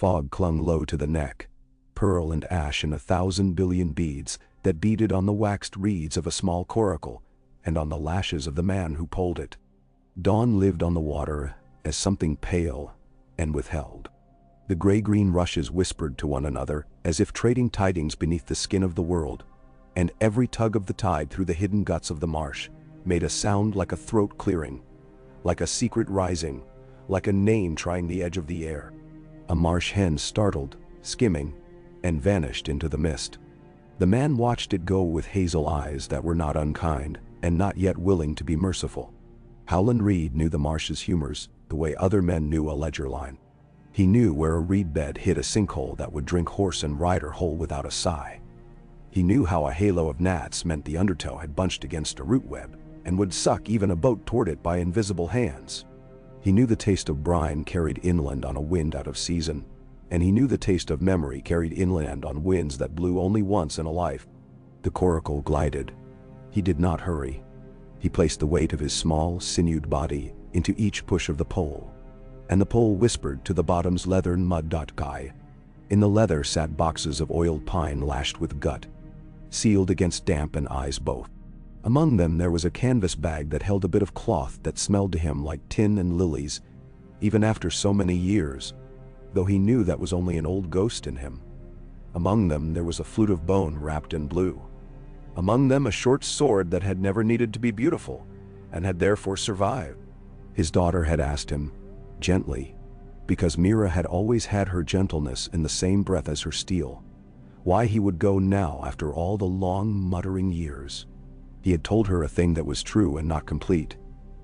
Fog clung low to the neck, pearl and ash in 1,000 billion beads that beaded on the waxed reeds of a small coracle and on the lashes of the man who pulled it. Dawn lived on the water as something pale and withheld. The gray-green rushes whispered to one another as if trading tidings beneath the skin of the world, and every tug of the tide through the hidden guts of the marsh made a sound like a throat clearing, like a secret rising, like a name trying the edge of the air. A marsh hen startled, skimming, and vanished into the mist. The man watched it go with hazel eyes that were not unkind and not yet willing to be merciful. Howland Reed knew the marsh's humors the way other men knew a ledger line. He knew where a reed bed hid a sinkhole that would drink horse and rider whole without a sigh. He knew how a halo of gnats meant the undertow had bunched against a root web and would suck even a boat toward it by invisible hands. He knew the taste of brine carried inland on a wind out of season, and he knew the taste of memory carried inland on winds that blew only once in a life. The coracle glided. He did not hurry. He placed the weight of his small, sinewed body into each push of the pole, and the pole whispered to the bottom's leathern mud. Guy. In the leather sat boxes of oiled pine lashed with gut, sealed against damp and eyes both. Among them there was a canvas bag that held a bit of cloth that smelled to him like tin and lilies, even after so many years, though he knew that was only an old ghost in him. Among them there was a flute of bone wrapped in blue. Among them a short sword that had never needed to be beautiful, and had therefore survived. His daughter had asked him, gently, because Mira had always had her gentleness in the same breath as her steel, why he would go now after all the long muttering years. He had told her a thing that was true and not complete,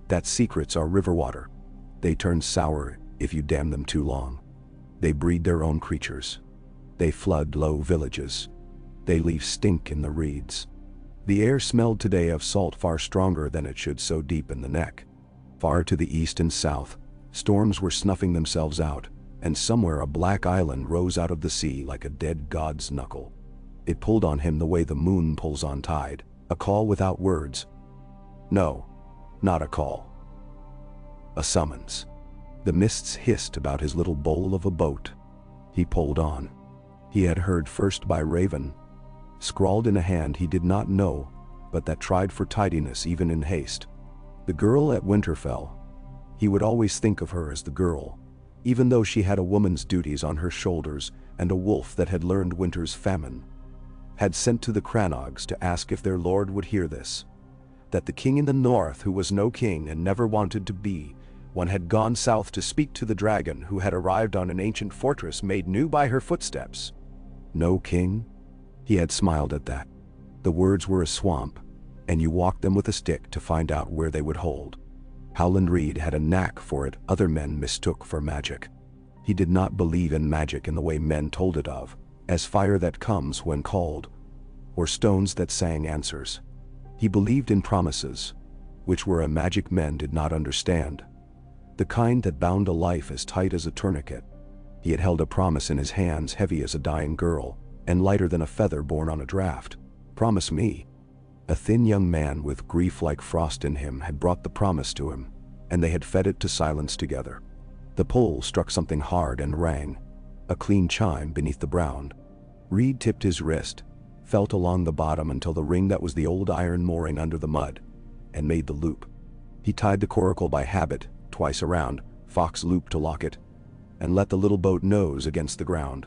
that secrets are river water. They turn sour if you dam them too long. They breed their own creatures. They flood low villages. They leave stink in the reeds. The air smelled today of salt far stronger than it should so deep in the neck. Far to the east and south, storms were snuffing themselves out, and somewhere a black island rose out of the sea like a dead god's knuckle. It pulled on him the way the moon pulls on tide, a call without words. No, not a call. A summons. The mists hissed about his little bowl of a boat. He pulled on. He had heard first by Raven, scrawled in a hand he did not know, but that tried for tidiness even in haste. The girl at Winterfell. He would always think of her as the girl, even though she had a woman's duties on her shoulders and a wolf that had learned winter's famine. Had sent to the Crannogs to ask if their lord would hear this. That the king in the north, who was no king and never wanted to be one, had gone south to speak to the dragon who had arrived on an ancient fortress made new by her footsteps. No king? He had smiled at that. The words were a swamp, and you walked them with a stick to find out where they would hold. Howland Reed had a knack for it other men mistook for magic. He did not believe in magic in the way men told it of, as fire that comes when called, or stones that sang answers. He believed in promises, which were a magic men did not understand, the kind that bound a life as tight as a tourniquet. He had held a promise in his hands heavy as a dying girl, and lighter than a feather borne on a draft. Promise me. A thin young man with grief like frost in him had brought the promise to him, and they had fed it to silence together. The pole struck something hard and rang, a clean chime beneath the brown. Reed tipped his wrist, felt along the bottom until the ring that was the old iron mooring under the mud, and made the loop. He tied the coracle by habit, twice around, fox loop to lock it, and let the little boat nose against the ground.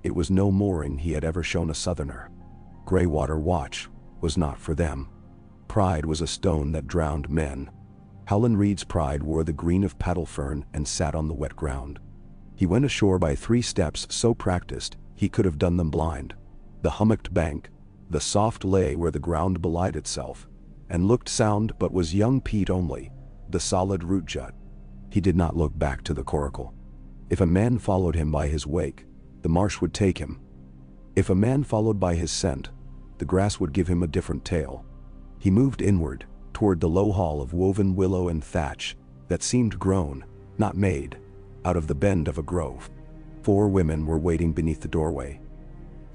It was no mooring he had ever shown a southerner. Greywater watch was not for them. Pride was a stone that drowned men. Howland Reed's pride wore the green of paddle fern and sat on the wet ground. He went ashore by 3 steps so practiced he could have done them blind. The hummocked bank, the soft lay where the ground belied itself, and looked sound but was young peat only, the solid root jut. He did not look back to the coracle. If a man followed him by his wake, the marsh would take him. If a man followed by his scent, the grass would give him a different tale. He moved inward, toward the low hall of woven willow and thatch that seemed grown, not made, out of the bend of a grove. 4 women were waiting beneath the doorway,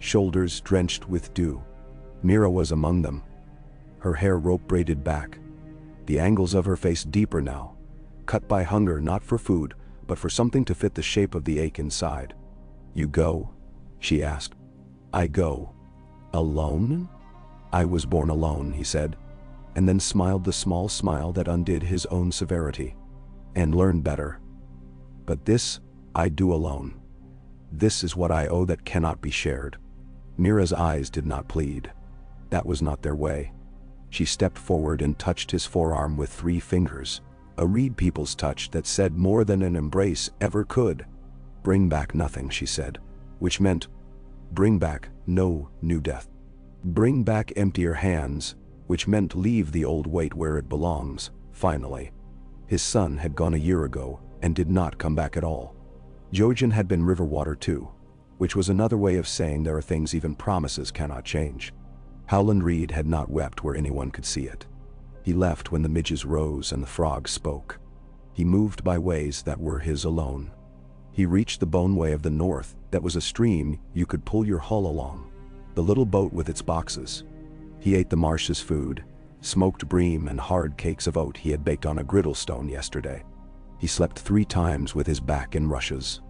shoulders drenched with dew. Mira was among them, her hair rope-braided back, the angles of her face deeper now, cut by hunger not for food, but for something to fit the shape of the ache inside. "You go?" she asked. "I go. Alone?" "I was born alone," he said, and then smiled the small smile that undid his own severity. "And learn better. But this I do alone. This is what I owe that cannot be shared." Mira's eyes did not plead. That was not their way. She stepped forward and touched his forearm with 3 fingers, a reed people's touch that said more than an embrace ever could. "Bring back nothing," she said, which meant, bring back no new death. "Bring back emptier hands," which meant leave the old weight where it belongs, finally. His son had gone a year ago and did not come back at all. Jojen had been river water too, which was another way of saying there are things even promises cannot change. Howland Reed had not wept where anyone could see it. He left when the midges rose and the frogs spoke. He moved by ways that were his alone. He reached the Boneway of the North, that was a stream you could pull your hull along, the little boat with its boxes. He ate the marsh's food, smoked bream and hard cakes of oat he had baked on a griddle stone yesterday. He slept 3 times with his back in rushes.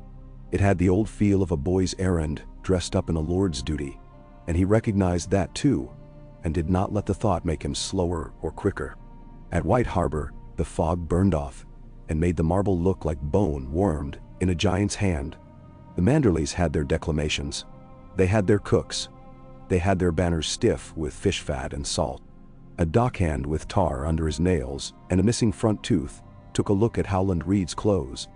It had the old feel of a boy's errand dressed up in a lord's duty, and he recognized that too, and did not let the thought make him slower or quicker. At White Harbor, the fog burned off and made the marble look like bone warmed in a giant's hand. The Manderleys had their declamations. They had their cooks. They had their banners stiff with fish fat and salt. A dockhand with tar under his nails and a missing front tooth took a look at Howland Reed's clothes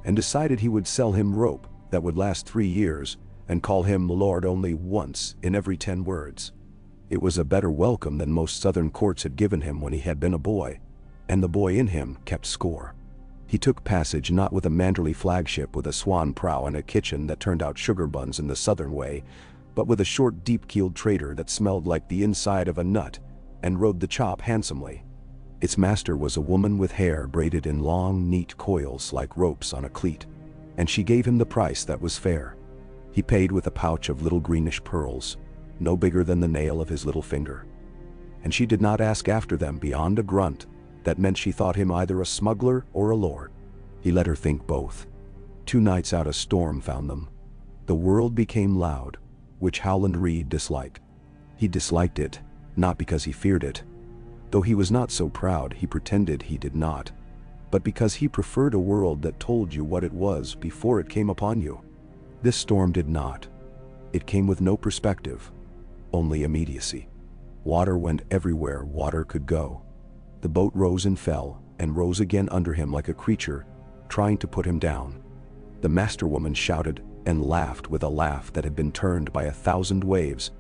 and decided he would sell him rope that would last 3 years and call him Lord only once in every 10 words. It was a better welcome than most Southern courts had given him when he had been a boy, and the boy in him kept score. He took passage not with a Manderley flagship with a swan prow and a kitchen that turned out sugar buns in the Southern way, but with a short deep-keeled trader that smelled like the inside of a nut and rode the chop handsomely. Its master was a woman with hair braided in long, neat coils like ropes on a cleat, and she gave him the price that was fair. He paid with a pouch of little greenish pearls, no bigger than the nail of his little finger. And she did not ask after them beyond a grunt that meant she thought him either a smuggler or a lord. He let her think both. 2 nights out a storm found them. The world became loud, which Howland Reed disliked. He disliked it, not because he feared it, though he was not so proud he pretended he did not, but because he preferred a world that told you what it was before it came upon you. This storm did not. It came with no perspective, only immediacy. Water went everywhere water could go. The boat rose and fell, and rose again under him like a creature trying to put him down. The masterwoman shouted and laughed with a laugh that had been turned by 1,000 waves,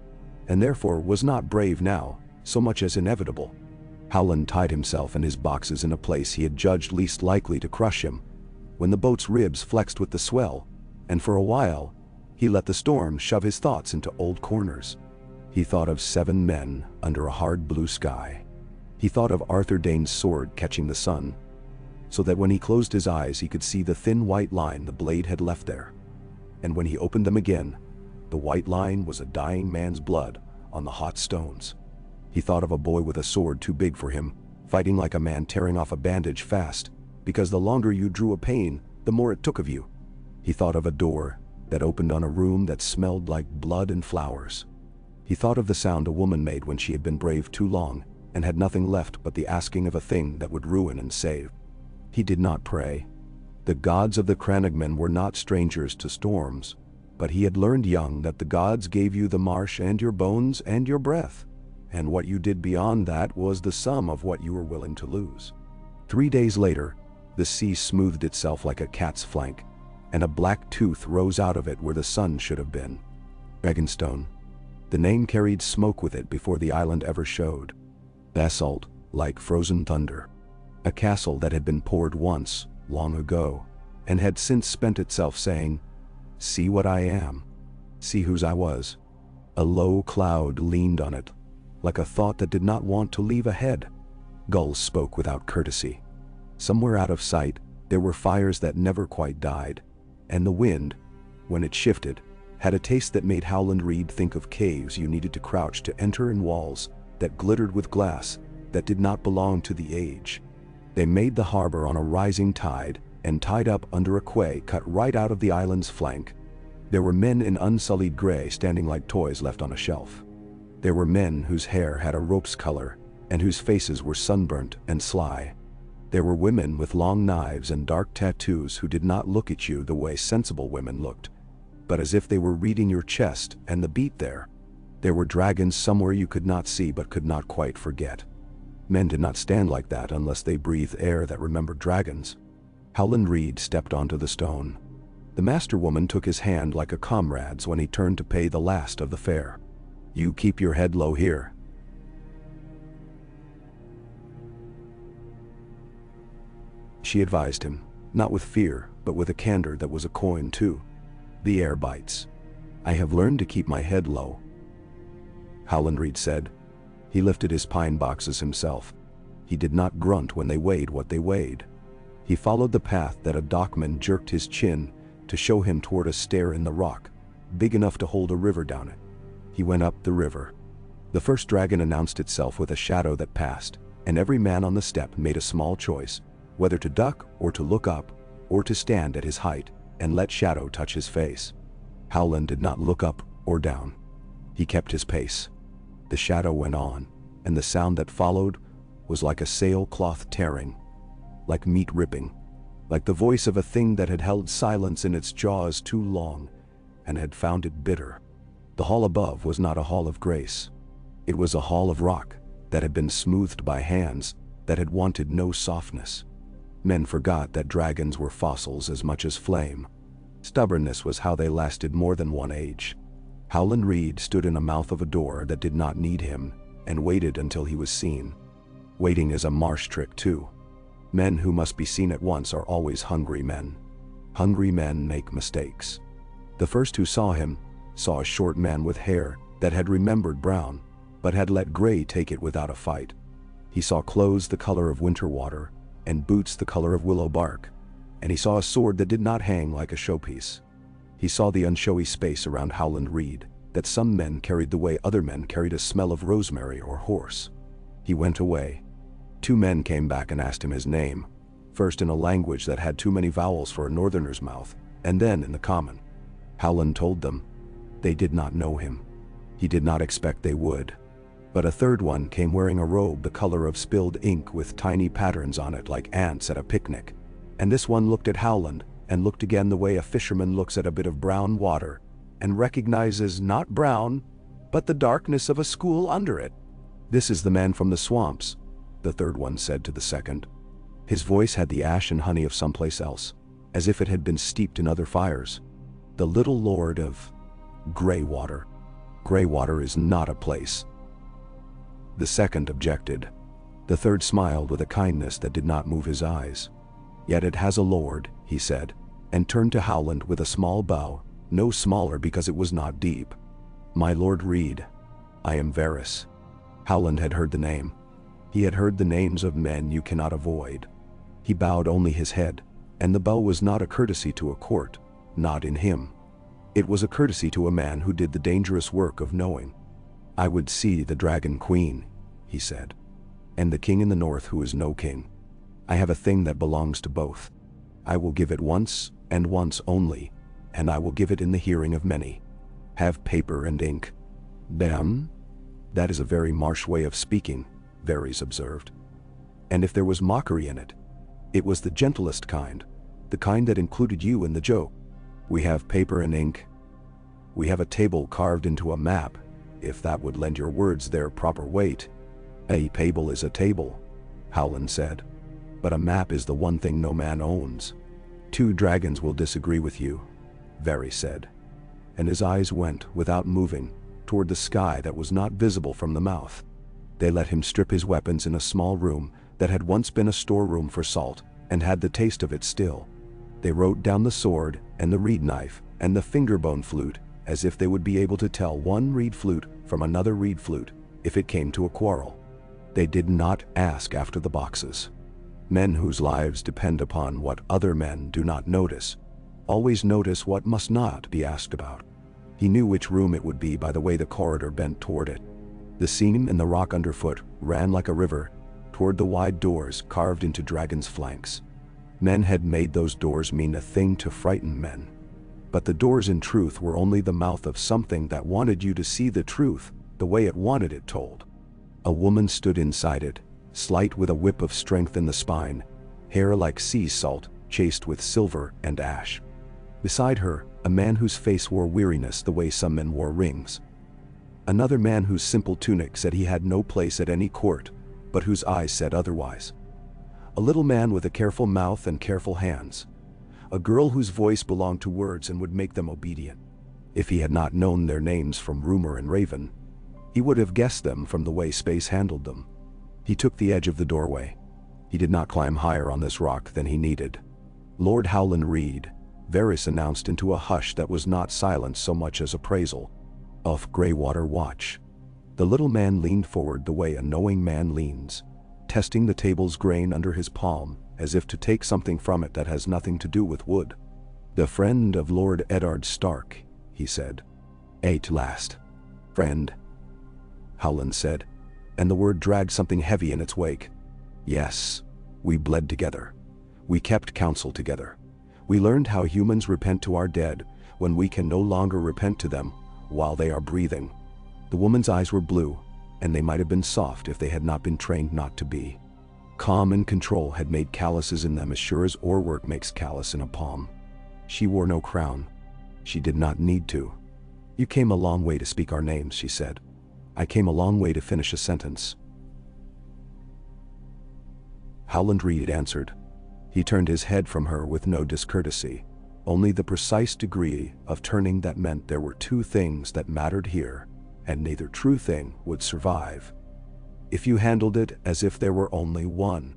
and therefore was not brave now, so much as inevitable. Howland tied himself and his boxes in a place he had judged least likely to crush him, when the boat's ribs flexed with the swell, and for a while, he let the storm shove his thoughts into old corners. He thought of 7 men under a hard blue sky. He thought of Arthur Dane's sword catching the sun, so that when he closed his eyes he could see the thin white line the blade had left there. And when he opened them again, the white line was a dying man's blood on the hot stones. He thought of a boy with a sword too big for him, fighting like a man tearing off a bandage fast, because the longer you drew a pain, the more it took of you. He thought of a door that opened on a room that smelled like blood and flowers. He thought of the sound a woman made when she had been brave too long and had nothing left but the asking of a thing that would ruin and save. He did not pray. The gods of the Cranagmen were not strangers to storms, but he had learned young that the gods gave you the marsh and your bones and your breath, and what you did beyond that was the sum of what you were willing to lose. 3 days later, the sea smoothed itself like a cat's flank, and a black tooth rose out of it where the sun should have been. Dragonstone. The name carried smoke with it before the island ever showed. Basalt, like frozen thunder. A castle that had been poured once, long ago, and had since spent itself saying, "See what I am. See whose I was." A low cloud leaned on it, like a thought that did not want to leave ahead. Gulls spoke without courtesy. Somewhere out of sight, there were fires that never quite died, and the wind, when it shifted, had a taste that made Howland Reed think of caves you needed to crouch to enter and walls that glittered with glass that did not belong to the age. They made the harbor on a rising tide and tied up under a quay cut right out of the island's flank. There were men in unsullied gray standing like toys left on a shelf. There were men whose hair had a rope's color and whose faces were sunburnt and sly. There were women with long knives and dark tattoos who did not look at you the way sensible women looked, but as if they were reading your chest and the beat there. There were dragons somewhere you could not see but could not quite forget. Men did not stand like that unless they breathed air that remembered dragons. Howland Reed stepped onto the stone. The master woman took his hand like a comrade's when he turned to pay the last of the fare. "You keep your head low here," she advised him, not with fear, but with a candor that was a coin too. "The air bites. I have learned to keep my head low," Howland Reed said. He lifted his pine boxes himself. He did not grunt when they weighed what they weighed. He followed the path that a dockman jerked his chin to show him toward a stair in the rock, big enough to hold a river down it. He went up the river. The first dragon announced itself with a shadow that passed, and every man on the step made a small choice, whether to duck or to look up, or to stand at his height and let shadow touch his face. Howland did not look up or down. He kept his pace. The shadow went on, and the sound that followed was like a sailcloth tearing, like meat ripping, like the voice of a thing that had held silence in its jaws too long and had found it bitter. The hall above was not a hall of grace. It was a hall of rock that had been smoothed by hands that had wanted no softness. Men forgot that dragons were fossils as much as flame. Stubbornness was how they lasted more than one age. Howland Reed stood in the mouth of a door that did not need him and waited until he was seen. Waiting is a marsh trick too. Men who must be seen at once are always hungry men. Hungry men make mistakes. The first who saw him saw a short man with hair that had remembered brown, but had let gray take it without a fight. He saw clothes the color of winter water and boots the color of willow bark, and he saw a sword that did not hang like a showpiece. He saw the unshowy space around Howland Reed, that some men carried the way other men carried a smell of rosemary or horse. He went away. 2 men came back and asked him his name, first in a language that had too many vowels for a northerner's mouth, and then in the common. Howland told them. They did not know him. He did not expect they would. But a third one came wearing a robe the color of spilled ink with tiny patterns on it like ants at a picnic. And this one looked at Howland and looked again the way a fisherman looks at a bit of brown water and recognizes not brown, but the darkness of a school under it. "This is the man from the swamps," the third one said to the second. His voice had the ash and honey of someplace else, as if it had been steeped in other fires. "The little lord of Greywater." "Greywater is not a place," the second objected. The third smiled with a kindness that did not move his eyes. "Yet it has a lord," he said, and turned to Howland with a small bow, no smaller because it was not deep. "My Lord Reed, I am Varys." Howland had heard the name. He had heard the names of men you cannot avoid. He bowed only his head, and the bow was not a courtesy to a court, not in him. It was a courtesy to a man who did the dangerous work of knowing. "I would see the Dragon Queen," he said, "and the king in the north who is no king. I have a thing that belongs to both. I will give it once and once only, and I will give it in the hearing of many. Have paper and ink." "Bam? That is a very marsh way of speaking," Varys observed. "And if there was mockery in it, it was the gentlest kind, the kind that included you in the joke. We have paper and ink. We have a table carved into a map, if that would lend your words their proper weight." "A table is a table," Howland said, "but a map is the one thing no man owns." "2 dragons will disagree with you," Varys said, and his eyes went, without moving, toward the sky that was not visible from the mouth. They let him strip his weapons in a small room that had once been a storeroom for salt, and had the taste of it still. They wrote down the sword, and the reed knife, and the fingerbone flute, as if they would be able to tell one reed flute from another reed flute, if it came to a quarrel. They did not ask after the boxes. Men whose lives depend upon what other men do not notice, always notice what must not be asked about. He knew which room it would be by the way the corridor bent toward it. The seam in the rock underfoot ran like a river toward the wide doors carved into dragons' flanks. Men had made those doors mean a thing to frighten men. But the doors in truth were only the mouth of something that wanted you to see the truth, the way it wanted it told. A woman stood inside it, slight with a whip of strength in the spine, hair like sea salt, chased with silver and ash. Beside her, a man whose face wore weariness the way some men wore rings. Another man whose simple tunic said he had no place at any court, but whose eyes said otherwise. A little man with a careful mouth and careful hands. A girl whose voice belonged to words and would make them obedient. If he had not known their names from rumor and raven, he would have guessed them from the way space handled them. He took the edge of the doorway. He did not climb higher on this rock than he needed. Lord Howland Reed, Varys announced into a hush that was not silence so much as appraisal. Of Greywater Watch. The little man leaned forward the way a knowing man leans, testing the table's grain under his palm, as if to take something from it that has nothing to do with wood. "The friend of Lord Eddard Stark," he said. "At last." "Friend," Howland said, and the word dragged something heavy in its wake. "Yes, we bled together. We kept counsel together. We learned how humans repent to our dead when we can no longer repent to them while they are breathing." The woman's eyes were blue, and they might have been soft if they had not been trained not to be. Calm and control had made calluses in them as sure as oarwork makes callus in a palm. She wore no crown. She did not need to. "You came a long way to speak our names," she said. "I came a long way to finish a sentence." Howland Reed answered. He turned his head from her with no discourtesy, only the precise degree of turning that meant there were two things that mattered here, and neither true thing would survive if you handled it as if there were only one.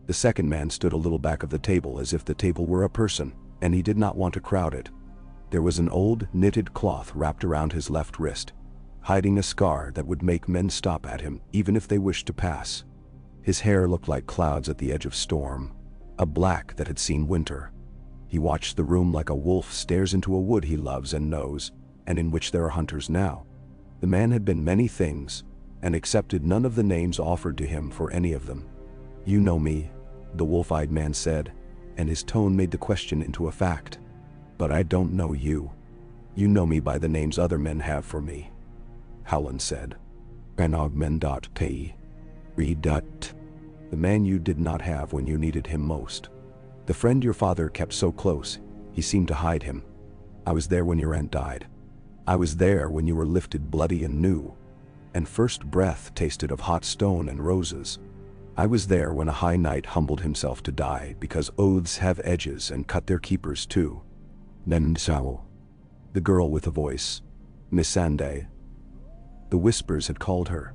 The second man stood a little back of the table as if the table were a person, and he did not want to crowd it. There was an old knitted cloth wrapped around his left wrist, hiding a scar that would make men stop at him even if they wished to pass. His hair looked like clouds at the edge of storm, a black that had seen winter. He watched the room like a wolf stares into a wood he loves and knows, and in which there are hunters now. The man had been many things, and accepted none of the names offered to him for any of them. "You know me," the wolf-eyed man said, and his tone made the question into a fact. "But I don't know you. You know me by the names other men have for me," Howland said. "Ranogmen.p. Reed. The man you did not have when you needed him most. The friend your father kept so close, he seemed to hide him. I was there when your aunt died. I was there when you were lifted bloody and new, and first breath tasted of hot stone and roses. I was there when a high knight humbled himself to die because oaths have edges and cut their keepers too. Nensao." The girl with a voice. Missandei. The whispers had called her.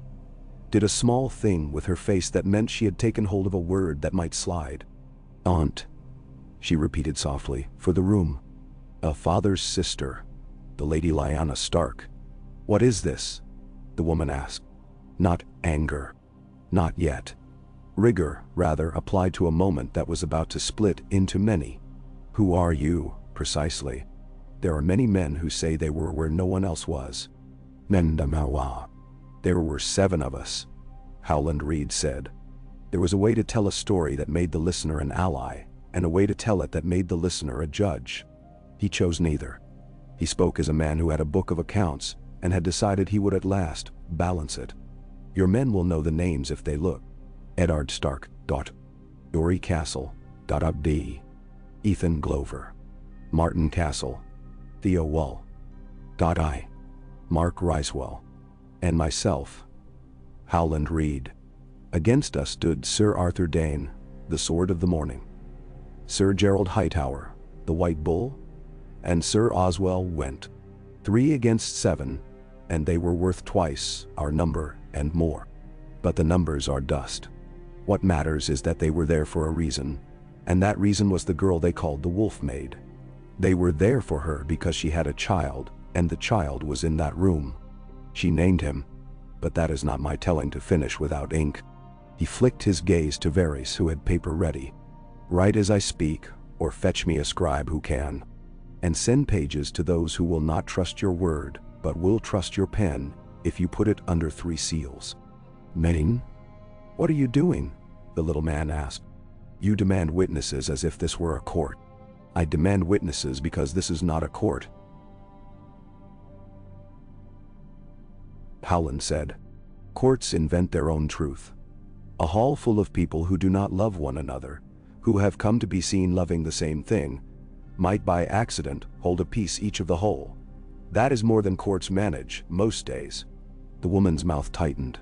Did a small thing with her face that meant she had taken hold of a word that might slide. "Aunt," she repeated softly, for the room. "A father's sister, the Lady Lyanna Stark." "What is this?" the woman asked. Not anger. Not yet. Rigor, rather, applied to a moment that was about to split into many. "Who are you, precisely?" "There are many men who say they were where no one else was." "Mendamawa. There were 7 of us," Howland Reed said. There was a way to tell a story that made the listener an ally, and a way to tell it that made the listener a judge. He chose neither. He spoke as a man who had a book of accounts, and had decided he would at last balance it. "Your men will know the names if they look. Eddard Stark. Dory Castle. Abd. Ethan Glover. Martin Castle. Theo Wall. I. Mark Ricewell. And myself, Howland Reed." Against us stood Sir Arthur Dane, the Sword of the Morning, Sir Gerald Hightower, the White Bull, and Sir Oswell Went. 3 against 7, and they were worth twice our number and more. But the numbers are dust. What matters is that they were there for a reason, and that reason was the girl they called the Wolf Maid. They were there for her because she had a child, and the child was in that room. She named him, but that is not my telling to finish without ink. He flicked his gaze to Varys, who had paper ready. "Write as I speak, or fetch me a scribe who can. And send pages to those who will not trust your word, but will trust your pen, if you put it under 3 seals. "Main? What are you doing?" the little man asked. "You demand witnesses as if this were a court. I demand witnesses because this is not a court. Howland said. Courts invent their own truth. A hall full of people who do not love one another, who have come to be seen loving the same thing, might by accident hold a piece each of the whole. That is more than courts manage most days. The woman's mouth tightened.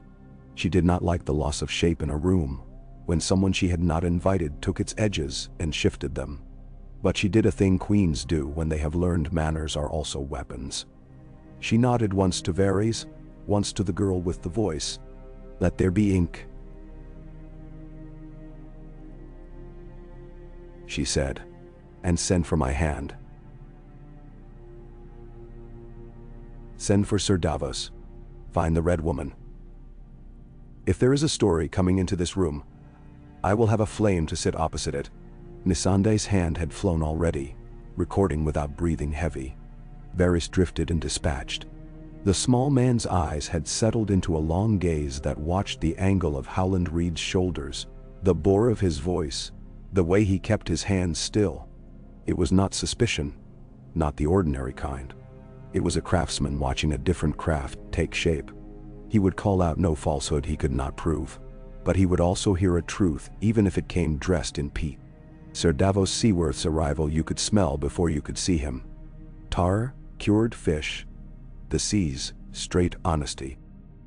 She did not like the loss of shape in a room, when someone she had not invited took its edges and shifted them. But she did a thing queens do when they have learned manners are also weapons. She nodded once to Varys, once to the girl with the voice. Let there be ink, she said, and send for my hand. Send for Sir Davos. Find the Red Woman. If there is a story coming into this room, I will have a flame to sit opposite it. Missandei's hand had flown already, recording without breathing heavy. Varys drifted and dispatched. The small man's eyes had settled into a long gaze that watched the angle of Howland Reed's shoulders, the bore of his voice, the way he kept his hands still. It was not suspicion, not the ordinary kind. It was a craftsman watching a different craft take shape. He would call out no falsehood he could not prove, but he would also hear a truth even if it came dressed in peat. Sir Davos Seaworth's arrival you could smell before you could see him. Tar, cured fish, the seas, straight honesty.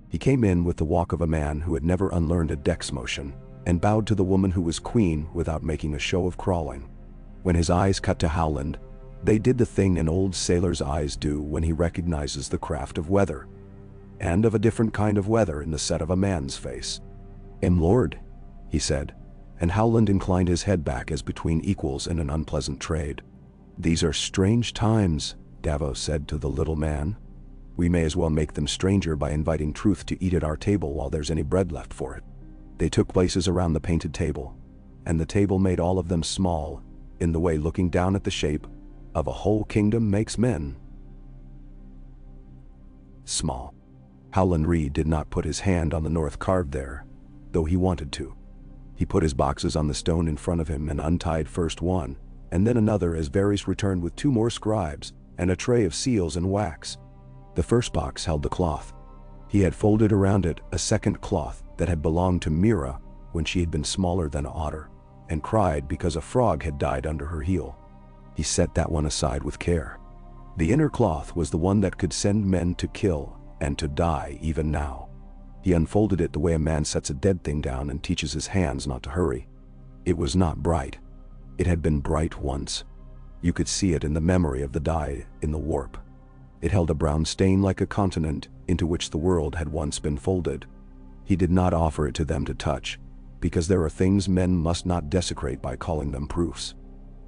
He came in with the walk of a man who had never unlearned a dex motion, and bowed to the woman who was queen without making a show of crawling. When his eyes cut to Howland, they did the thing an old sailor's eyes do when he recognizes the craft of weather, and of a different kind of weather in the set of a man's face. Lord, he said, and Howland inclined his head back as between equals in an unpleasant trade. These are strange times, Davos said to the little man. We may as well make them stranger by inviting truth to eat at our table while there's any bread left for it. They took places around the painted table, and the table made all of them small, in the way looking down at the shape of a whole kingdom makes men small. Howland Reed did not put his hand on the north carved there, though he wanted to. He put his boxes on the stone in front of him and untied first one, and then another as Varys returned with 2 more scribes and a tray of seals and wax. The first box held the cloth. He had folded around it a second cloth that had belonged to Mira when she had been smaller than an otter, and cried because a frog had died under her heel. He set that one aside with care. The inner cloth was the one that could send men to kill and to die even now. He unfolded it the way a man sets a dead thing down and teaches his hands not to hurry. It was not bright. It had been bright once. You could see it in the memory of the dye in the warp. It held a brown stain like a continent into which the world had once been folded. He did not offer it to them to touch, because there are things men must not desecrate by calling them proofs.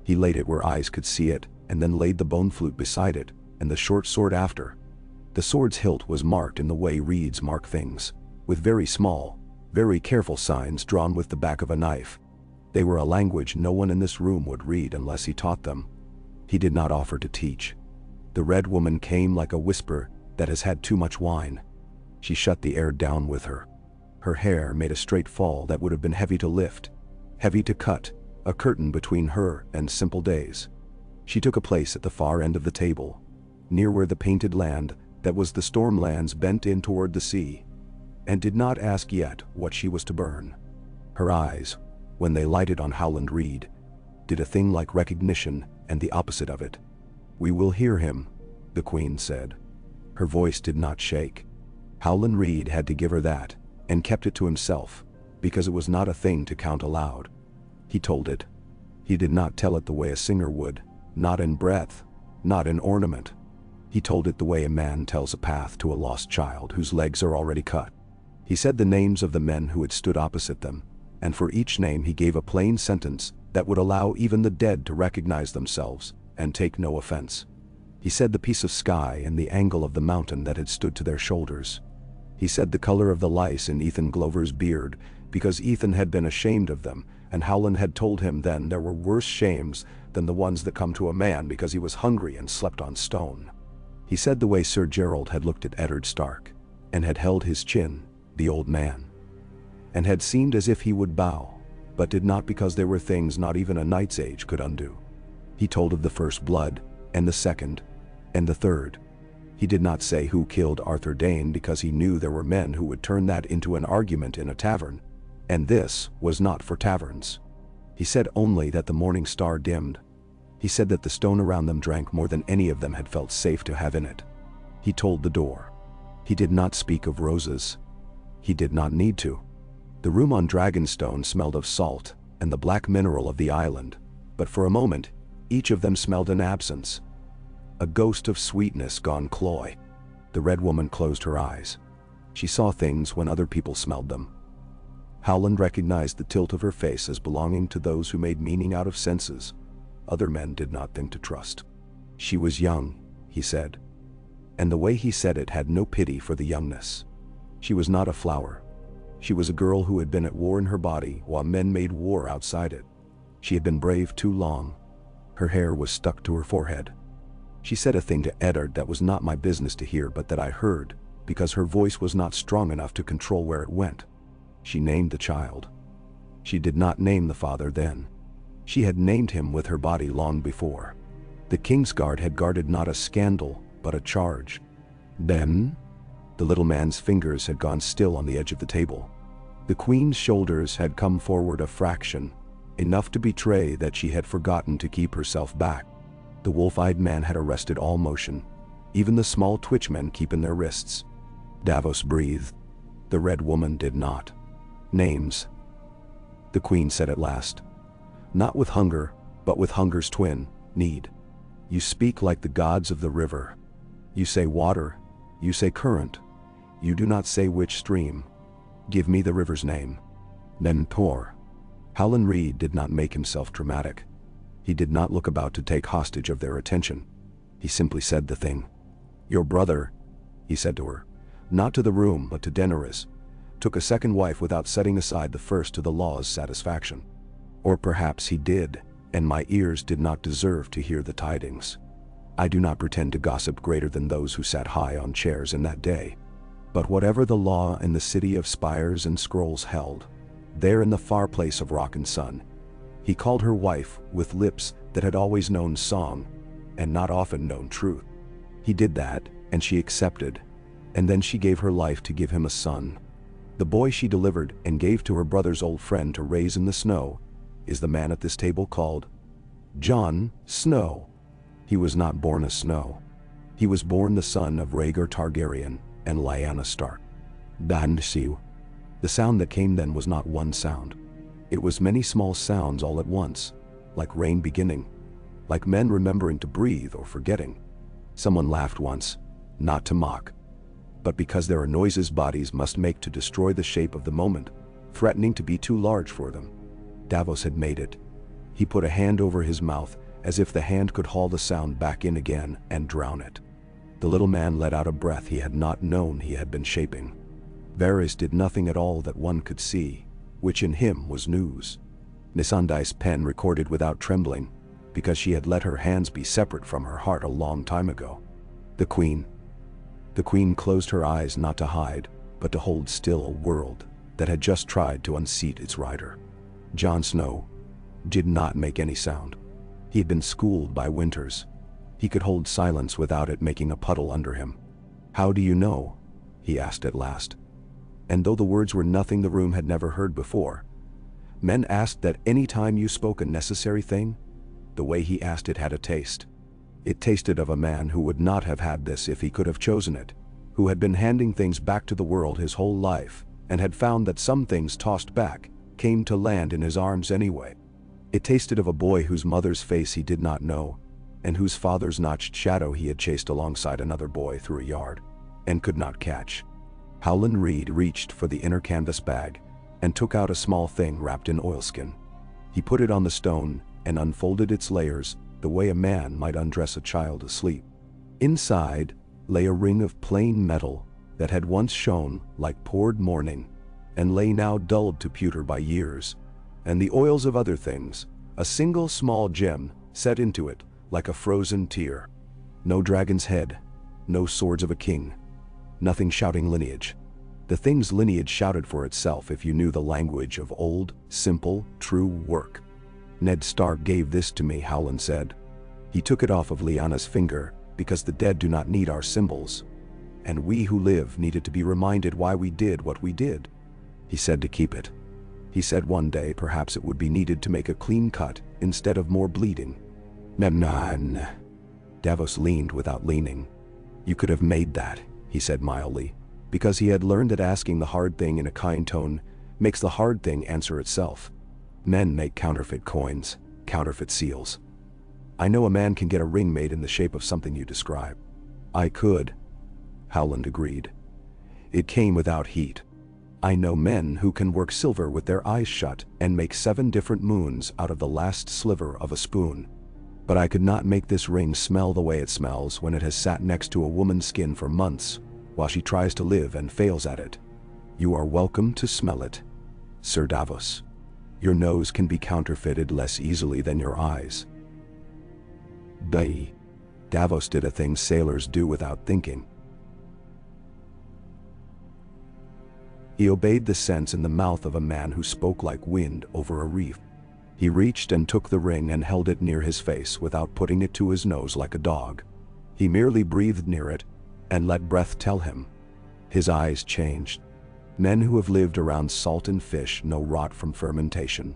He laid it where eyes could see it, and then laid the bone flute beside it, and the short sword after. The sword's hilt was marked in the way reeds mark things, with very small, very careful signs drawn with the back of a knife. They were a language no one in this room would read unless he taught them. He did not offer to teach. The Red Woman came like a whisper that has had too much wine. She shut the air down with her. Her hair made a straight fall that would have been heavy to lift, heavy to cut, a curtain between her and simple days. She took a place at the far end of the table, near where the painted land that was the Stormlands bent in toward the sea, and did not ask yet what she was to burn. Her eyes, when they lighted on Howland Reed, did a thing like recognition and the opposite of it. We will hear him, the Queen said. Her voice did not shake. Howland Reed had to give her that, and kept it to himself, because it was not a thing to count aloud. He told it. He did not tell it the way a singer would, not in breath, not in ornament. He told it the way a man tells a path to a lost child whose legs are already cut. He said the names of the men who had stood opposite them, and for each name he gave a plain sentence that would allow even the dead to recognize themselves and take no offense. He said the piece of sky and the angle of the mountain that had stood to their shoulders. He said the color of the lice in Ethan Glover's beard, because Ethan had been ashamed of them, and Howland had told him then there were worse shames than the ones that come to a man because he was hungry and slept on stone. He said the way Sir Gerald had looked at Eddard Stark, and had held his chin, the old man, and had seemed as if he would bow, but did not because there were things not even a knight's age could undo. He told of the first blood, and the second, and the third. He did not say who killed Arthur Dane because he knew there were men who would turn that into an argument in a tavern, and this was not for taverns. He said only that the morning star dimmed. He said that the stone around them drank more than any of them had felt safe to have in it. He told the door. He did not speak of roses. He did not need to. The room on Dragonstone smelled of salt and the black mineral of the island, but for a moment, each of them smelled an absence. A ghost of sweetness gone cloy. The Red Woman closed her eyes. She saw things when other people smelled them. Howland recognized the tilt of her face as belonging to those who made meaning out of senses other men did not think to trust. She was young, he said. And the way he said it had no pity for the youngness. She was not a flower. She was a girl who had been at war in her body while men made war outside it. She had been brave too long. Her hair was stuck to her forehead. She said a thing to Eddard that was not my business to hear but that I heard, because her voice was not strong enough to control where it went. She named the child. She did not name the father then. She had named him with her body long before. The Kingsguard had guarded not a scandal, but a charge. Then, the little man's fingers had gone still on the edge of the table. The Queen's shoulders had come forward a fraction, enough to betray that she had forgotten to keep herself back. The wolf-eyed man had arrested all motion, even the small twitch men keeping their wrists. Davos breathed. The Red Woman did not. Names, the Queen said at last. Not with hunger, but with hunger's twin, need. You speak like the gods of the river. You say water, you say current. You do not say which stream. Give me the river's name. Then Tor. Howland Reed did not make himself dramatic. He did not look about to take hostage of their attention. He simply said the thing. Your brother, he said to her, not to the room but to Daenerys, took a second wife without setting aside the first to the law's satisfaction. Or perhaps he did, and my ears did not deserve to hear the tidings. I do not pretend to gossip greater than those who sat high on chairs in that day. But whatever the law in the city of spires and scrolls held, there in the far place of rock and sun, he called her wife with lips that had always known song and not often known truth. He did that, and she accepted, and then she gave her life to give him a son. The boy she delivered and gave to her brother's old friend to raise in the snow is the man at this table called Jon Snow. He was not born a Snow. He was born the son of Rhaegar Targaryen and Lyanna Stark. Dansiu. The sound that came then was not one sound. It was many small sounds all at once, like rain beginning, like men remembering to breathe or forgetting. Someone laughed once, not to mock, but because there are noises bodies must make to destroy the shape of the moment, threatening to be too large for them. Davos had made it. He put a hand over his mouth as if the hand could haul the sound back in again and drown it. The little man let out a breath he had not known he had been shaping. Varys did nothing at all that one could see, which in him was news. Missandei's pen recorded without trembling, because she had let her hands be separate from her heart a long time ago. The Queen. The Queen closed her eyes not to hide, but to hold still a world that had just tried to unseat its rider. Jon Snow did not make any sound. He had been schooled by Winters. He could hold silence without it making a puddle under him. How do you know? He asked at last. And though the words were nothing the room had never heard before, men asked that any time you spoke a necessary thing, the way he asked it had a taste. It tasted of a man who would not have had this if he could have chosen it, who had been handing things back to the world his whole life, and had found that some things tossed back came to land in his arms anyway. It tasted of a boy whose mother's face he did not know, and whose father's notched shadow he had chased alongside another boy through a yard, and could not catch. Howland Reed reached for the inner canvas bag, and took out a small thing wrapped in oilskin. He put it on the stone, and unfolded its layers, the way a man might undress a child asleep. Inside lay a ring of plain metal that had once shone like poured morning, and lay now dulled to pewter by years, and the oils of other things, a single small gem set into it like a frozen tear. No dragon's head, no swords of a king, nothing shouting lineage. The thing's lineage shouted for itself if you knew the language of old, simple, true work. Ned Stark gave this to me, Howland said, He took it off of Lyanna's finger because the dead do not need our symbols, and we who live needed to be reminded why we did what we did. He said to keep it. He said one day perhaps it would be needed to make a clean cut instead of more bleeding. Memnon. Davos leaned without leaning. You could have made that, he said mildly, because he had learned that asking the hard thing in a kind tone makes the hard thing answer itself. Men make counterfeit coins, counterfeit seals. I know a man can get a ring made in the shape of something you describe. I could, Howland agreed. It came without heat. I know men who can work silver with their eyes shut and make 7 different moons out of the last sliver of a spoon. But I could not make this ring smell the way it smells when it has sat next to a woman's skin for months while she tries to live and fails at it. You are welcome to smell it, Sir Davos. Your nose can be counterfeited less easily than your eyes. Davos did a thing sailors do without thinking. He obeyed the sense in the mouth of a man who spoke like wind over a reef. He reached and took the ring and held it near his face without putting it to his nose like a dog. He merely breathed near it and let breath tell him. His eyes changed. Men who have lived around salt and fish know rot from fermentation,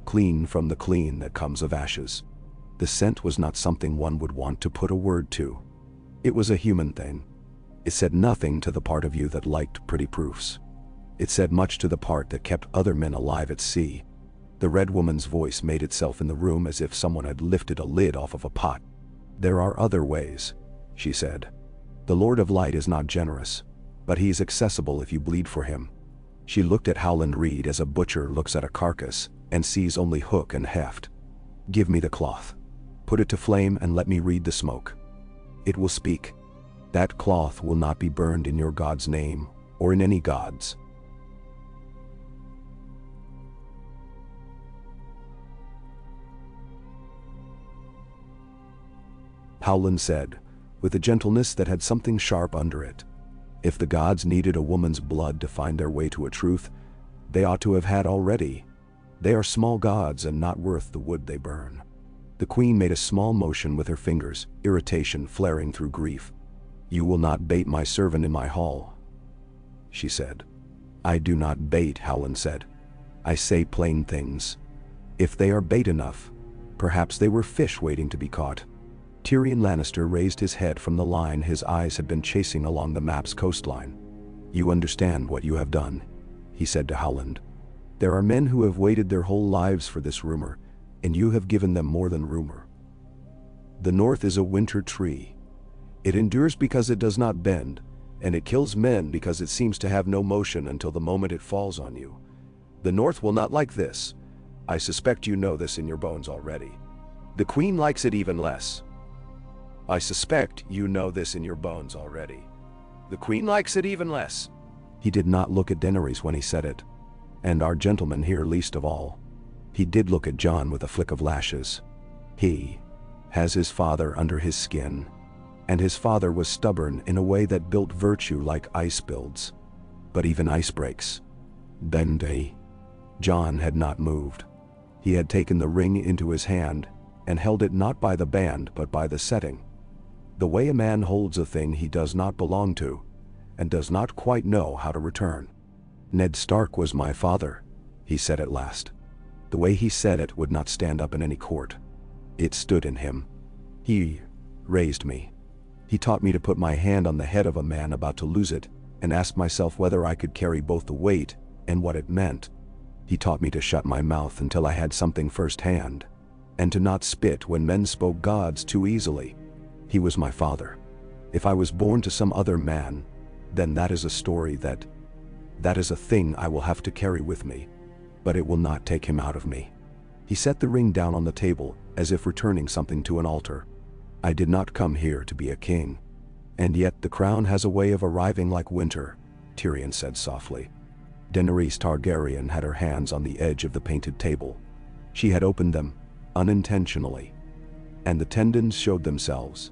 clean from the clean that comes of ashes. The scent was not something one would want to put a word to. It was a human thing. It said nothing to the part of you that liked pretty proofs. It said much to the part that kept other men alive at sea. The red woman's voice made itself in the room as if someone had lifted a lid off of a pot. There are other ways, she said. The Lord of Light is not generous, but he is accessible if you bleed for him. She looked at Howland Reed as a butcher looks at a carcass and sees only hook and heft. Give me the cloth. Put it to flame and let me read the smoke. It will speak. That cloth will not be burned in your God's name or in any God's. Howland said, with a gentleness that had something sharp under it. If the gods needed a woman's blood to find their way to a truth, they ought to have had already. They are small gods and not worth the wood they burn. The queen made a small motion with her fingers, irritation flaring through grief. You will not bait my servant in my hall, she said. I do not bait, Howland said. I say plain things. If they are bait enough, perhaps they were fish waiting to be caught. Tyrion Lannister raised his head from the line his eyes had been chasing along the map's coastline. You understand what you have done, he said to Howland. There are men who have waited their whole lives for this rumor, and you have given them more than rumor. The North is a winter tree. It endures because it does not bend, and it kills men because it seems to have no motion until the moment it falls on you. The North will not like this. I suspect you know this in your bones already. The Queen likes it even less. I suspect you know this in your bones already. The Queen likes it even less. He did not look at Daenerys when he said it, and our gentleman here least of all. He did look at Jon with a flick of lashes. He has his father under his skin, and his father was stubborn in a way that built virtue like ice builds. But even ice breaks. Dany. Jon had not moved. He had taken the ring into his hand and held it not by the band but by the setting. The way a man holds a thing he does not belong to, and does not quite know how to return. Ned Stark was my father, he said at last. The way he said it would not stand up in any court. It stood in him. He raised me. He taught me to put my hand on the head of a man about to lose it, and ask myself whether I could carry both the weight and what it meant. He taught me to shut my mouth until I had something firsthand, and to not spit when men spoke gods too easily. He was my father. If I was born to some other man, then that is a story that is a thing I will have to carry with me, but it will not take him out of me. He set the ring down on the table as if returning something to an altar. I did not come here to be a king, and yet the crown has a way of arriving like winter, Tyrion said softly. Daenerys Targaryen had her hands on the edge of the painted table. She had opened them, unintentionally, and the tendons showed themselves,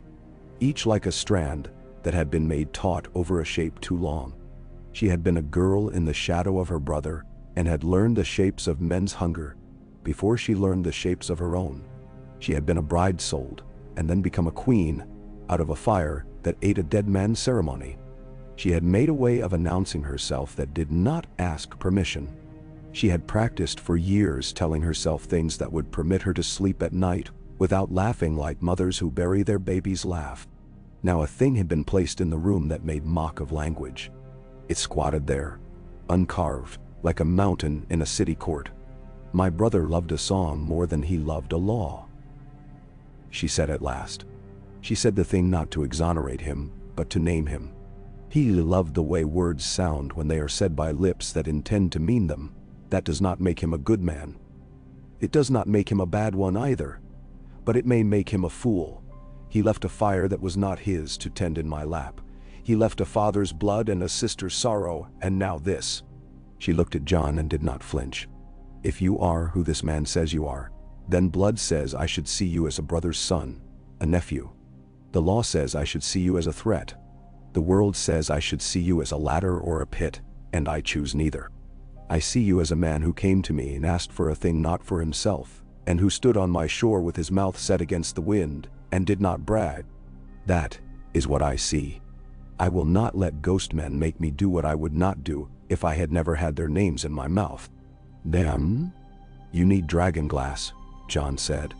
each like a strand that had been made taut over a shape too long. She had been a girl in the shadow of her brother and had learned the shapes of men's hunger before she learned the shapes of her own. She had been a bride sold and then become a queen out of a fire that ate a dead man's ceremony. She had made a way of announcing herself that did not ask permission. She had practiced for years telling herself things that would permit her to sleep at night without laughing like mothers who bury their babies laugh. Now a thing had been placed in the room that made mock of language. It squatted there, uncarved, like a mountain in a city court. My brother loved a song more than he loved a law, she said at last. She said the thing not to exonerate him, but to name him. He loved the way words sound when they are said by lips that intend to mean them. That does not make him a good man. It does not make him a bad one either, but it may make him a fool. He left a fire that was not his to tend in my lap. He left a father's blood and a sister's sorrow, and now this. She looked at John and did not flinch. If you are who this man says you are, then blood says I should see you as a brother's son, a nephew. The law says I should see you as a threat. The world says I should see you as a ladder or a pit, and I choose neither. I see you as a man who came to me and asked for a thing not for himself, and who stood on my shore with his mouth set against the wind, and did not brag. That is what I see. I will not let ghost men make me do what I would not do if I had never had their names in my mouth. Them? You need dragon glass, John said.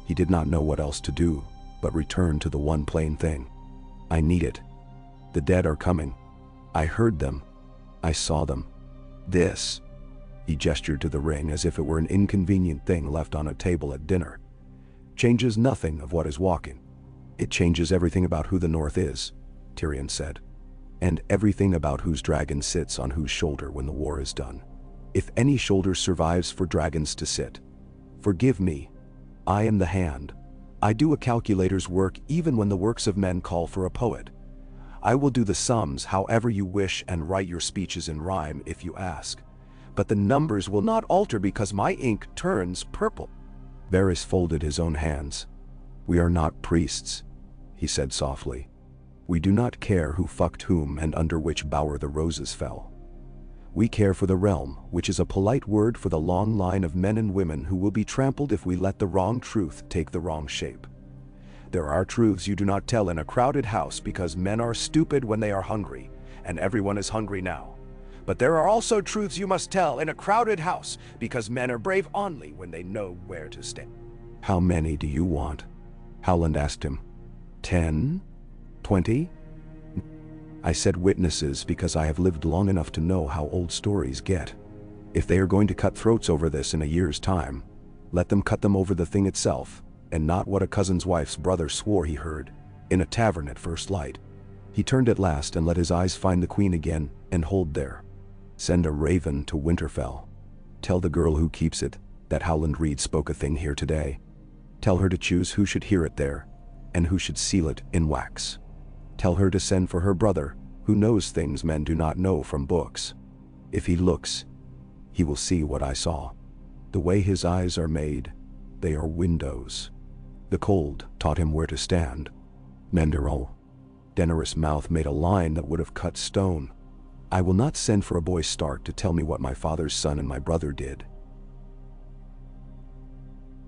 He did not know what else to do, but return to the one plain thing. I need it. The dead are coming. I heard them. I saw them. This. He gestured to the ring as if it were an inconvenient thing left on a table at dinner. Changes nothing of what is walking. It changes everything about who the North is, Tyrion said, and everything about whose dragon sits on whose shoulder when the war is done. If any shoulder survives for dragons to sit. Forgive me. I am the hand. I do a calculator's work even when the works of men call for a poet. I will do the sums however you wish and write your speeches in rhyme if you ask. But the numbers will not alter because my ink turns purple. Varys folded his own hands. We are not priests, he said softly. We do not care who fucked whom and under which bower the roses fell. We care for the realm, which is a polite word for the long line of men and women who will be trampled if we let the wrong truth take the wrong shape. There are truths you do not tell in a crowded house because men are stupid when they are hungry, and everyone is hungry now. But there are also truths you must tell in a crowded house because men are brave only when they know where to stand. How many do you want? Howland asked him. 10? 20? I said witnesses because I have lived long enough to know how old stories get. If they are going to cut throats over this in a year's time, let them cut them over the thing itself, and not what a cousin's wife's brother swore he heard, in a tavern at first light. He turned at last and let his eyes find the queen again, and hold there. Send a raven to Winterfell. Tell the girl who keeps it, that Howland Reed spoke a thing here today. Tell her to choose who should hear it there, and who should seal it in wax. Tell her to send for her brother, who knows things men do not know from books. If he looks, he will see what I saw. The way his eyes are made, they are windows. The cold taught him where to stand. Menderol. Daenerys' mouth made a line that would have cut stone. I will not send for a boy Stark to tell me what my father's son and my brother did,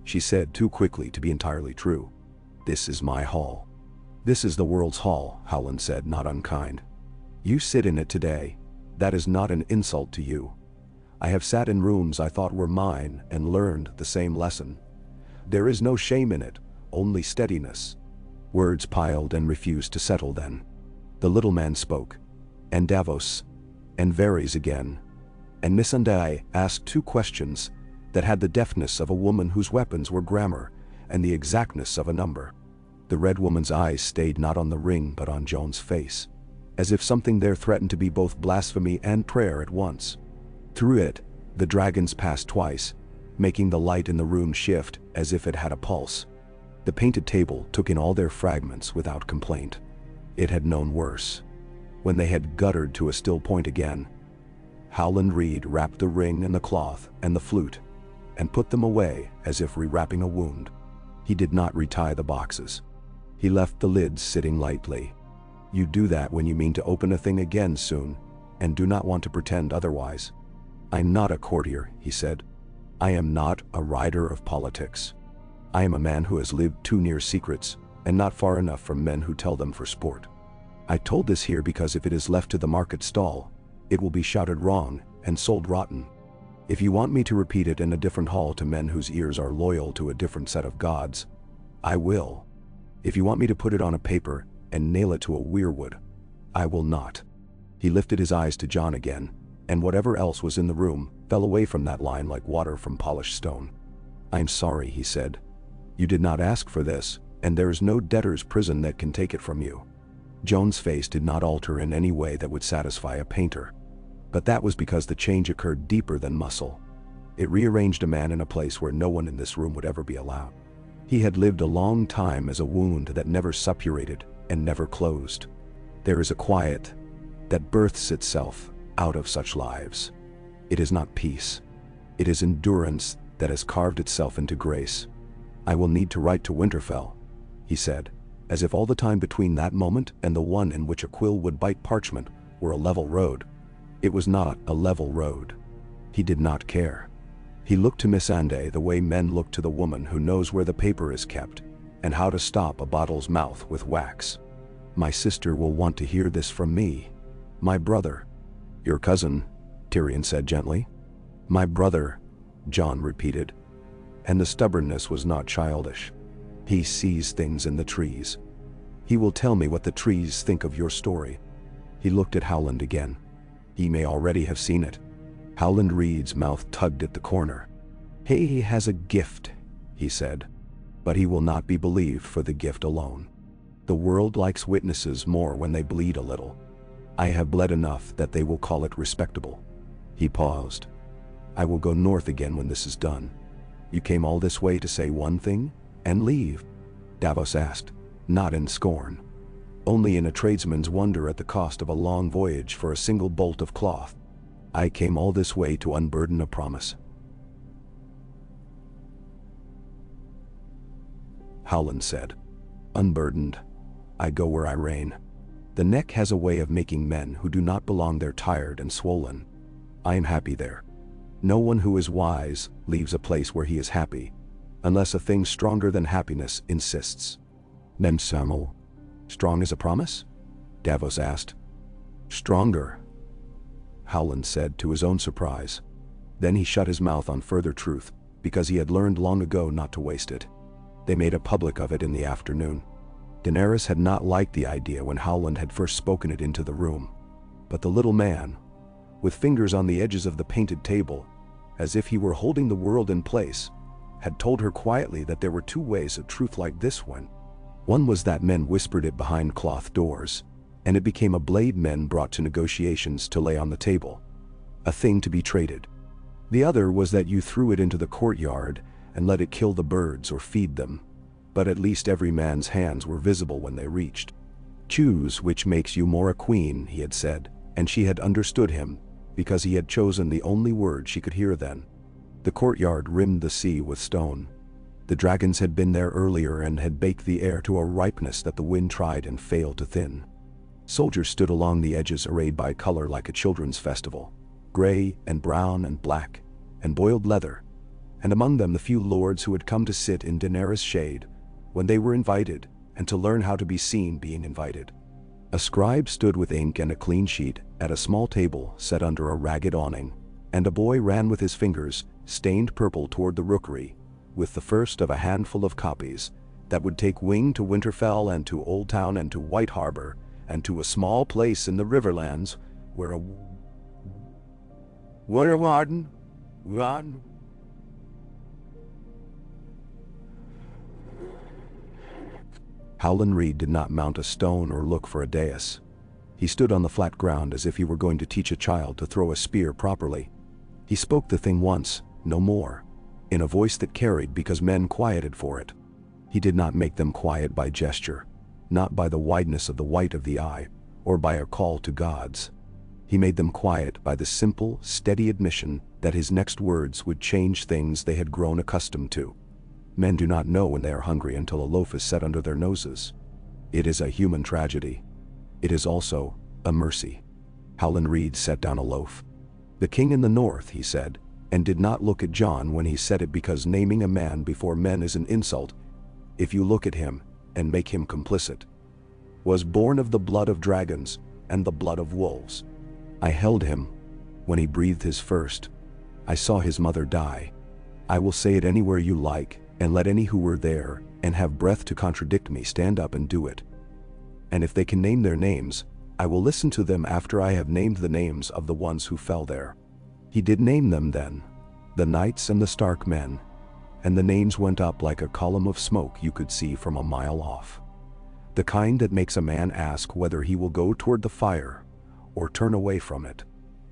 she said too quickly to be entirely true. This is my hall. This is the world's hall, Howland said, not unkind. You sit in it today. That is not an insult to you. I have sat in rooms I thought were mine and learned the same lesson. There is no shame in it, only steadiness. Words piled and refused to settle then. The little man spoke, and Davos, and Varys again, and Missandei asked two questions that had the deftness of a woman whose weapons were grammar and the exactness of a number. The red woman's eyes stayed not on the ring but on Jon's face, as if something there threatened to be both blasphemy and prayer at once. Through it, the dragons passed twice, making the light in the room shift as if it had a pulse. The painted table took in all their fragments without complaint. It had known worse. When they had guttered to a still point again, Howland Reed wrapped the ring and the cloth and the flute, and put them away as if rewrapping a wound. He did not retie the boxes. He left the lids sitting lightly. You do that when you mean to open a thing again soon, and do not want to pretend otherwise. I'm not a courtier, he said. I am not a rider of politics. I am a man who has lived too near secrets, and not far enough from men who tell them for sport. I told this here because if it is left to the market stall, it will be shouted wrong and sold rotten. If you want me to repeat it in a different hall to men whose ears are loyal to a different set of gods, I will. If you want me to put it on a paper and nail it to a weirwood, I will not. He lifted his eyes to Jon again, and whatever else was in the room fell away from that line like water from polished stone. "I'm sorry," he said. "You did not ask for this, and there is no debtor's prison that can take it from you." Jon's face did not alter in any way that would satisfy a painter. But that was because the change occurred deeper than muscle. It rearranged a man in a place where no one in this room would ever be allowed. He had lived a long time as a wound that never suppurated and never closed. There is a quiet that births itself out of such lives. It is not peace. It is endurance that has carved itself into grace. "I will need to write to Winterfell," he said, as if all the time between that moment and the one in which a quill would bite parchment were a level road. It was not a level road. He did not care. He looked to Missandei the way men look to the woman who knows where the paper is kept and how to stop a bottle's mouth with wax. "My sister will want to hear this from me. My brother." "Your cousin," Tyrion said gently. "My brother," Jon repeated. And the stubbornness was not childish. "He sees things in the trees. He will tell me what the trees think of your story." He looked at Howland again. He may already have seen it. Howland Reed's mouth tugged at the corner. "He has a gift," he said. "But he will not be believed for the gift alone. The world likes witnesses more when they bleed a little. I have bled enough that they will call it respectable." He paused. "I will go north again when this is done." "You came all this way to say one thing and leave?" Davos asked, not in scorn. Only in a tradesman's wonder at the cost of a long voyage for a single bolt of cloth. "I came all this way to unburden a promise." Howland said. "Unburdened. I go where I reign. The neck has a way of making men who do not belong there tired and swollen. I am happy there. No one who is wise leaves a place where he is happy, unless a thing stronger than happiness insists." "Then Samuel, strong as a promise?" Davos asked. "Stronger," Howland said to his own surprise. Then he shut his mouth on further truth, because he had learned long ago not to waste it. They made a public of it in the afternoon. Daenerys had not liked the idea when Howland had first spoken it into the room. But the little man, with fingers on the edges of the painted table, as if he were holding the world in place, had told her quietly that there were two ways a truth like this went. One was that men whispered it behind cloth doors, and it became a blade men brought to negotiations to lay on the table, a thing to be traded. The other was that you threw it into the courtyard and let it kill the birds or feed them, but at least every man's hands were visible when they reached. "Choose which makes you more a queen," he had said, and she had understood him, because he had chosen the only word she could hear then. The courtyard rimmed the sea with stone. The dragons had been there earlier and had baked the air to a ripeness that the wind tried and failed to thin. Soldiers stood along the edges arrayed by color like a children's festival, gray and brown and black, and boiled leather, and among them the few lords who had come to sit in Daenerys' shade when they were invited and to learn how to be seen being invited. A scribe stood with ink and a clean sheet at a small table set under a ragged awning, and a boy ran with his fingers, stained purple, toward the rookery, with the first of a handful of copies that would take wing to Winterfell and to Old Town and to White Harbor and to a small place in the Riverlands where a Warden. Howland Reed did not mount a stone or look for a dais. He stood on the flat ground as if he were going to teach a child to throw a spear properly. He spoke the thing once, no more, in a voice that carried because men quieted for it. He did not make them quiet by gesture, not by the wideness of the white of the eye, or by a call to gods. He made them quiet by the simple, steady admission that his next words would change things they had grown accustomed to. Men do not know when they are hungry until a loaf is set under their noses. It is a human tragedy. It is also a mercy. Howland Reed set down a loaf. "The king in the north," he said, and did not look at Jon when he said it because naming a man before men is an insult. "If you look at him and make him complicit. Was born of the blood of dragons and the blood of wolves. I held him when he breathed his first. I saw his mother die. I will say it anywhere you like, and let any who were there and have breath to contradict me stand up and do it. And if they can name their names, I will listen to them after I have named the names of the ones who fell there. He did name them then, the knights and the Stark men, and the names went up like a column of smoke you could see from a mile off. The kind that makes a man ask whether he will go toward the fire or turn away from it.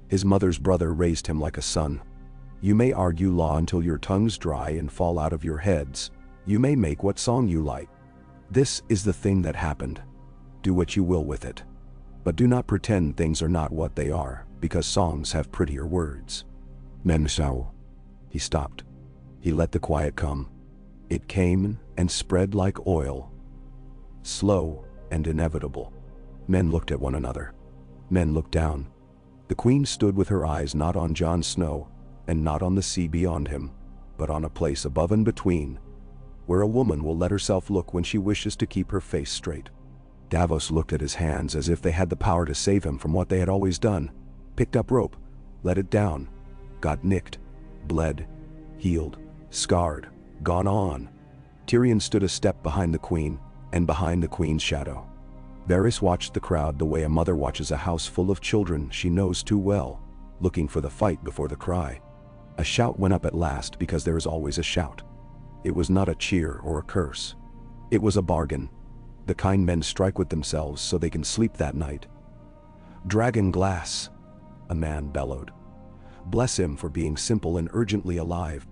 His mother's brother raised him like a son. You may argue law until your tongues dry and fall out of your heads. You may make what song you like. This is the thing that happened. Do what you will with it. But do not pretend things are not what they are, because songs have prettier words. Mensau. He stopped. He let the quiet come. It came and spread like oil. Slow and inevitable. Men looked at one another. Men looked down. The queen stood with her eyes not on Jon Snow, and not on the sea beyond him, but on a place above and between, where a woman will let herself look when she wishes to keep her face straight. Davos looked at his hands as if they had the power to save him from what they had always done. Picked up rope, let it down, got nicked, bled, healed, scarred, gone on. Tyrion stood a step behind the queen, and behind the queen's shadow. Varys watched the crowd the way a mother watches a house full of children she knows too well, looking for the fight before the cry. A shout went up at last because there is always a shout. It was not a cheer or a curse. It was a bargain. The kind men strike with themselves so they can sleep that night. Dragon glass, a man bellowed. Bless him for being simple and urgently alive.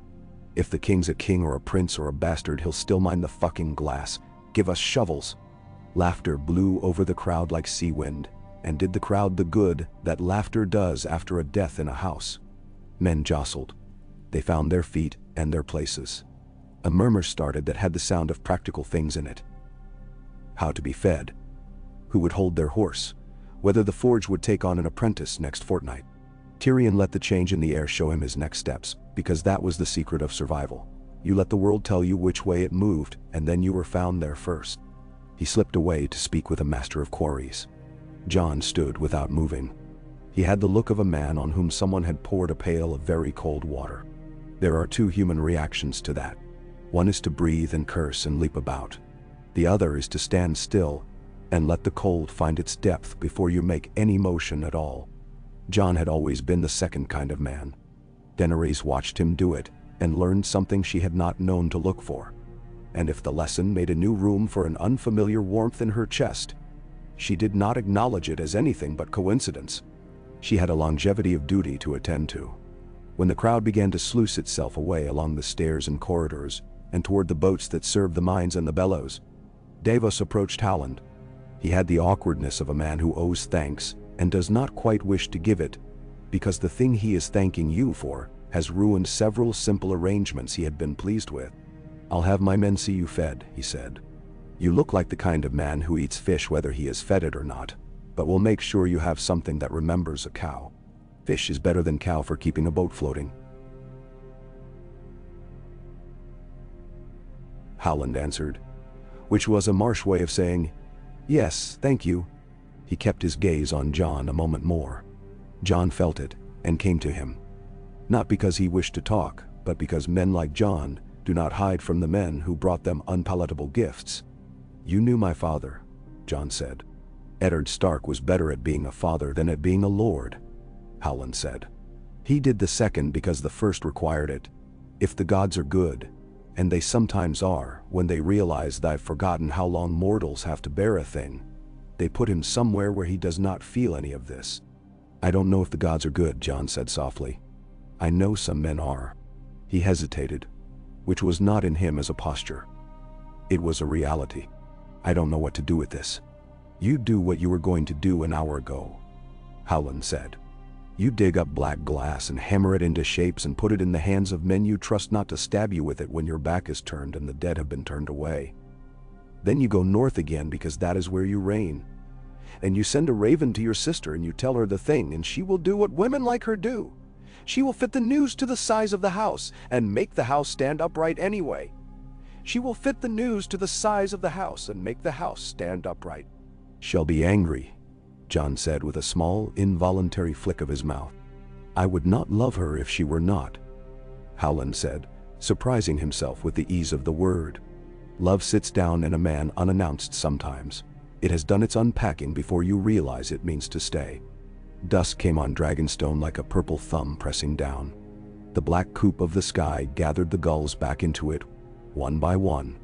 If the king's a king or a prince or a bastard, he'll still mind the fucking glass. Give us shovels. Laughter blew over the crowd like sea wind, and did the crowd the good that laughter does after a death in a house. Men jostled. They found their feet and their places. A murmur started that had the sound of practical things in it. How to be fed. Who would hold their horse. Whether the forge would take on an apprentice next fortnight. Tyrion let the change in the air show him his next steps, because that was the secret of survival. You let the world tell you which way it moved, and then you were found there first. He slipped away to speak with a master of quarries. Jon stood without moving. He had the look of a man on whom someone had poured a pail of very cold water. There are two human reactions to that. One is to breathe and curse and leap about. The other is to stand still and let the cold find its depth before you make any motion at all. Jon had always been the second kind of man. Daenerys watched him do it and learned something she had not known to look for. And if the lesson made a new room for an unfamiliar warmth in her chest, she did not acknowledge it as anything but coincidence. She had a longevity of duty to attend to. When the crowd began to sluice itself away along the stairs and corridors, and toward the boats that served the mines and the bellows, Davos approached Howland. He had the awkwardness of a man who owes thanks and does not quite wish to give it, because the thing he is thanking you for has ruined several simple arrangements he had been pleased with. "I'll have my men see you fed," he said. "You look like the kind of man who eats fish whether he is fed it or not, but we'll make sure you have something that remembers a cow. Fish is better than cow for keeping a boat floating." Howland answered, which was a marsh way of saying, "Yes, thank you." He kept his gaze on Jon a moment more. Jon felt it and came to him. Not because he wished to talk, but because men like Jon do not hide from the men who brought them unpalatable gifts. "You knew my father," Jon said. "Eddard Stark was better at being a father than at being a lord," Howland said. "He did the second because the first required it. If the gods are good, and they sometimes are when they realize that I've forgotten how long mortals have to bear a thing, they put him somewhere where he does not feel any of this." "I don't know if the gods are good," Jon said softly. "I know some men are." He hesitated, which was not in him as a posture. It was a reality. "I don't know what to do with this." "You do what you were going to do an hour ago," Howland said. "You dig up black glass and hammer it into shapes and put it in the hands of men you trust not to stab you with it when your back is turned and the dead have been turned away. Then you go north again because that is where you reign. And you send a raven to your sister and you tell her the thing, and she will do what women like her do. She will fit the news to the size of the house and make the house stand upright anyway. She will fit the news to the size of the house and make the house stand upright. She'll be angry, Jon said with a small, involuntary flick of his mouth. I would not love her if she were not, Howland said, surprising himself with the ease of the word. Love sits down in a man unannounced sometimes. It has done its unpacking before you realize it means to stay. Dusk came on Dragonstone like a purple thumb pressing down. The black coop of the sky gathered the gulls back into it, one by one.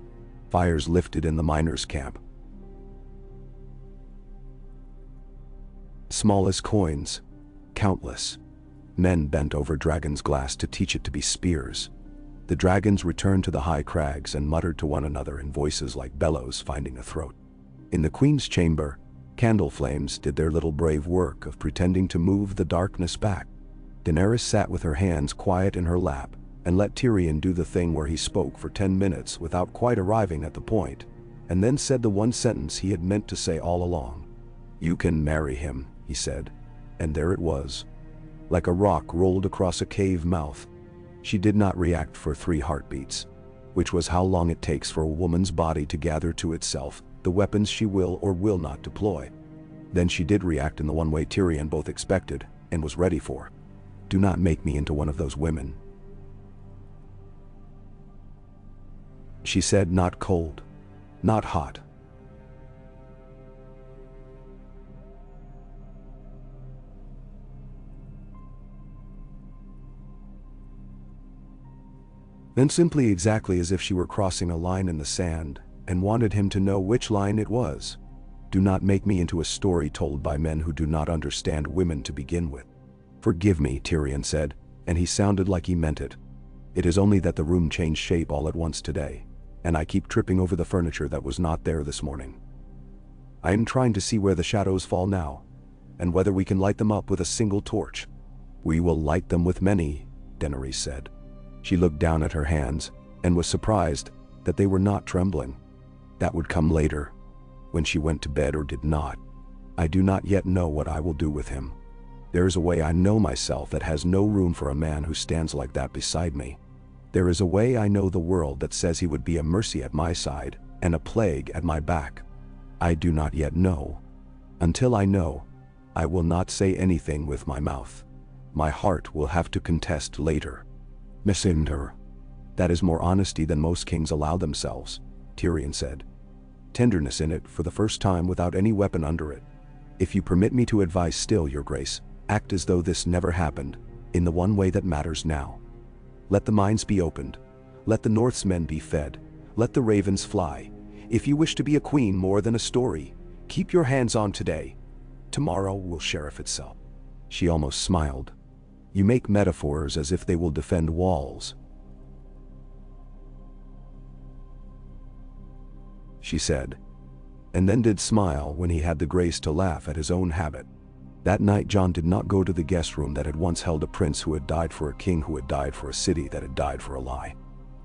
Fires lifted in the miners' camp. Small as coins, countless. Men bent over Dragon's glass to teach it to be spears. The dragons returned to the high crags and muttered to one another in voices like bellows finding a throat. In the queen's chamber, candle flames did their little brave work of pretending to move the darkness back. Daenerys sat with her hands quiet in her lap and let Tyrion do the thing where he spoke for 10 minutes without quite arriving at the point, and then said the one sentence he had meant to say all along. You can marry him, he said, and there it was. Like a rock rolled across a cave mouth. She did not react for 3 heartbeats, which was how long it takes for a woman's body to gather to itself the weapons she will or will not deploy. Then she did react in the one way Tyrion both expected and was ready for. Do not make me into one of those women, she said, not cold, not hot. Then simply exactly as if she were crossing a line in the sand and wanted him to know which line it was. Do not make me into a story told by men who do not understand women to begin with. Forgive me, Tyrion said, and he sounded like he meant it. It is only that the room changed shape all at once today, and I keep tripping over the furniture that was not there this morning. I am trying to see where the shadows fall now, and whether we can light them up with a single torch. We will light them with many, Daenerys said. She looked down at her hands and was surprised that they were not trembling. That would come later, when she went to bed or did not. I do not yet know what I will do with him. There is a way I know myself that has no room for a man who stands like that beside me. There is a way I know the world that says he would be a mercy at my side and a plague at my back. I do not yet know. Until I know, I will not say anything with my mouth. My heart will have to contest later. Messenger. That is more honesty than most kings allow themselves, Tyrion said. Tenderness in it for the first time without any weapon under it. If you permit me to advise still, your grace, act as though this never happened, in the one way that matters now. Let the mines be opened. Let the North's men be fed. Let the ravens fly. If you wish to be a queen more than a story, keep your hands on today. Tomorrow will sheriff itself. She almost smiled. You make metaphors as if they will defend walls, she said, and then did smile when he had the grace to laugh at his own habit. That night Jon did not go to the guest room that had once held a prince who had died for a king who had died for a city that had died for a lie.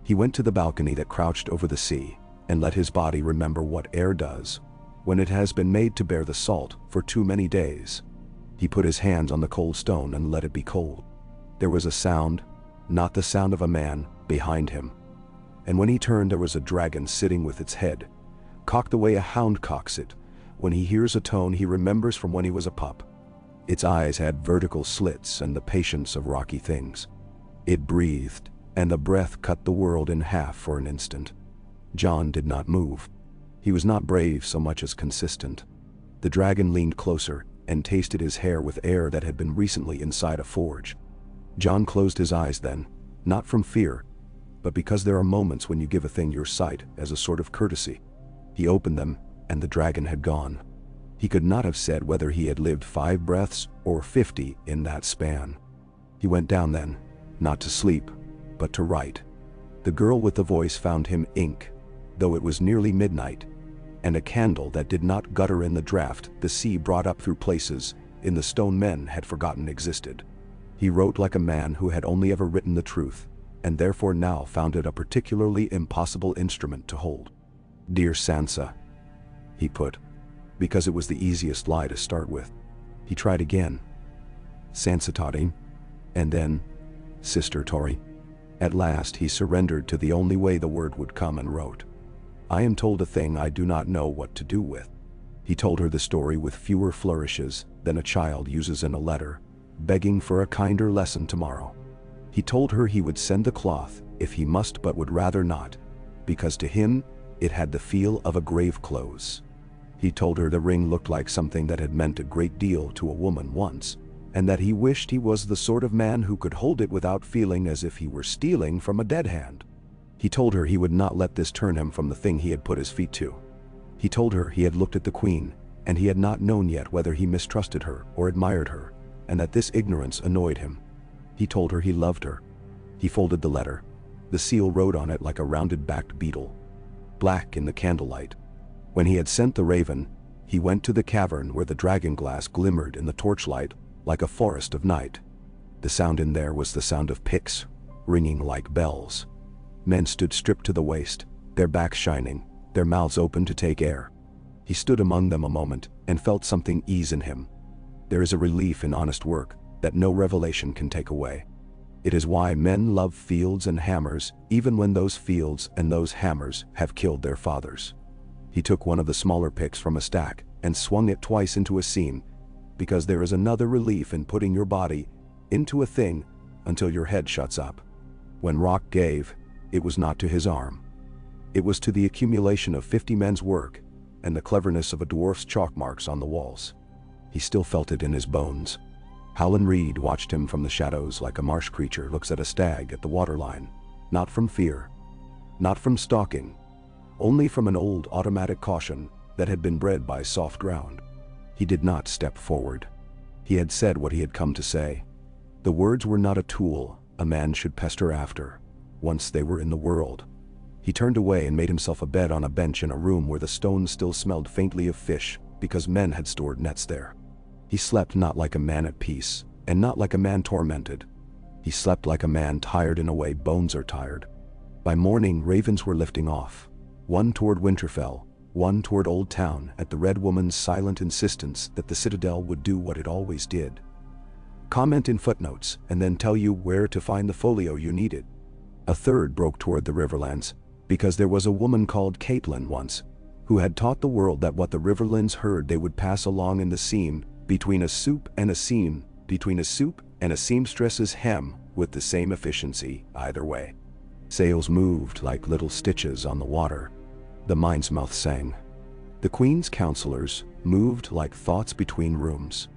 He went to the balcony that crouched over the sea and let his body remember what air does when it has been made to bear the salt for too many days. He put his hands on the cold stone and let it be cold. There was a sound, not the sound of a man, behind him. And when he turned, there was a dragon sitting with its head cocked the way a hound cocks it when he hears a tone he remembers from when he was a pup. Its eyes had vertical slits and the patience of rocky things. It breathed, and the breath cut the world in half for an instant. Jon did not move. He was not brave so much as consistent. The dragon leaned closer and tasted his hair with air that had been recently inside a forge. Jon closed his eyes then, not from fear, but because there are moments when you give a thing your sight as a sort of courtesy. He opened them, and the dragon had gone. He could not have said whether he had lived 5 breaths or 50 in that span. He went down then, not to sleep, but to write. The girl with the voice found him ink, though it was nearly midnight, and a candle that did not gutter in the draught the sea brought up through places in the stone men had forgotten existed. He wrote like a man who had only ever written the truth, and therefore now found it a particularly impossible instrument to hold. Dear Sansa, he put, because it was the easiest lie to start with. He tried again. Sansa Tori, and then, Sister Tori. At last he surrendered to the only way the word would come and wrote, "I am told a thing I do not know what to do with." He told her the story with fewer flourishes than a child uses in a letter, begging for a kinder lesson tomorrow. He told her he would send the cloth if he must but would rather not, because to him it had the feel of a grave clothes. He told her the ring looked like something that had meant a great deal to a woman once, and that he wished he was the sort of man who could hold it without feeling as if he were stealing from a dead hand. He told her he would not let this turn him from the thing he had put his feet to. He told her he had looked at the queen, and he had not known yet whether he mistrusted her or admired her, and that this ignorance annoyed him. He told her he loved her. He folded the letter. The seal wrote on it like a rounded-backed beetle, black in the candlelight. When he had sent the raven, he went to the cavern where the dragon glass glimmered in the torchlight like a forest of night. The sound in there was the sound of picks, ringing like bells. Men stood stripped to the waist, their backs shining, their mouths open to take air. He stood among them a moment and felt something ease in him. There is a relief in honest work that no revelation can take away. It is why men love fields and hammers, even when those fields and those hammers have killed their fathers. He took one of the smaller picks from a stack and swung it twice into a seam, because there is another relief in putting your body into a thing until your head shuts up. When rock gave, it was not to his arm. It was to the accumulation of 50 men's work and the cleverness of a dwarf's chalk marks on the walls. He still felt it in his bones. Howland Reed watched him from the shadows like a marsh creature looks at a stag at the waterline, not from fear, not from stalking, only from an old automatic caution that had been bred by soft ground. He did not step forward. He had said what he had come to say. The words were not a tool a man should pester after, once they were in the world. He turned away and made himself a bed on a bench in a room where the stones still smelled faintly of fish, because men had stored nets there. He slept not like a man at peace, and not like a man tormented. He slept like a man tired in a way bones are tired. By morning ravens were lifting off, one toward Winterfell, one toward Old Town at the Red Woman's silent insistence that the Citadel would do what it always did. Comment in footnotes and then tell you where to find the folio you needed. A third broke toward the Riverlands, because there was a woman called Caitlin once, who had taught the world that what the Riverlands heard they would pass along in the seam, between a soup and a seam, between a soup and a seamstress's hem, with the same efficiency either way. Sails moved like little stitches on the water. The mind's mouth sang. The Queen's counselors moved like thoughts between rooms.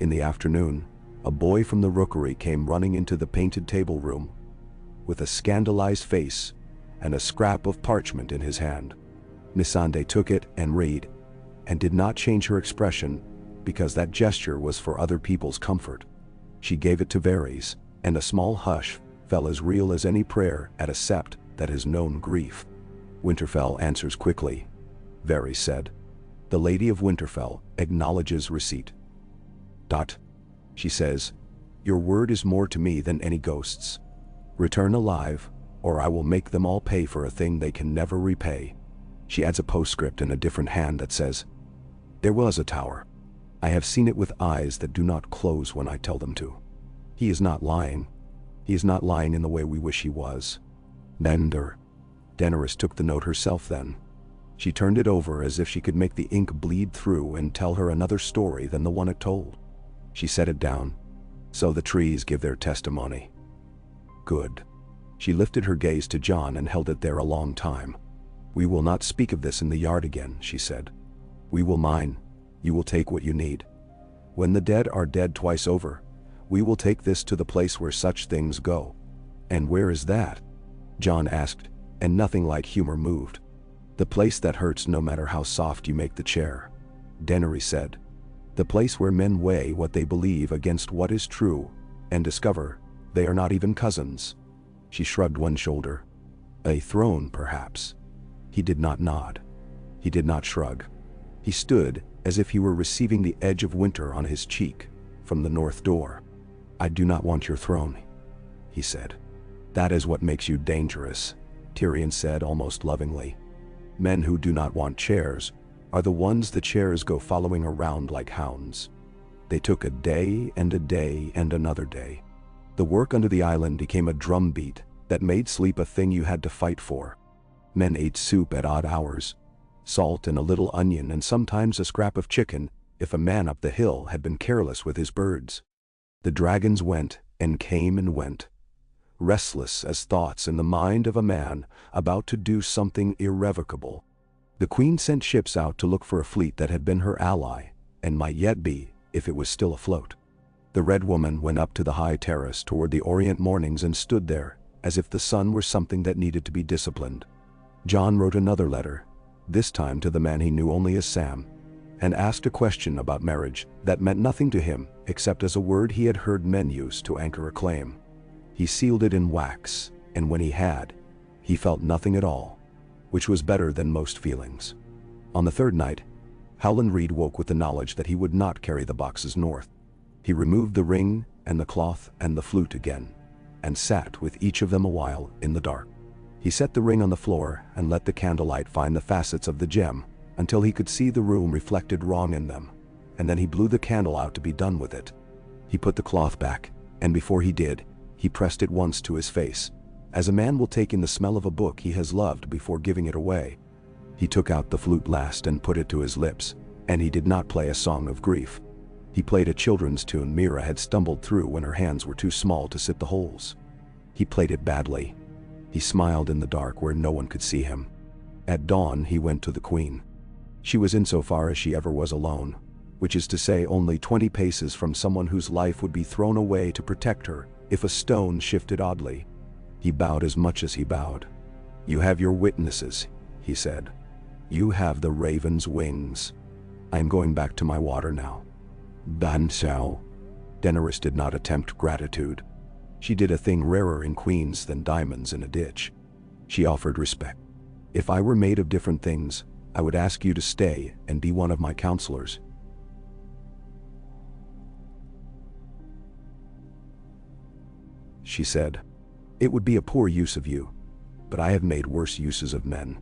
In the afternoon, a boy from the rookery came running into the painted table room, with a scandalized face and a scrap of parchment in his hand. Missandei took it and read, and did not change her expression, because that gesture was for other people's comfort. She gave it to Varys, and a small hush fell as real as any prayer at a sept that has known grief. Winterfell answers quickly, Varys said. The Lady of Winterfell acknowledges receipt. She says, your word is more to me than any ghost's. Return alive, or I will make them all pay for a thing they can never repay. She adds a postscript in a different hand that says, there was a tower. I have seen it with eyes that do not close when I tell them to. He is not lying. He is not lying in the way we wish he was. Daenerys took the note herself then. She turned it over as if she could make the ink bleed through and tell her another story than the one it told. She set it down. So the trees give their testimony. Good. She lifted her gaze to Jon and held it there a long time. We will not speak of this in the yard again, she said. We will mine. You will take what you need. When the dead are dead twice over, we will take this to the place where such things go. And where is that? Jon asked, and nothing like humor moved. The place that hurts no matter how soft you make the chair, Daenerys said. The place where men weigh what they believe against what is true, and discover they are not even cousins. She shrugged one shoulder. A throne, perhaps. He did not nod. He did not shrug. He stood as if he were receiving the edge of winter on his cheek from the north door. I do not want your throne, he said. That is what makes you dangerous, Tyrion said almost lovingly. Men who do not want chairs are the ones the chairs go following around like hounds. They took a day and a day and another day. The work under the island became a drumbeat that made sleep a thing you had to fight for. Men ate soup at odd hours, salt and a little onion and sometimes a scrap of chicken if a man up the hill had been careless with his birds. The dragons went and came and went, restless as thoughts in the mind of a man about to do something irrevocable. The queen sent ships out to look for a fleet that had been her ally, and might yet be, if it was still afloat. The Red Woman went up to the high terrace toward the orient mornings and stood there, as if the sun were something that needed to be disciplined. John wrote another letter, this time to the man he knew only as Sam, and asked a question about marriage that meant nothing to him except as a word he had heard men use to anchor a claim. He sealed it in wax, and when he had, he felt nothing at all, which was better than most feelings. On the third night, Howland Reed woke with the knowledge that he would not carry the boxes north. He removed the ring and the cloth and the flute again, and sat with each of them a while in the dark. He set the ring on the floor and let the candlelight find the facets of the gem until he could see the room reflected wrong in them, and then he blew the candle out to be done with it. He put the cloth back, and before he did, he pressed it once to his face, as a man will take in the smell of a book he has loved before giving it away. He took out the flute last and put it to his lips, and he did not play a song of grief. He played a children's tune Mira had stumbled through when her hands were too small to sit the holes. He played it badly. He smiled in the dark where no one could see him. At dawn he went to the queen. She was insofar as she ever was alone, which is to say only 20 paces from someone whose life would be thrown away to protect her if a stone shifted oddly. He bowed as much as he bowed. "You have your witnesses," he said. "You have the raven's wings. I am going back to my water now." "Dann so." Daenerys did not attempt gratitude. She did a thing rarer in queens than diamonds in a ditch. She offered respect. "If I were made of different things, I would ask you to stay and be one of my counselors." She said, "It would be a poor use of you, but I have made worse uses of men.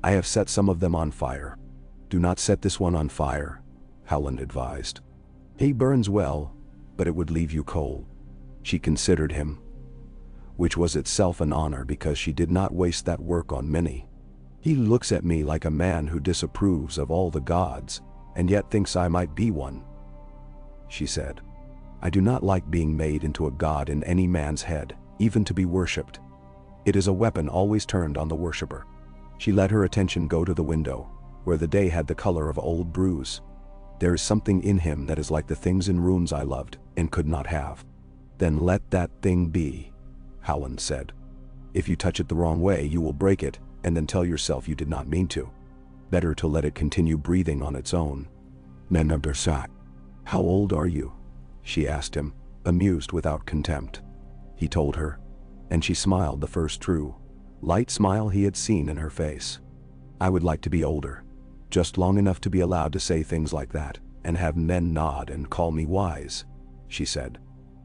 I have set some of them on fire." "Do not set this one on fire," Howland advised. "He burns well, but it would leave you cold." She considered him, which was itself an honor because she did not waste that work on many. "He looks at me like a man who disapproves of all the gods, and yet thinks I might be one," she said. "I do not like being made into a god in any man's head, even to be worshipped. It is a weapon always turned on the worshipper." She let her attention go to the window, where the day had the color of old bruise. "There is something in him that is like the things in runes I loved and could not have." "Then let that thing be," Howland said. "If you touch it the wrong way, you will break it, and then tell yourself you did not mean to. Better to let it continue breathing on its own." "Nenabdersak." "How old are you?" she asked him, amused without contempt. He told her, and she smiled the first true, light smile he had seen in her face. "I would like to be older, just long enough to be allowed to say things like that, and have men nod and call me wise," she said.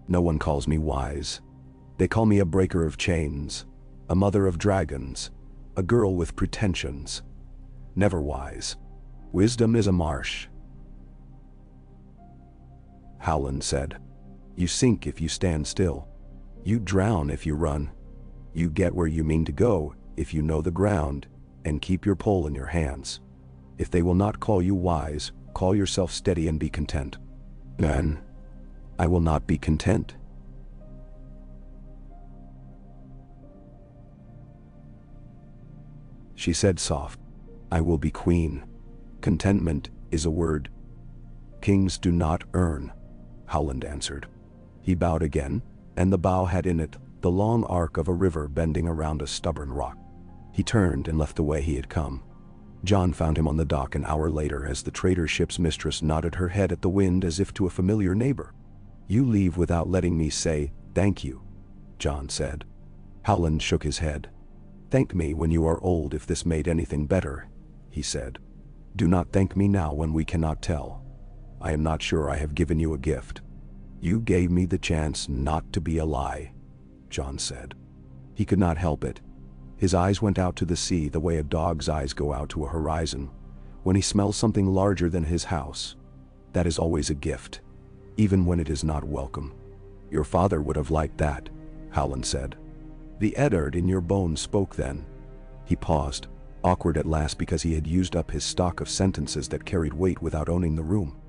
"No one calls me wise. They call me a breaker of chains, a mother of dragons, a girl with pretensions. Never wise. Wisdom is a marsh." Howland said, "You sink if you stand still. You drown if you run. You get where you mean to go if you know the ground and keep your pole in your hands. If they will not call you wise, call yourself steady and be content." "Then I will not be content." She said soft, "I will be queen. Contentment is a word kings do not earn," Howland answered. He bowed again, and the bow had in it the long arc of a river bending around a stubborn rock. He turned and left the way he had come. John found him on the dock an hour later as the trader ship's mistress nodded her head at the wind as if to a familiar neighbor. "You leave without letting me say thank you," John said. Howland shook his head. "Thank me when you are old if this made anything better," he said. "Do not thank me now when we cannot tell. I am not sure I have given you a gift." "You gave me the chance not to be a lie," John said. He could not help it. His eyes went out to the sea the way a dog's eyes go out to a horizon, when he smells something larger than his house. That is always a gift, even when it is not welcome. "Your father would have liked that," Howland said. The Eddard in your bones spoke then. He paused, awkward at last because he had used up his stock of sentences that carried weight without owning the room.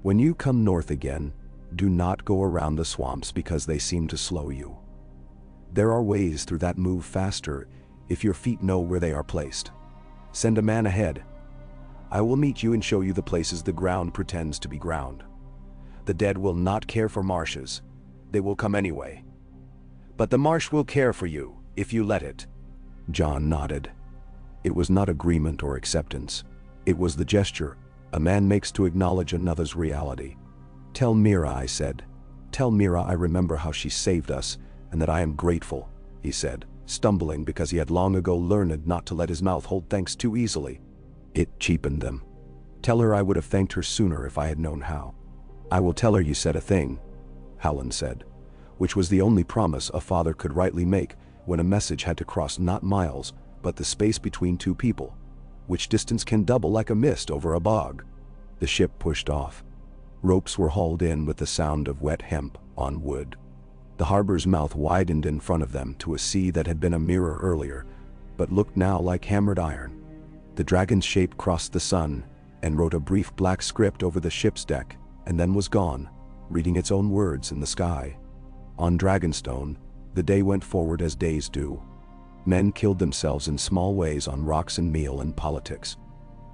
When you come north again, do not go around the swamps because they seem to slow you. There are ways through that move faster if your feet know where they are placed. Send a man ahead. I will meet you and show you the places the ground pretends to be ground. The dead will not care for marshes. They will come anyway. But the marsh will care for you, if you let it. John nodded. It was not agreement or acceptance. It was the gesture a man makes to acknowledge another's reality. Tell Mira, I said. Tell Mira I remember how she saved us, and that I am grateful, he said, stumbling because he had long ago learned not to let his mouth hold thanks too easily. It cheapened them. Tell her I would have thanked her sooner if I had known how. I will tell her you said a thing, Howland said, which was the only promise a father could rightly make when a message had to cross not miles, but the space between two people, which distance can double like a mist over a bog. The ship pushed off. Ropes were hauled in with the sound of wet hemp on wood. The harbor's mouth widened in front of them to a sea that had been a mirror earlier, but looked now like hammered iron. The dragon's shape crossed the sun and wrote a brief black script over the ship's deck, and then was gone, reading its own words in the sky. On Dragonstone, the day went forward as days do. Men killed themselves in small ways on rocks and meal and politics.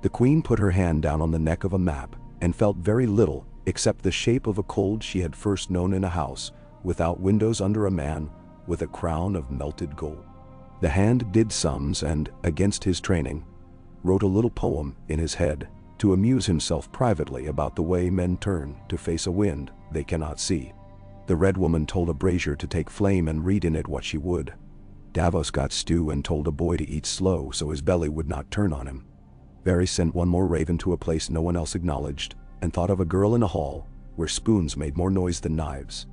The queen put her hand down on the neck of a map and felt very little except the shape of a cold she had first known in a house, without windows under a man with a crown of melted gold. The hand did sums and, against his training, wrote a little poem in his head to amuse himself privately about the way men turn to face a wind they cannot see. The Red Woman told a brazier to take flame and read in it what she would. Davos got stew and told a boy to eat slow so his belly would not turn on him. Varys sent one more raven to a place no one else acknowledged, and thought of a girl in a hall where spoons made more noise than knives.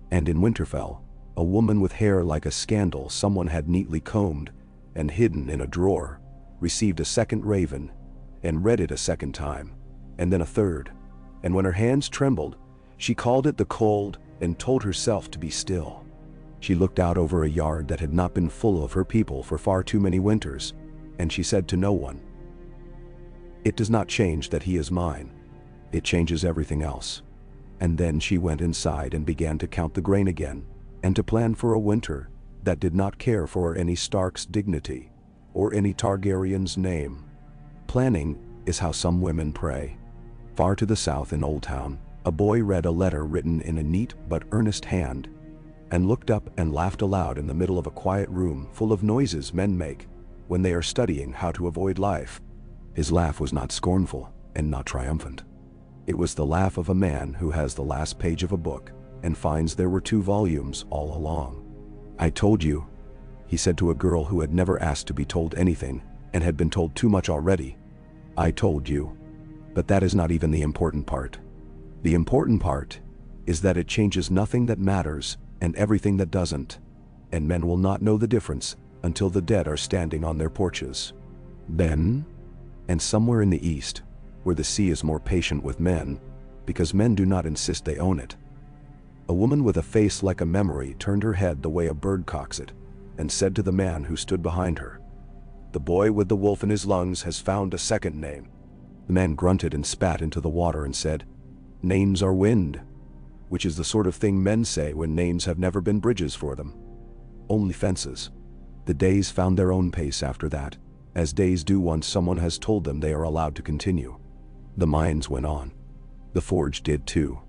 And in Winterfell, a woman with hair like a scandal someone had neatly combed and hidden in a drawer, received a second raven, and read it a second time, and then a third, and when her hands trembled, she called it the cold and told herself to be still. She looked out over a yard that had not been full of her people for far too many winters, and she said to no one, "It does not change that he is mine. It changes everything else." And then she went inside and began to count the grain again, and to plan for a winter that did not care for any Stark's dignity or any Targaryen's name. Planning is how some women pray. Far to the south in Old Town, a boy read a letter written in a neat but earnest hand, and looked up and laughed aloud in the middle of a quiet room full of noises men make when they are studying how to avoid life. His laugh was not scornful and not triumphant. It was the laugh of a man who has the last page of a book and finds there were 2 volumes all along. "I told you," he said to a girl who had never asked to be told anything and had been told too much already. "I told you. But that is not even the important part. The important part is that it changes nothing that matters and everything that doesn't, and men will not know the difference until the dead are standing on their porches. Then, and somewhere in the east, where the sea is more patient with men, because men do not insist they own it, a woman with a face like a memory turned her head the way a bird cocks it, and said to the man who stood behind her, "The boy with the wolf in his lungs has found a second name." The man grunted and spat into the water and said, "Names are wind," which is the sort of thing men say when names have never been bridges for them, only fences. The days found their own pace after that, as days do once someone has told them they are allowed to continue. The mines went on. The forge did too.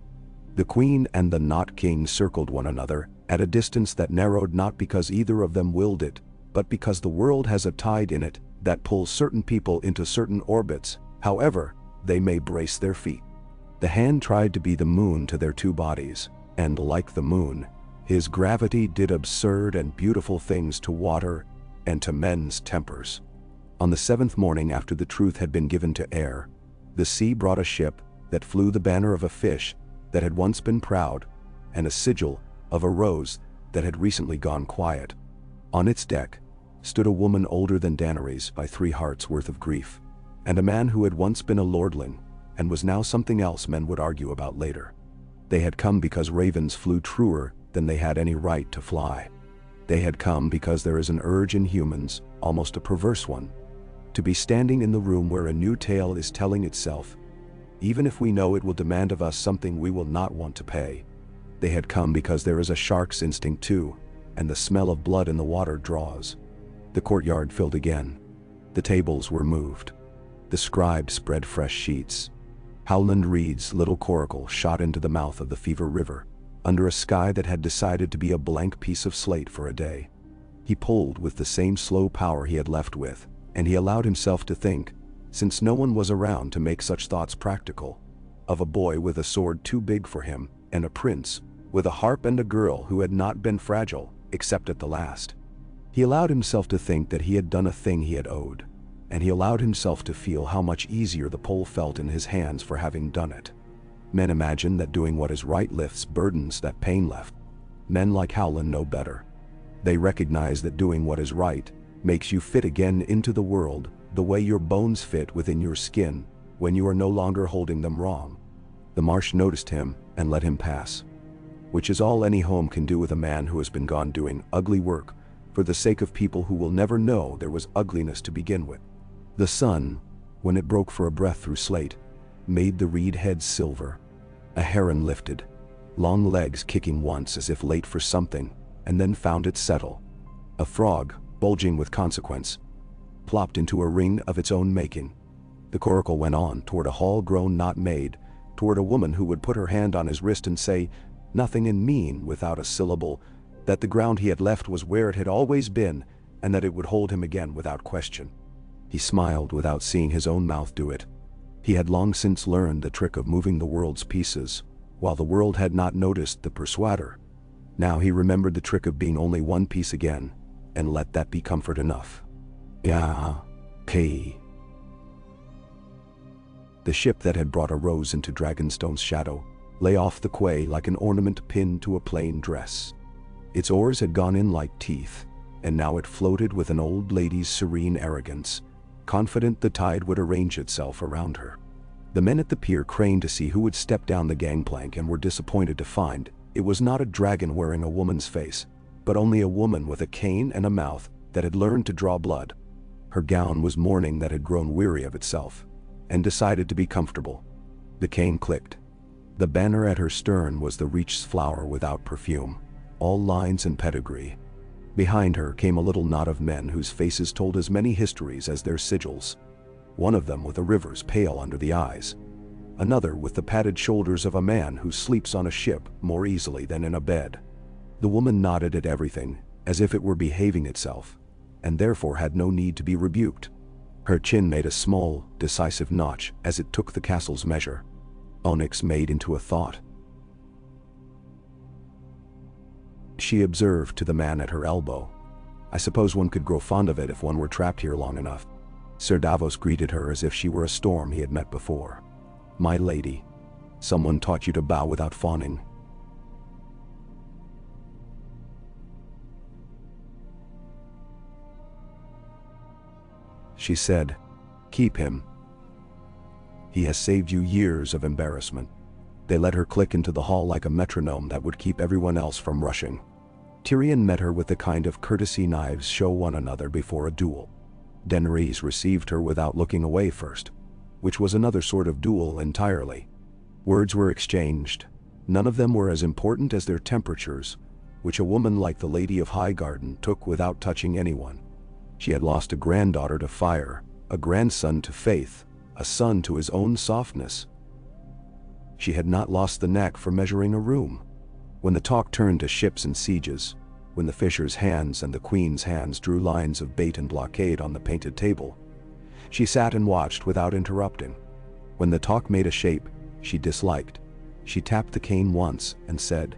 The queen and the not king circled one another at a distance that narrowed not because either of them willed it, but because the world has a tide in it that pulls certain people into certain orbits, however they may brace their feet. The hand tried to be the moon to their 2 bodies, and like the moon, his gravity did absurd and beautiful things to water and to men's tempers. On the 7th morning after the truth had been given to air, the sea brought a ship that flew the banner of a fish that had once been proud, and a sigil of a rose that had recently gone quiet. On its deck stood a woman older than Daenerys by 3 hearts worth of grief, and a man who had once been a lordling and was now something else men would argue about later. They had come because ravens flew truer than they had any right to fly. They had come because there is an urge in humans, almost a perverse one, to be standing in the room where a new tale is telling itself, even if we know it will demand of us something we will not want to pay. They had come because there is a shark's instinct too, and the smell of blood in the water draws. The courtyard filled again. The tables were moved. The scribe spread fresh sheets. Howland Reed's little coracle shot into the mouth of the Fever River, under a sky that had decided to be a blank piece of slate for a day. He pulled with the same slow power he had left with, and he allowed himself to think, since no one was around to make such thoughts practical, of a boy with a sword too big for him, and a prince, with a harp and a girl who had not been fragile, except at the last. He allowed himself to think that he had done a thing he had owed, and he allowed himself to feel how much easier the pole felt in his hands for having done it. Men imagine that doing what is right lifts burdens that pain left. Men like Howland know better. They recognize that doing what is right makes you fit again into the world the way your bones fit within your skin when you are no longer holding them wrong. The marsh noticed him and let him pass, which is all any home can do with a man who has been gone doing ugly work for the sake of people who will never know there was ugliness to begin with. The sun, when it broke for a breath through slate, made the reed heads silver. A heron lifted, long legs kicking once as if late for something, and then found it settle. A frog, bulging with consequence, plopped into a ring of its own making. The coracle went on toward a hall grown not made, toward a woman who would put her hand on his wrist and say, nothing and mean without a syllable, that the ground he had left was where it had always been, and that it would hold him again without question. He smiled without seeing his own mouth do it. He had long since learned the trick of moving the world's pieces, while the world had not noticed the persuader. Now he remembered the trick of being only one piece again, and let that be comfort enough. Yeah, okay. The ship that had brought a rose into Dragonstone's shadow lay off the quay like an ornament pinned to a plain dress. Its oars had gone in like teeth, and now it floated with an old lady's serene arrogance, confident the tide would arrange itself around her. The men at the pier craned to see who would step down the gangplank and were disappointed to find it was not a dragon wearing a woman's face, but only a woman with a cane and a mouth that had learned to draw blood. Her gown was mourning that had grown weary of itself, and decided to be comfortable. The cane clicked. The banner at her stern was the Reach's flower without perfume, all lines and pedigree. Behind her came a little knot of men whose faces told as many histories as their sigils. One of them with a river's pale under the eyes. Another with the padded shoulders of a man who sleeps on a ship more easily than in a bed. The woman nodded at everything, as if it were behaving itself, and therefore had no need to be rebuked. Her chin made a small, decisive notch as it took the castle's measure. Onyx made into a thought. She observed to the man at her elbow. I suppose one could grow fond of it if one were trapped here long enough. Sir Davos greeted her as if she were a storm he had met before. My lady, someone taught you to bow without fawning. She said, keep him. He has saved you years of embarrassment. They let her click into the hall like a metronome that would keep everyone else from rushing. Tyrion met her with the kind of courtesy knives show one another before a duel. Daenerys received her without looking away first, which was another sort of duel entirely. Words were exchanged. None of them were as important as their temperatures, which a woman like the Lady of Highgarden took without touching anyone. She had lost a granddaughter to fire, a grandson to faith, a son to his own softness. She had not lost the knack for measuring a room. When the talk turned to ships and sieges, when the fisher's hands and the queen's hands drew lines of bait and blockade on the painted table, she sat and watched without interrupting. When the talk made a shape she disliked, she tapped the cane once and said,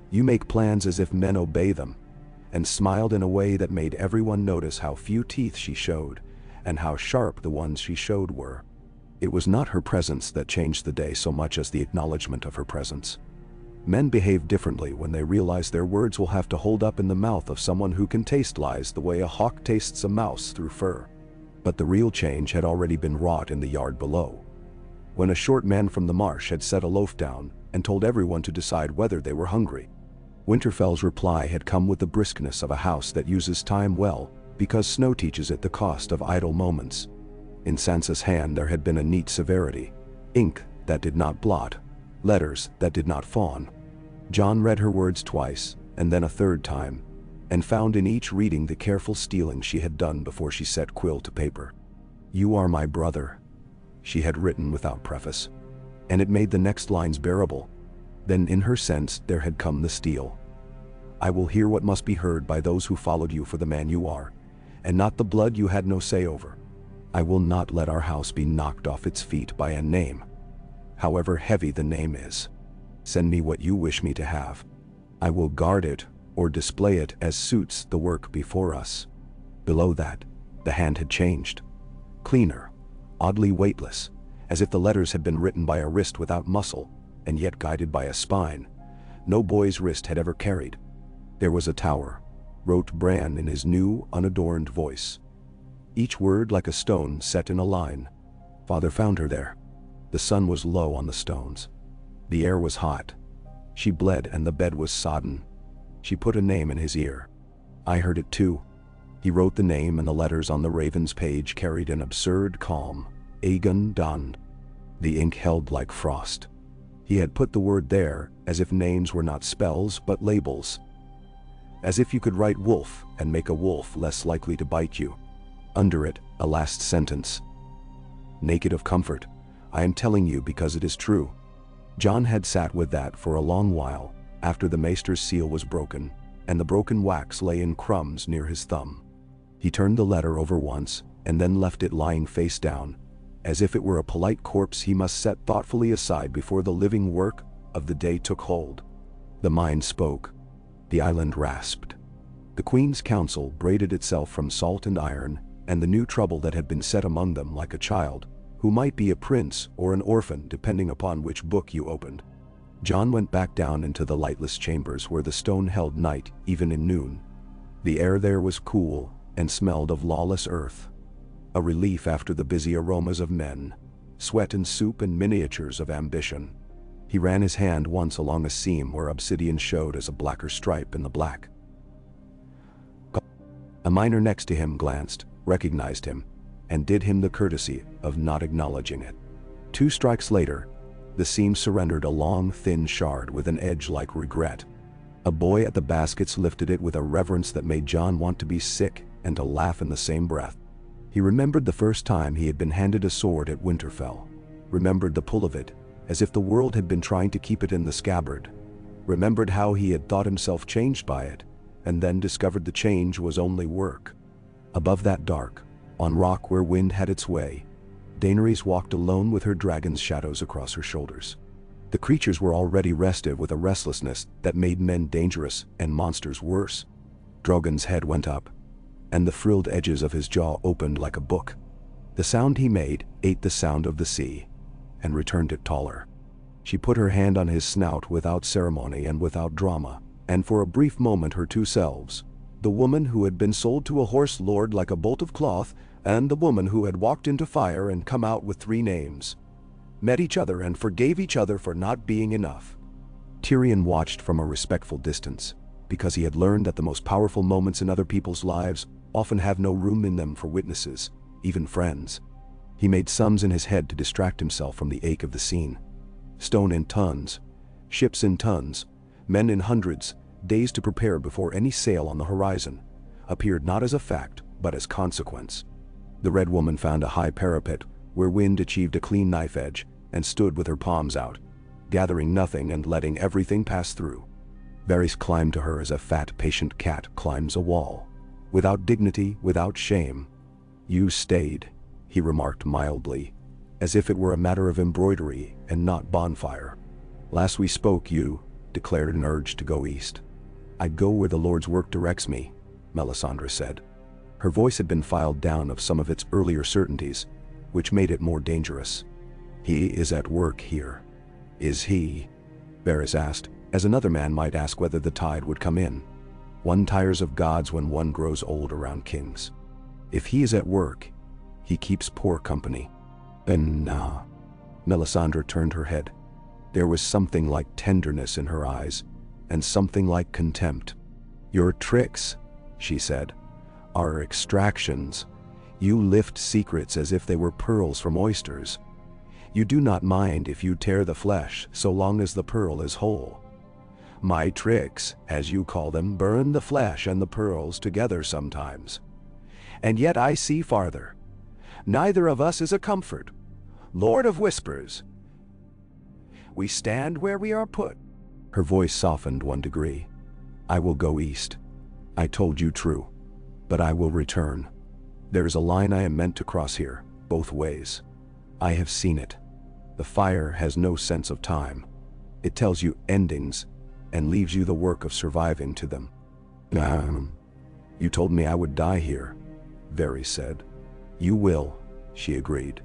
"You make plans as if men obey them," and smiled in a way that made everyone notice how few teeth she showed, and how sharp the ones she showed were. It was not her presence that changed the day so much as the acknowledgement of her presence. Men behave differently when they realize their words will have to hold up in the mouth of someone who can taste lies the way a hawk tastes a mouse through fur. But the real change had already been wrought in the yard below, when a short man from the marsh had set a loaf down and told everyone to decide whether they were hungry. Winterfell's reply had come with the briskness of a house that uses time well, because snow teaches it the cost of idle moments. In Sansa's hand there had been a neat severity, ink that did not blot, letters that did not fawn. Jon read her words twice, and then a third time, and found in each reading the careful stealing she had done before she set quill to paper. "You are my brother," she had written without preface, and it made the next lines bearable. Then in her sense there had come the steel. "I will hear what must be heard by those who followed you for the man you are, and not the blood you had no say over. I will not let our house be knocked off its feet by a name, however heavy the name is. Send me what you wish me to have. I will guard it or display it as suits the work before us." Below that, the hand had changed. Cleaner, oddly weightless, as if the letters had been written by a wrist without muscle, and yet guided by a spine no boy's wrist had ever carried. "There was a tower," wrote Bran in his new, unadorned voice. Each word like a stone set in a line. Father found her there. The sun was low on the stones. The air was hot. She bled and the bed was sodden. She put a name in his ear. I heard it too. He wrote the name, and the letters on the raven's page carried an absurd calm. Aegon Don. The ink held like frost. He had put the word there as if names were not spells but labels. As if you could write wolf and make a wolf less likely to bite you. Under it, a last sentence. Naked of comfort, I am telling you because it is true. Jon had sat with that for a long while after the maester's seal was broken, and the broken wax lay in crumbs near his thumb. He turned the letter over once and then left it lying face down, as if it were a polite corpse he must set thoughtfully aside before the living work of the day took hold. The mind spoke. The island rasped. The Queen's council braided itself from salt and iron, and the new trouble that had been set among them like a child, who might be a prince or an orphan depending upon which book you opened. Jon went back down into the lightless chambers where the stone held night even in noon. The air there was cool and smelled of lawless earth. A relief after the busy aromas of men, sweat and soup and miniatures of ambition. He ran his hand once along a seam where obsidian showed as a blacker stripe in the black. A miner next to him glanced, recognized him, and did him the courtesy of not acknowledging it. 2 strikes later, the seam surrendered a long, thin shard with an edge like regret. A boy at the baskets lifted it with a reverence that made Jon want to be sick and to laugh in the same breath. He remembered the first time he had been handed a sword at Winterfell, remembered the pull of it, as if the world had been trying to keep it in the scabbard, remembered how he had thought himself changed by it, and then discovered the change was only work. Above that dark, on rock where wind had its way, Daenerys walked alone with her dragon's shadows across her shoulders. The creatures were already restive with a restlessness that made men dangerous and monsters worse. Drogon's head went up, and the frilled edges of his jaw opened like a book. The sound he made ate the sound of the sea, and returned it taller. She put her hand on his snout without ceremony and without drama, and for a brief moment her 2 selves, the woman who had been sold to a horse lord like a bolt of cloth, and the woman who had walked into fire and come out with 3 names, met each other and forgave each other for not being enough. Tyrion watched from a respectful distance, because he had learned that the most powerful moments in other people's lives often have no room in them for witnesses, even friends. He made sums in his head to distract himself from the ache of the scene. Stone in tons, ships in tons, men in hundreds, days to prepare before any sail on the horizon, appeared not as a fact, but as consequence. The Red Woman found a high parapet where wind achieved a clean knife edge and stood with her palms out, gathering nothing and letting everything pass through. Varys climbed to her as a fat, patient cat climbs a wall, without dignity, without shame. You stayed, he remarked mildly, as if it were a matter of embroidery and not bonfire. Last we spoke you declared an urge to go east. I'd go where the Lord's work directs me, Melisandre said. Her voice had been filed down of some of its earlier certainties, which made it more dangerous. He is at work here. Is he? Varys asked, as another man might ask whether the tide would come in. One tires of gods when one grows old around kings. If he is at work, he keeps poor company. And Melisandre turned her head. There was something like tenderness in her eyes, and something like contempt. "Your tricks," she said, "are extractions. You lift secrets as if they were pearls from oysters. You do not mind if you tear the flesh so long as the pearl is whole. My tricks, as you call them, burn the flesh and the pearls together sometimes. And yet I see farther. Neither of us is a comfort. Lord of Whispers, we stand where we are put." Her voice softened 1 degree. "I will go east. I told you true. But I will return. There is a line I am meant to cross here, both ways. I have seen it. The fire has no sense of time. It tells you endings and leaves you the work of surviving to them." "You told me I would die here," Varys said. "You will," she agreed,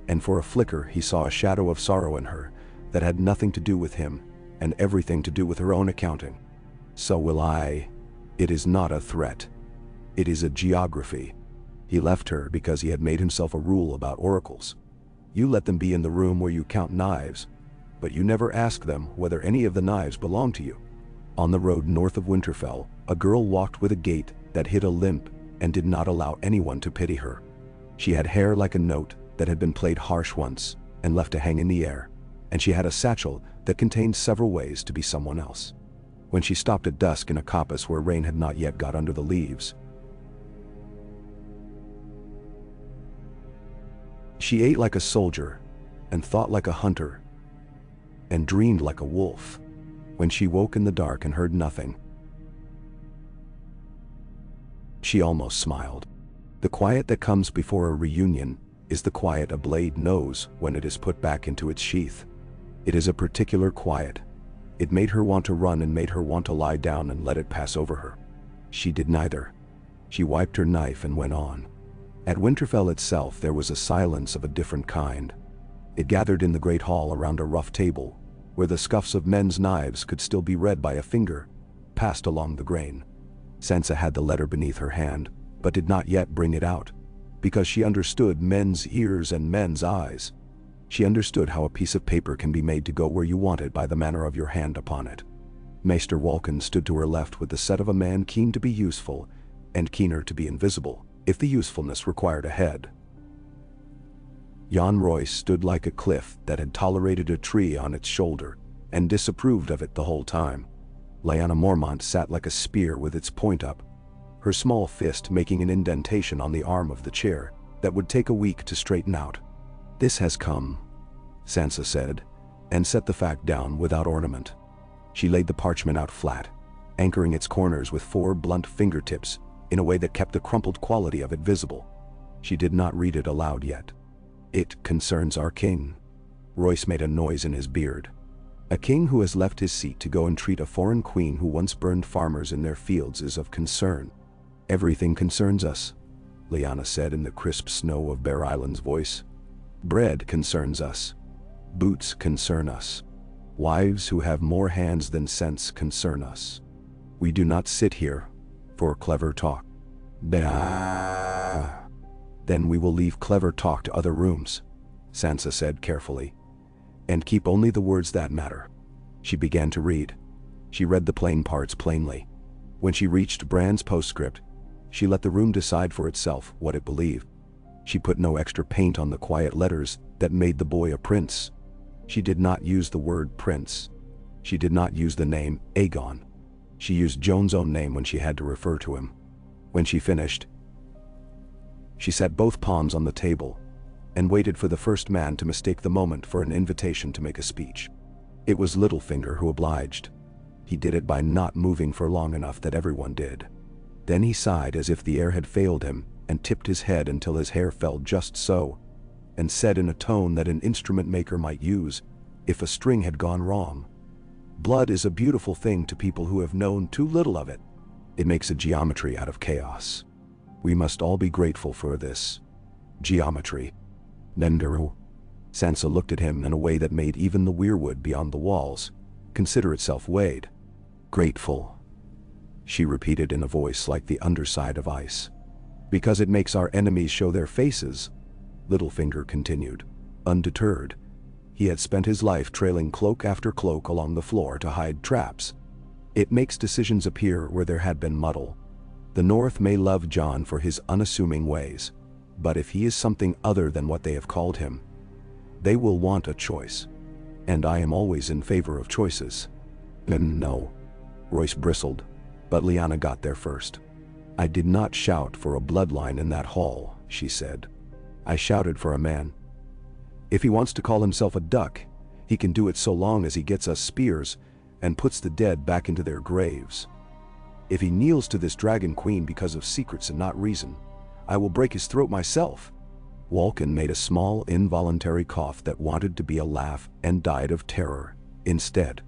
and for a flicker he saw a shadow of sorrow in her that had nothing to do with him and everything to do with her own accounting. "So will I. It is not a threat. It is a geography." He left her because he had made himself a rule about oracles. You let them be in the room where you count knives, but you never ask them whether any of the knives belong to you. On the road north of Winterfell, a girl walked with a gait that hid a limp and did not allow anyone to pity her. She had hair like a note that had been played harsh once and left to hang in the air, and she had a satchel that contained several ways to be someone else. When she stopped at dusk in a coppice where rain had not yet got under the leaves, she ate like a soldier, and thought like a hunter, and dreamed like a wolf. When she woke in the dark and heard nothing, she almost smiled. The quiet that comes before a reunion is the quiet a blade knows when it is put back into its sheath. It is a particular quiet. It made her want to run and made her want to lie down and let it pass over her. She did neither. She wiped her knife and went on. At Winterfell itself there was a silence of a different kind. It gathered in the great hall around a rough table, where the scuffs of men's knives could still be read by a finger, passed along the grain. Sansa had the letter beneath her hand, but did not yet bring it out, because she understood men's ears and men's eyes. She understood how a piece of paper can be made to go where you want it by the manner of your hand upon it. Maester Walken stood to her left with the set of a man keen to be useful, and keener to be invisible, if the usefulness required a head. Jan Royce stood like a cliff that had tolerated a tree on its shoulder, and disapproved of it the whole time. Lyanna Mormont sat like a spear with its point up, her small fist making an indentation on the arm of the chair that would take a week to straighten out. "This has come," Sansa said, and set the fact down without ornament. She laid the parchment out flat, anchoring its corners with 4 blunt fingertips in a way that kept the crumpled quality of it visible. She did not read it aloud yet. "It concerns our king." Royce made a noise in his beard. "A king who has left his seat to go and treat a foreign queen who once burned farmers in their fields is of concern." "Everything concerns us," Lyanna said in the crisp snow of Bear Island's voice. "Bread concerns us. Boots concern us. Wives who have more hands than sense concern us. We do not sit here for clever talk." "Bah. Then we will leave clever talk to other rooms," Sansa said carefully, "and keep only the words that matter." She began to read. She read the plain parts plainly. When she reached Bran's postscript, she let the room decide for itself what it believed. She put no extra paint on the quiet letters that made the boy a prince. She did not use the word prince. She did not use the name Aegon. She used Jon's own name when she had to refer to him. When she finished, she set both palms on the table and waited for the first man to mistake the moment for an invitation to make a speech. It was Littlefinger who obliged. He did it by not moving for long enough that everyone did. Then he sighed as if the air had failed him and tipped his head until his hair fell just so, and said in a tone that an instrument maker might use if a string had gone wrong, "Blood is a beautiful thing to people who have known too little of it. It makes a geometry out of chaos. We must all be grateful for this geometry." "Nenderu." Sansa looked at him in a way that made even the weirwood beyond the walls consider itself weighed. "Grateful," she repeated in a voice like the underside of ice. "Because it makes our enemies show their faces," Littlefinger continued, undeterred. He had spent his life trailing cloak after cloak along the floor to hide traps. It makes decisions appear where there had been muddle. The North may love Jon for his unassuming ways, but if he is something other than what they have called him, they will want a choice. And I am always in favor of choices. No. Royce bristled, but Lyanna got there first. I did not shout for a bloodline in that hall, she said. I shouted for a man. If he wants to call himself a duck, he can do it so long as he gets us spears and puts the dead back into their graves. If he kneels to this dragon queen because of secrets and not reason, I will break his throat myself. Walken made a small, involuntary cough that wanted to be a laugh and died of terror instead.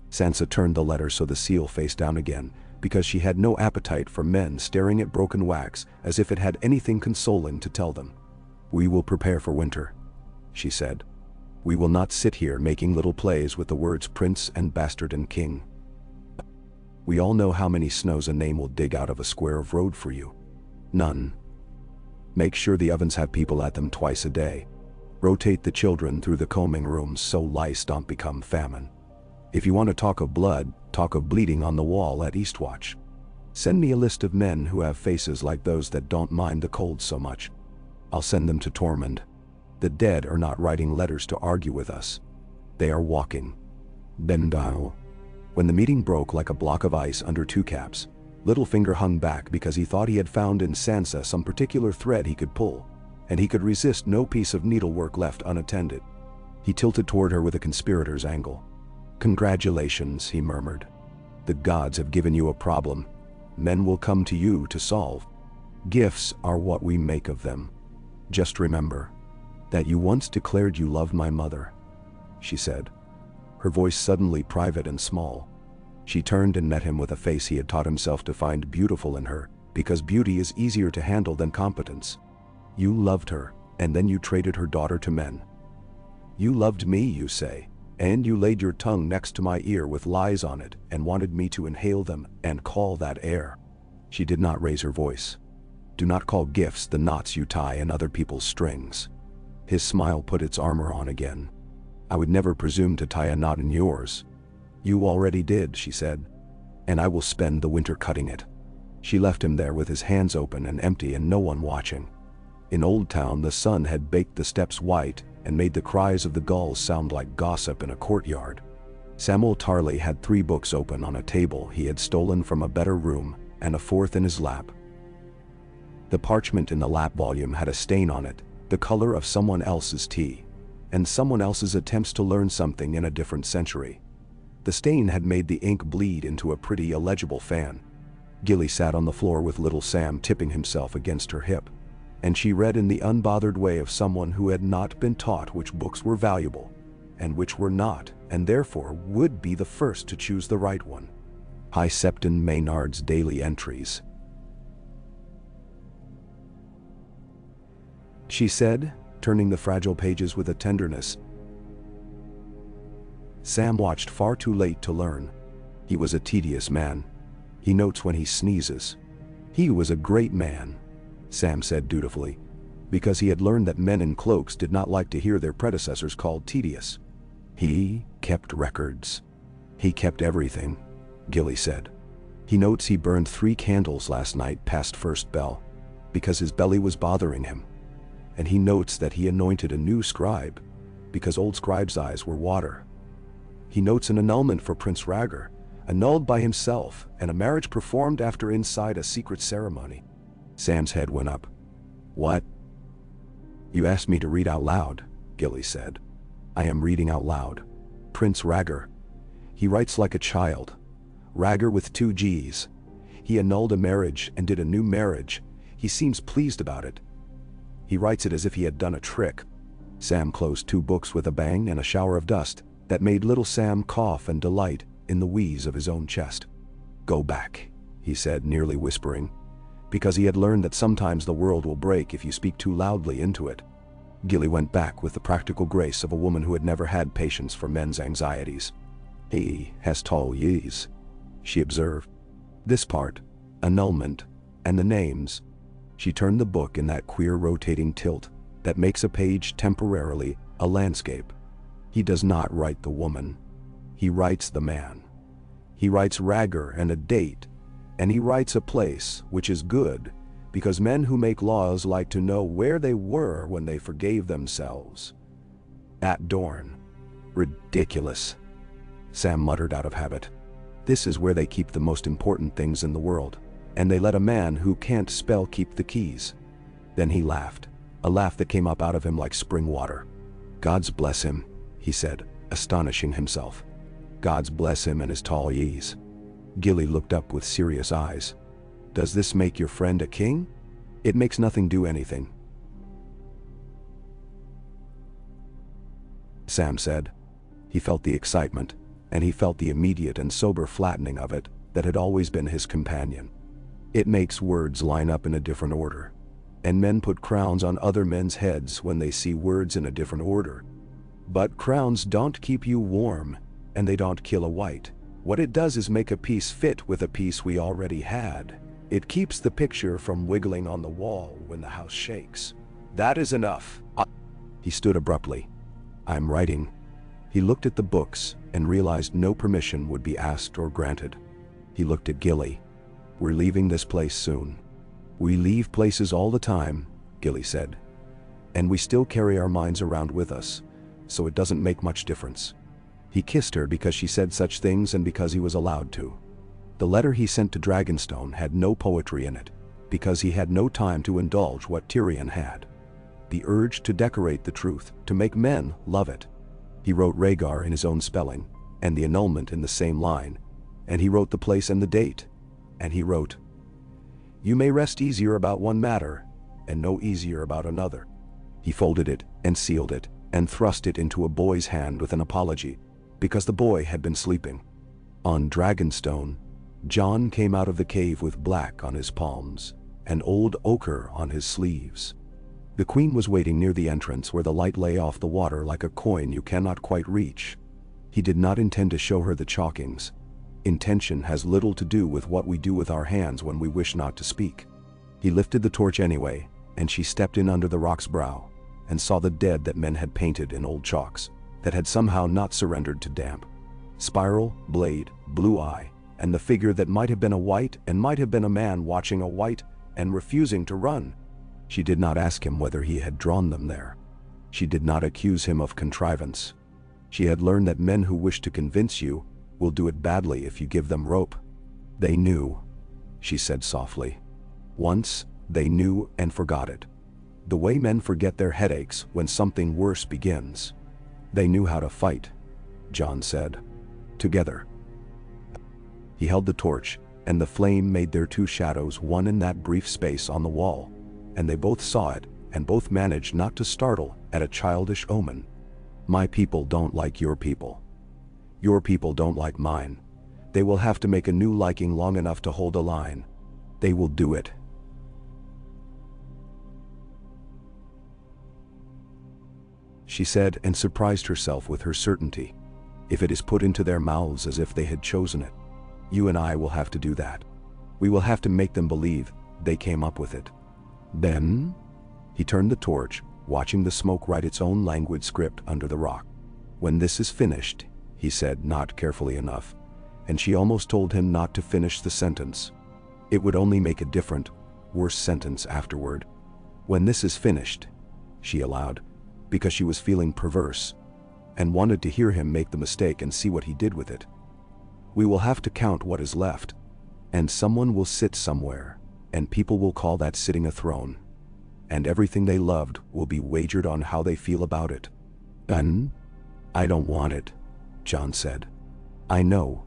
Sansa turned the letter so the seal faced down again, because she had no appetite for men staring at broken wax as if it had anything consoling to tell them. We will prepare for winter, she said. We will not sit here making little plays with the words prince and bastard and king. We all know how many snows a name will dig out of a square of road for you. None. Make sure the ovens have people at them twice a day. Rotate the children through the combing rooms so lice don't become famine. If you want to talk of blood, talk of bleeding on the wall at Eastwatch. Send me a list of men who have faces like those that don't mind the cold so much. I'll send them to Tormund. The dead are not writing letters to argue with us. They are walking. Bendao. When the meeting broke like a block of ice under two caps, Littlefinger hung back because he thought he had found in Sansa some particular thread he could pull, and he could resist no piece of needlework left unattended. He tilted toward her with a conspirator's angle. Congratulations, he murmured. The gods have given you a problem. Men will come to you to solve. Gifts are what we make of them. Just remember that you once declared you loved my mother, she said, her voice suddenly private and small. She turned and met him with a face he had taught himself to find beautiful in her, because beauty is easier to handle than competence. You loved her, and then you traded her daughter to men. You loved me, you say, and you laid your tongue next to my ear with lies on it and wanted me to inhale them and call that air. She did not raise her voice. Do not call gifts the knots you tie in other people's strings. His smile put its armor on again. I would never presume to tie a knot in yours. You already did, she said, and I will spend the winter cutting it. She left him there with his hands open and empty and no one watching. In Old Town, the sun had baked the steps white and made the cries of the gulls sound like gossip in a courtyard. Samwell Tarly had 3 books open on a table he had stolen from a better room and a 4th in his lap. The parchment in the lap volume had a stain on it, the color of someone else's tea, and someone else's attempts to learn something in a different century. The stain had made the ink bleed into a pretty illegible fan. Gilly sat on the floor with little Sam tipping himself against her hip, and she read in the unbothered way of someone who had not been taught which books were valuable, and which were not, and therefore would be the first to choose the right one. High Septon Maynard's daily entries, she said, turning the fragile pages with a tenderness. Sam watched far too late to learn. He was a tedious man. He notes when he sneezes. He was a great man, Sam said dutifully, because he had learned that men in cloaks did not like to hear their predecessors called tedious. He kept records. He kept everything, Gilly said. He notes he burned 3 candles last night past first bell, because his belly was bothering him. And he notes that he anointed a new scribe, because old scribe's eyes were water. He notes an annulment for Prince Rhaegar, annulled by himself, and a marriage performed after inside a secret ceremony. Sam's head went up. What? You asked me to read out loud, Gilly said. I am reading out loud. Prince Rhaegar. He writes like a child. Rhaegar with 2 G's. He annulled a marriage and did a new marriage. He seems pleased about it. He writes it as if he had done a trick. Sam closed 2 books with a bang and a shower of dust that made little Sam cough and delight in the wheeze of his own chest. Go back, he said, nearly whispering, because he had learned that sometimes the world will break if you speak too loudly into it. Gilly went back with the practical grace of a woman who had never had patience for men's anxieties. He has tall years, she observed. This part, annulment, and the names. She turned the book in that queer rotating tilt that makes a page temporarily a landscape. He does not write the woman. He writes the man. He writes Ragger and a date, and he writes a place, which is good, because men who make laws like to know where they were when they forgave themselves. At Dorn. Ridiculous, Sam muttered out of habit. This is where they keep the most important things in the world, and they let a man who can't spell keep the keys. Then he laughed, a laugh that came up out of him like spring water. God's bless him, he said, astonishing himself. God's bless him and his tall yees. Gilly looked up with serious eyes. Does this make your friend a king? It makes nothing do anything, Sam said. He felt the excitement, and he felt the immediate and sober flattening of it that had always been his companion. It makes words line up in a different order, and men put crowns on other men's heads when they see words in a different order. But crowns don't keep you warm, and they don't kill a white. What it does is make a piece fit with a piece we already had. It keeps the picture from wiggling on the wall when the house shakes. That is enough. He stood abruptly. I'm writing. He looked at the books and realized no permission would be asked or granted. He looked at Gilly. We're leaving this place soon. We leave places all the time, Gilly said. And we still carry our minds around with us, so it doesn't make much difference. He kissed her because she said such things and because he was allowed to. The letter he sent to Dragonstone had no poetry in it, because he had no time to indulge what Tyrion had. The urge to decorate the truth, to make men love it. He wrote Rhaegar in his own spelling, and the annulment in the same line, and he wrote the place and the date, and he wrote, You may rest easier about one matter, and no easier about another. He folded it and sealed it, and thrust it into a boy's hand with an apology, because the boy had been sleeping. On Dragonstone, Jon came out of the cave with black on his palms, and old ochre on his sleeves. The queen was waiting near the entrance where the light lay off the water like a coin you cannot quite reach. He did not intend to show her the chalkings. Intention has little to do with what we do with our hands when we wish not to speak. He lifted the torch anyway, and she stepped in under the rock's brow, and saw the dead that men had painted in old chalks, that had somehow not surrendered to damp. Spiral, blade, blue eye, and the figure that might have been a white and might have been a man watching a white and refusing to run. She did not ask him whether he had drawn them there. She did not accuse him of contrivance. She had learned that men who wish to convince you will do it badly if you give them rope. They knew, she said softly. Once, they knew and forgot it. The way men forget their headaches when something worse begins. They knew how to fight, Jon said. Together. He held the torch, and the flame made their two shadows one in that brief space on the wall, and they both saw it, and both managed not to startle at a childish omen. My people don't like your people. Your people don't like mine. They will have to make a new liking long enough to hold a line. They will do it. She said, and surprised herself with her certainty. If it is put into their mouths as if they had chosen it, you and I will have to do that. We will have to make them believe they came up with it. Then, he turned the torch, watching the smoke write its own languid script under the rock. When this is finished, he said not carefully enough, and she almost told him not to finish the sentence. It would only make a different, worse sentence afterward. When this is finished, she allowed, because she was feeling perverse, and wanted to hear him make the mistake and see what he did with it. We will have to count what is left, and someone will sit somewhere, and people will call that sitting a throne, and everything they loved will be wagered on how they feel about it. I don't want it, Jon said. I know.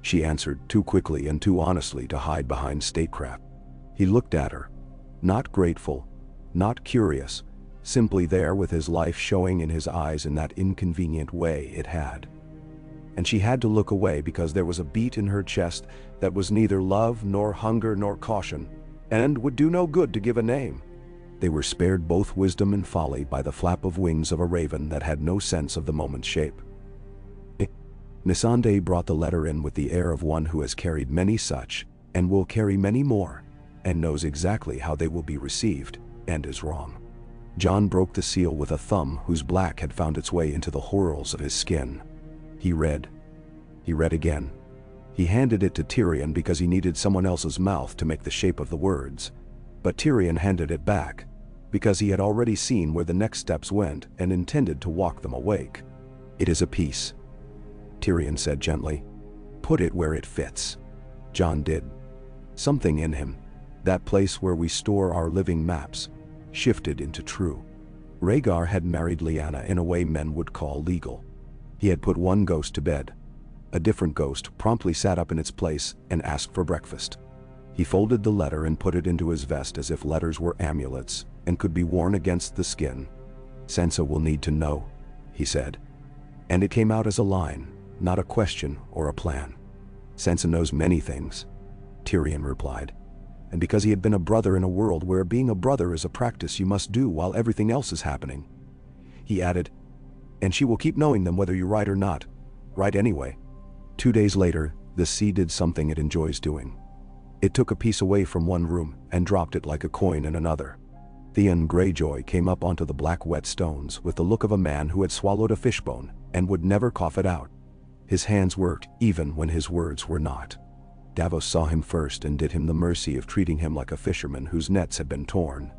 She answered too quickly and too honestly to hide behind statecraft. He looked at her, not grateful, not curious, simply there with his life showing in his eyes in that inconvenient way it had. And she had to look away because there was a beat in her chest that was neither love nor hunger nor caution, and would do no good to give a name. They were spared both wisdom and folly by the flap of wings of a raven that had no sense of the moment's shape. Missandei brought the letter in with the air of one who has carried many such, and will carry many more, and knows exactly how they will be received, and is wrong. Jon broke the seal with a thumb whose black had found its way into the whorls of his skin. He read. He read again. He handed it to Tyrion because he needed someone else's mouth to make the shape of the words. But Tyrion handed it back because he had already seen where the next steps went and intended to walk them awake. "It is a piece," Tyrion said gently. "Put it where it fits." Jon did. Something in him, that place where we store our living maps, shifted into true. Rhaegar had married Lyanna in a way men would call legal. He had put one ghost to bed. A different ghost promptly sat up in its place and asked for breakfast. He folded the letter and put it into his vest as if letters were amulets and could be worn against the skin. "Sansa will need to know," he said. And it came out as a line, not a question or a plan. "Sansa knows many things," Tyrion replied. And because he had been a brother in a world where being a brother is a practice you must do while everything else is happening, he added, "And she will keep knowing them whether you write or not. Write anyway." 2 days later, the sea did something it enjoys doing. It took a piece away from one room and dropped it like a coin in another. Theon Greyjoy came up onto the black wet stones with the look of a man who had swallowed a fishbone and would never cough it out. His hands worked even when his words were not. Davos saw him first and did him the mercy of treating him like a fisherman whose nets had been torn.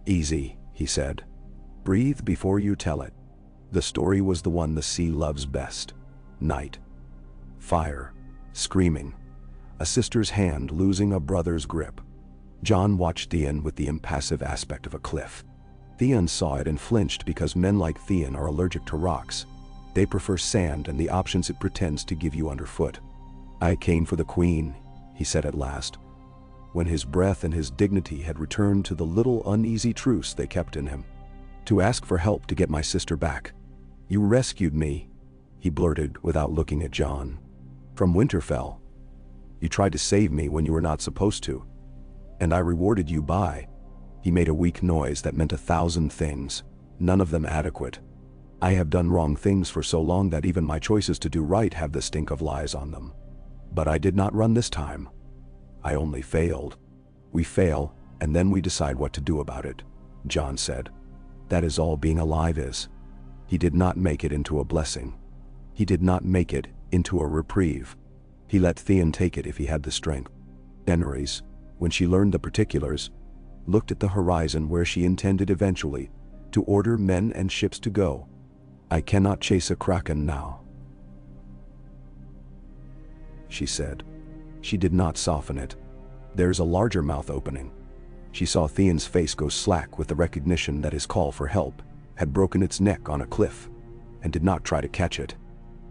"Easy," he said. "Breathe before you tell it." The story was the one the sea loves best. Night. Fire. Screaming. A sister's hand losing a brother's grip. Jon watched Theon with the impassive aspect of a cliff. Theon saw it and flinched because men like Theon are allergic to rocks. They prefer sand and the options it pretends to give you underfoot. "I came for the queen," he said at last, when his breath and his dignity had returned to the little uneasy truce they kept in him. "To ask for help to get my sister back. You rescued me," he blurted without looking at Jon. "From Winterfell. You tried to save me when you were not supposed to. And I rewarded you by—" He made a weak noise that meant 1,000 things, none of them adequate. "I have done wrong things for so long that even my choices to do right have the stink of lies on them. But I did not run this time. I only failed." "We fail, and then we decide what to do about it," Jon said. "That is all being alive is." He did not make it into a blessing. He did not make it into a reprieve. He let Theon take it if he had the strength. Daenerys, when she learned the particulars, looked at the horizon where she intended eventually to order men and ships to go. "I cannot chase a kraken now," she said. She did not soften it. "There's a larger mouth opening." She saw Theon's face go slack with the recognition that his call for help had broken its neck on a cliff, and did not try to catch it.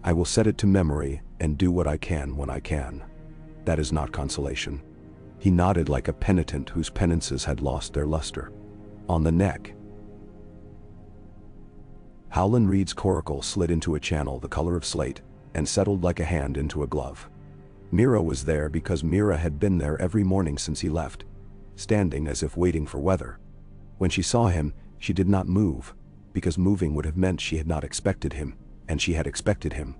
"I will set it to memory and do what I can when I can. That is not consolation." He nodded like a penitent whose penances had lost their luster. On the neck. Howland Reed's coracle slid into a channel the color of slate and settled like a hand into a glove. Mira was there because Mira had been there every morning since he left, standing as if waiting for weather. When she saw him, she did not move, because moving would have meant she had not expected him, and she had expected him.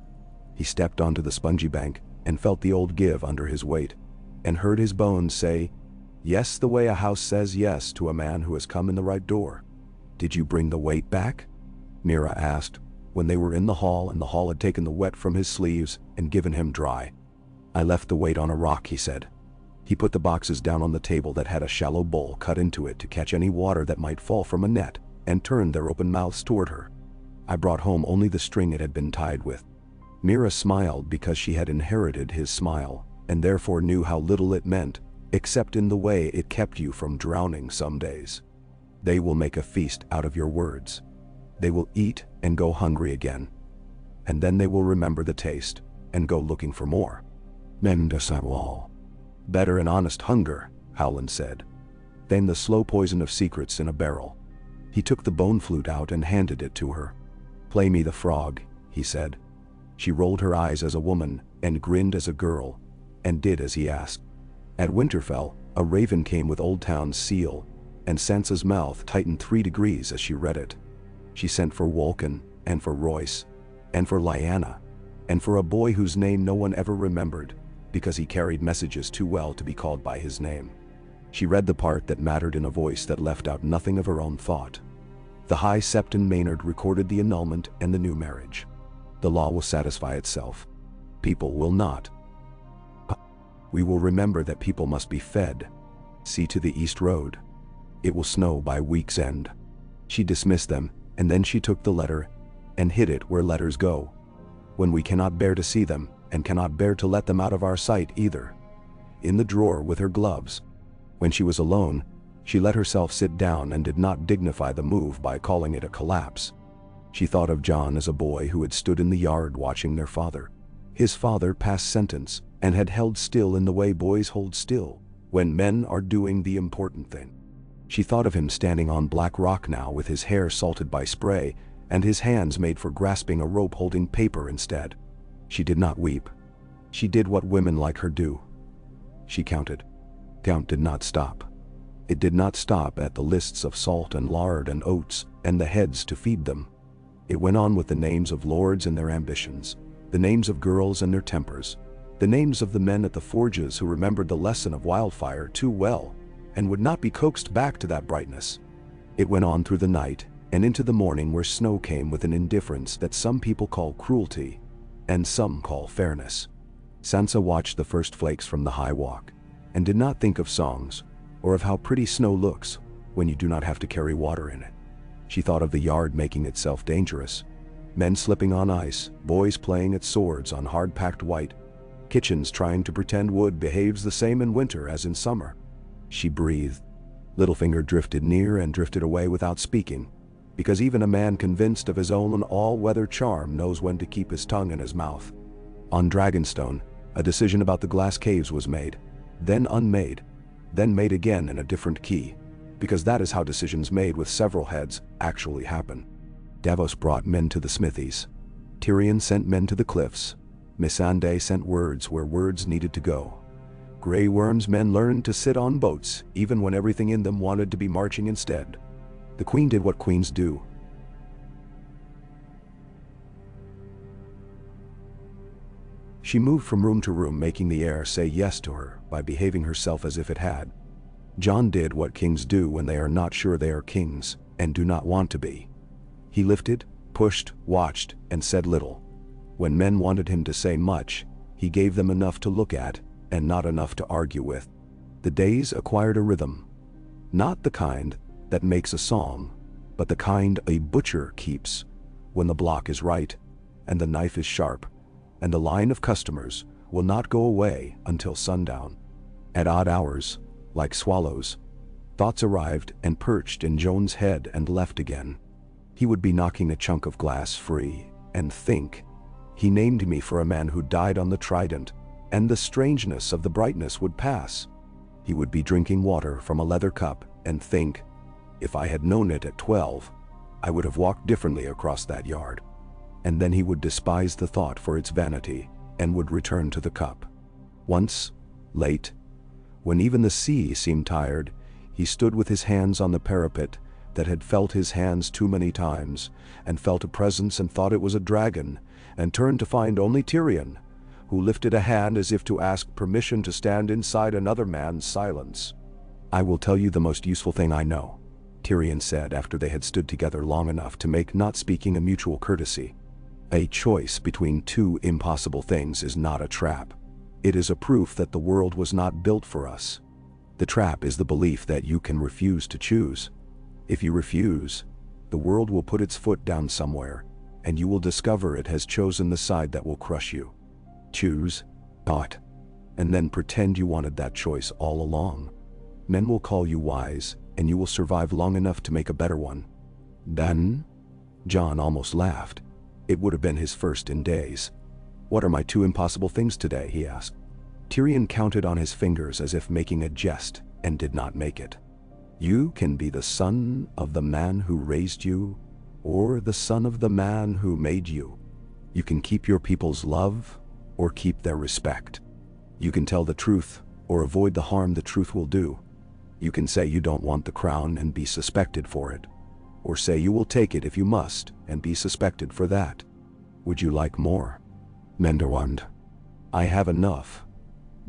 He stepped onto the spongy bank and felt the old give under his weight, and heard his bones say, "Yes," the way a house says yes to a man who has come in the right door. "Did you bring the weight back?" Mira asked, when they were in the hall and the hall had taken the wet from his sleeves and given him dry. "I left the weight on a rock," he said. He put the boxes down on the table that had a shallow bowl cut into it to catch any water that might fall from a net, and turned their open mouths toward her. "I brought home only the string it had been tied with." Mira smiled because she had inherited his smile, and therefore knew how little it meant, except in the way it kept you from drowning some days. "They will make a feast out of your words. They will eat and go hungry again. And then they will remember the taste, and go looking for more." "Mendasawal. Better an honest hunger," Howland said, "than the slow poison of secrets in a barrel." He took the bone flute out and handed it to her. "Play me the frog," he said. She rolled her eyes as a woman and grinned as a girl, and did as he asked. At Winterfell, a raven came with Old Town's seal, and Sansa's mouth tightened 3 degrees as she read it. She sent for Wolkan, and for Royce, and for Lyanna, and for a boy whose name no one ever remembered, because he carried messages too well to be called by his name. She read the part that mattered in a voice that left out nothing of her own thought. The High Septon Maynard recorded the annulment and the new marriage. The law will satisfy itself. People will not. We will remember that people must be fed. See to the east road. It will snow by week's end. She dismissed them, and then she took the letter and hid it where letters go, when we cannot bear to see them, and cannot bear to let them out of our sight either. In the drawer with her gloves. When she was alone, she let herself sit down and did not dignify the move by calling it a collapse. She thought of John as a boy who had stood in the yard watching their father. His father passed sentence and had held still in the way boys hold still when men are doing the important thing. She thought of him standing on black rock now with his hair salted by spray and his hands made for grasping a rope holding paper instead. She did not weep. She did what women like her do. She counted. Count did not stop. It did not stop at the lists of salt and lard and oats and the heads to feed them. It went on with the names of lords and their ambitions, the names of girls and their tempers, the names of the men at the forges who remembered the lesson of wildfire too well and would not be coaxed back to that brightness. It went on through the night and into the morning where snow came with an indifference that some people call cruelty and some call fairness. Sansa watched the first flakes from the high walk and did not think of songs or of how pretty snow looks when you do not have to carry water in it. She thought of the yard making itself dangerous, men slipping on ice, boys playing at swords on hard-packed white, kitchens trying to pretend wood behaves the same in winter as in summer. She breathed. Littlefinger drifted near and drifted away without speaking, because even a man convinced of his own all-weather charm knows when to keep his tongue in his mouth. On Dragonstone, a decision about the glass caves was made, then unmade, then made again in a different key, because that is how decisions made with several heads actually happen. Davos brought men to the smithies. Tyrion sent men to the cliffs. Missandei sent words where words needed to go. Grey Worm's men learned to sit on boats, even when everything in them wanted to be marching instead. The Queen did what queens do. She moved from room to room, making the air say yes to her by behaving herself as if it had. Jon did what kings do when they are not sure they are kings and do not want to be. He lifted, pushed, watched, and said little. When men wanted him to say much, he gave them enough to look at and not enough to argue with. The days acquired a rhythm, not the kind that makes a song, but the kind a butcher keeps when the block is right and the knife is sharp, and the line of customers will not go away until sundown. At odd hours, like swallows, thoughts arrived and perched in Jon's head and left again. He would be knocking a chunk of glass free and think, "He named me for a man who died on the Trident," and the strangeness of the brightness would pass. He would be drinking water from a leather cup and think, "If I had known it at 12, I would have walked differently across that yard." And then he would despise the thought for its vanity and would return to the cup. Once, late, when even the sea seemed tired, he stood with his hands on the parapet that had felt his hands too many times, and felt a presence and thought it was a dragon, and turned to find only Tyrion, who lifted a hand as if to ask permission to stand inside another man's silence. "I will tell you the most useful thing I know," Tyrion said after they had stood together long enough to make not speaking a mutual courtesy. "A choice between two impossible things is not a trap. It is a proof that the world was not built for us. The trap is the belief that you can refuse to choose. If you refuse, the world will put its foot down somewhere, and you will discover it has chosen the side that will crush you. Choose, not, and then pretend you wanted that choice all along. Men will call you wise, and you will survive long enough to make a better one." "Then?" Jon almost laughed. It would have been his first in days. "What are my two impossible things today?" he asked. Tyrion counted on his fingers as if making a jest, and did not make it. "You can be the son of the man who raised you, or the son of the man who made you. You can keep your people's love, or keep their respect. You can tell the truth, or avoid the harm the truth will do. You can say you don't want the crown and be suspected for it, or say you will take it if you must and be suspected for that. Would you like more?" "Menderwand." "I have enough,"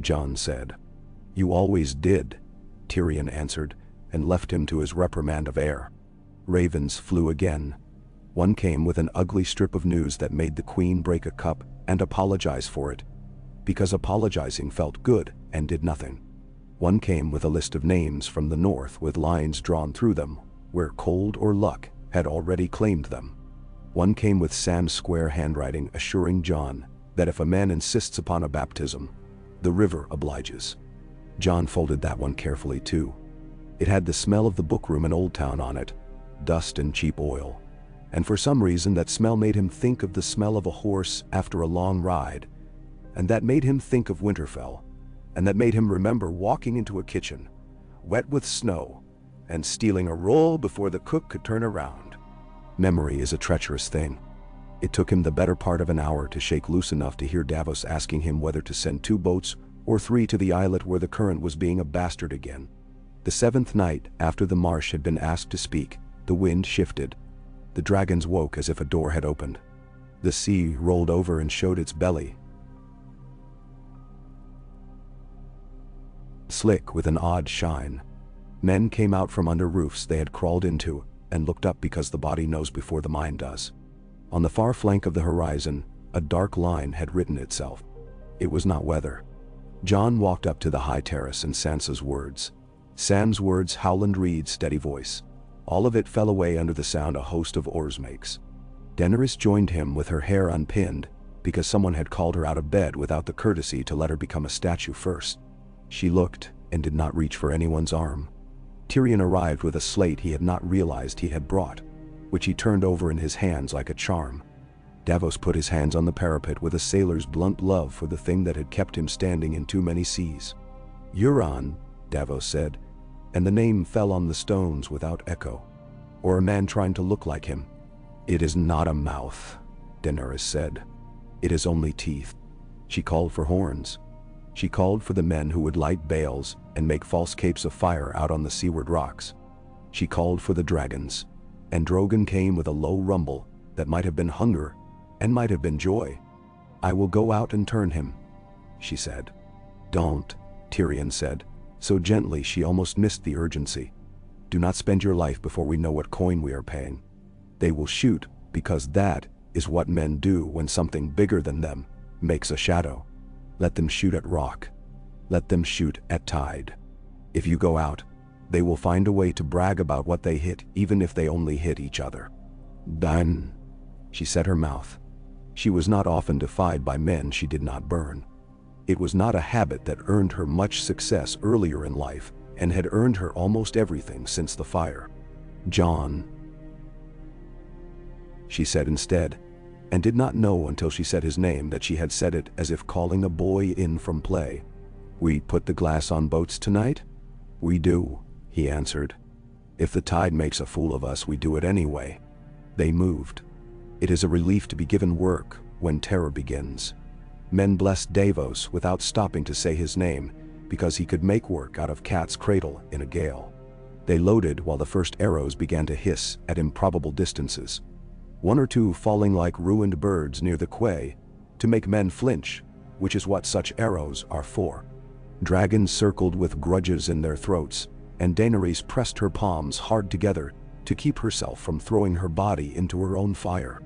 Jon said. "You always did," Tyrion answered, and left him to his reprimand of air. Ravens flew again. One came with an ugly strip of news that made the queen break a cup and apologize for it, because apologizing felt good and did nothing. One came with a list of names from the north with lines drawn through them, where cold or luck had already claimed them. One came with Sam's square handwriting assuring John that if a man insists upon a baptism, the river obliges. John folded that one carefully too. It had the smell of the bookroom in Old Town on it, dust and cheap oil. And for some reason that smell made him think of the smell of a horse after a long ride, and that made him think of Winterfell, and that made him remember walking into a kitchen, wet with snow, and stealing a roll before the cook could turn around. Memory is a treacherous thing. It took him the better part of an hour to shake loose enough to hear Davos asking him whether to send 2 boats or 3 to the islet where the current was being a bastard again. The 7th night after the marsh had been asked to speak, the wind shifted. The dragons woke as if a door had opened. The sea rolled over and showed its belly, slick with an odd shine. Men came out from under roofs they had crawled into and looked up because the body knows before the mind does. On the far flank of the horizon, a dark line had written itself. It was not weather. John walked up to the high terrace and Sansa's words. Sam's words, Howland Reed's steady voice. All of it fell away under the sound a host of oars makes. Daenerys joined him with her hair unpinned because someone had called her out of bed without the courtesy to let her become a statue first. She looked and did not reach for anyone's arm. Tyrion arrived with a slate he had not realized he had brought, which he turned over in his hands like a charm. Davos put his hands on the parapet with a sailor's blunt love for the thing that had kept him standing in too many seas. Euron, Davos said, and the name fell on the stones without echo. Or a man trying to look like him. It is not a mouth, Daenerys said. It is only teeth. She called for horns. She called for the men who would light bales and make false capes of fire out on the seaward rocks. She called for the dragons, and Drogon came with a low rumble that might have been hunger and might have been joy. I will go out and turn him, she said. Don't, Tyrion said, so gently she almost missed the urgency. Do not spend your life before we know what coin we are paying. They will shoot because that is what men do when something bigger than them makes a shadow. Let them shoot at rock. Let them shoot at tide. If you go out, they will find a way to brag about what they hit, even if they only hit each other. Done. She set her mouth. She was not often defied by men she did not burn. It was not a habit that earned her much success earlier in life and had earned her almost everything since the fire. John, she said instead, and did not know until she said his name that she had said it as if calling a boy in from play. We put the glass on boats tonight? We do, he answered. If the tide makes a fool of us, we do it anyway. They moved. It is a relief to be given work when terror begins. Men blessed Davos without stopping to say his name because he could make work out of cat's cradle in a gale. They loaded while the first arrows began to hiss at improbable distances. 1 or 2 falling like ruined birds near the quay to make men flinch, which is what such arrows are for. Dragons circled with grudges in their throats, and Daenerys pressed her palms hard together to keep herself from throwing her body into her own fire.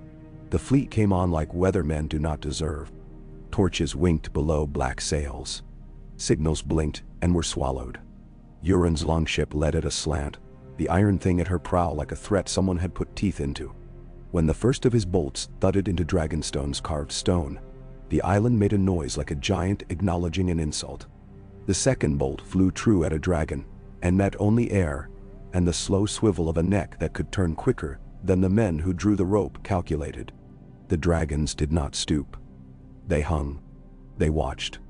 The fleet came on like weathermen do not deserve. Torches winked below black sails. Signals blinked and were swallowed. Euron's longship led at a slant, the iron thing at her prow like a threat someone had put teeth into. When the first of his bolts thudded into Dragonstone's carved stone, the island made a noise like a giant acknowledging an insult. The second bolt flew true at a dragon, and met only air and the slow swivel of a neck that could turn quicker than the men who drew the rope calculated. The dragons did not stoop. They hung. They watched.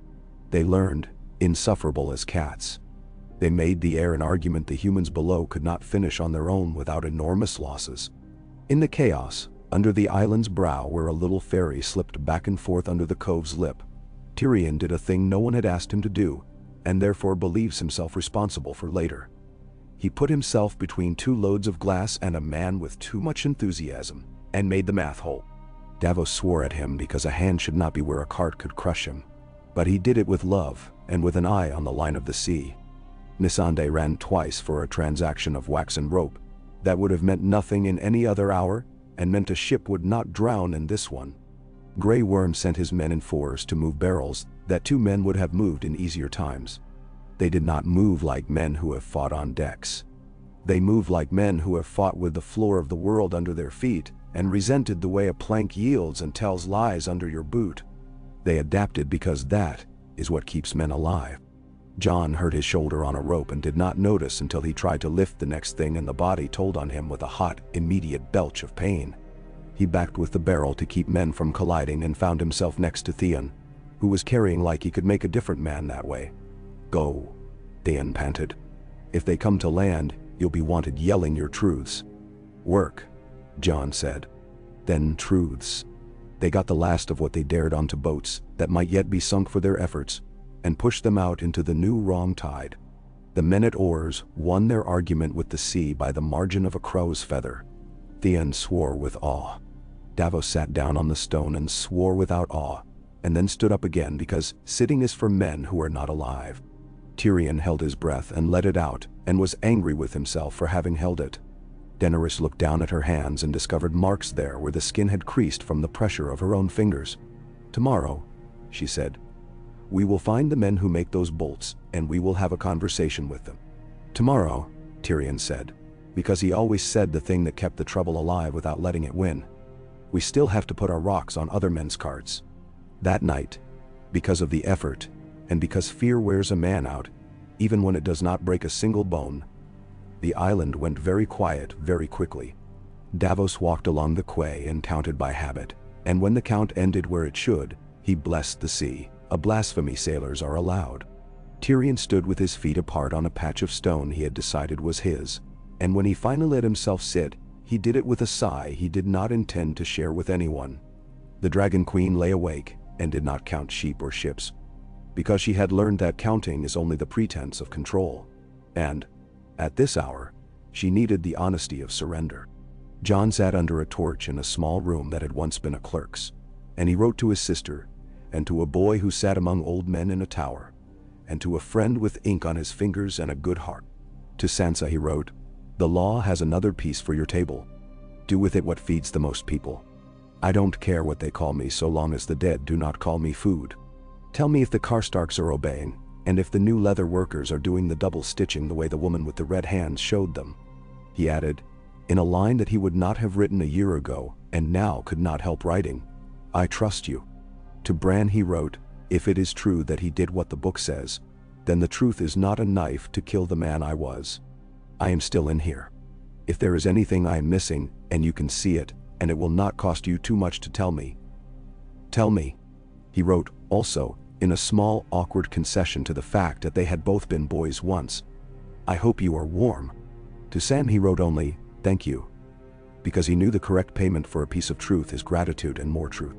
They learned, insufferable as cats. They made the air an argument the humans below could not finish on their own without enormous losses. In the chaos, under the island's brow where a little ferry slipped back and forth under the cove's lip, Tyrion did a thing no one had asked him to do, and therefore believes himself responsible for later. He put himself between 2 loads of glass and a man with too much enthusiasm, and made the math whole. Davos swore at him because a hand should not be where a cart could crush him, but he did it with love and with an eye on the line of the sea. Missandei ran twice for a transaction of wax and rope that would have meant nothing in any other hour, and meant a ship would not drown in this one. Grey Worm sent his men in fours to move barrels that 2 men would have moved in easier times. They did not move like men who have fought on decks. They moved like men who have fought with the floor of the world under their feet and resented the way a plank yields and tells lies under your boot. They adapted because that is what keeps men alive. John hurt his shoulder on a rope and did not notice until he tried to lift the next thing and the body told on him with a hot, immediate belch of pain. He backed with the barrel to keep men from colliding and found himself next to Theon, who was carrying like he could make a different man that way. "Go," Theon panted. "If they come to land, you'll be wanted yelling your truths." "Work," John said. Then truths. They got the last of what they dared onto boats that might yet be sunk for their efforts, and pushed them out into the new wrong tide. The men at oars won their argument with the sea by the margin of a crow's feather. Theon swore with awe. Davos sat down on the stone and swore without awe, and then stood up again because sitting is for men who are not alive. Tyrion held his breath and let it out, and was angry with himself for having held it. Daenerys looked down at her hands and discovered marks there where the skin had creased from the pressure of her own fingers. "Tomorrow," she said, "we will find the men who make those bolts, and we will have a conversation with them." "Tomorrow," Tyrion said, because he always said the thing that kept the trouble alive without letting it win. "We still have to put our rocks on other men's carts." That night, because of the effort, and because fear wears a man out, even when it does not break a single bone, the island went very quiet very quickly. Davos walked along the quay and counted by habit, and when the count ended where it should, he blessed the sea, a blasphemy sailors are allowed. Tyrion stood with his feet apart on a patch of stone he had decided was his, and when he finally let himself sit, he did it with a sigh he did not intend to share with anyone. The Dragon Queen lay awake and did not count sheep or ships, because she had learned that counting is only the pretense of control, and, at this hour, she needed the honesty of surrender. John sat under a torch in a small room that had once been a clerk's, and he wrote to his sister, and to a boy who sat among old men in a tower, and to a friend with ink on his fingers and a good heart. To Sansa he wrote, "The law has another piece for your table. Do with it what feeds the most people. I don't care what they call me so long as the dead do not call me food. Tell me if the Karstarks are obeying, and if the new leather workers are doing the double stitching the way the woman with the red hands showed them." He added, in a line that he would not have written a year ago and now could not help writing, "I trust you." To Bran he wrote, "If it is true that he did what the book says, then the truth is not a knife to kill the man I was. I am still in here. If there is anything I am missing, and you can see it, and it will not cost you too much to tell me, tell me." He wrote, also, in a small, awkward concession to the fact that they had both been boys once, "I hope you are warm." To Sam he wrote only, "Thank you," because he knew the correct payment for a piece of truth is gratitude and more truth.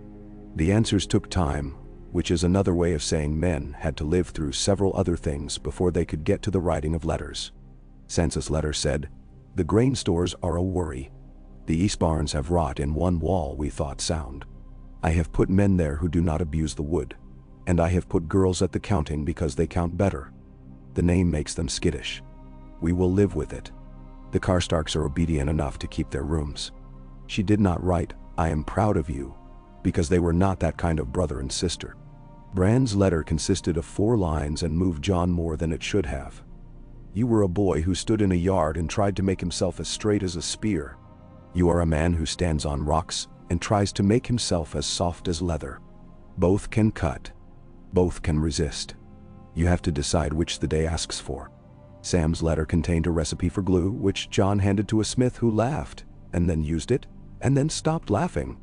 The answers took time, which is another way of saying men had to live through several other things before they could get to the writing of letters. Sansa's letter said, "The grain stores are a worry. The east barns have rot in one wall we thought sound. I have put men there who do not abuse the wood, and I have put girls at the counting because they count better. The name makes them skittish. We will live with it. The Karstarks are obedient enough to keep their rooms." She did not write, "I am proud of you," because they were not that kind of brother and sister. Bran's letter consisted of 4 lines and moved John more than it should have. "You were a boy who stood in a yard and tried to make himself as straight as a spear. You are a man who stands on rocks and tries to make himself as soft as leather. Both can cut. Both can resist. You have to decide which the day asks for." Sam's letter contained a recipe for glue, which John handed to a smith who laughed, and then used it, and then stopped laughing.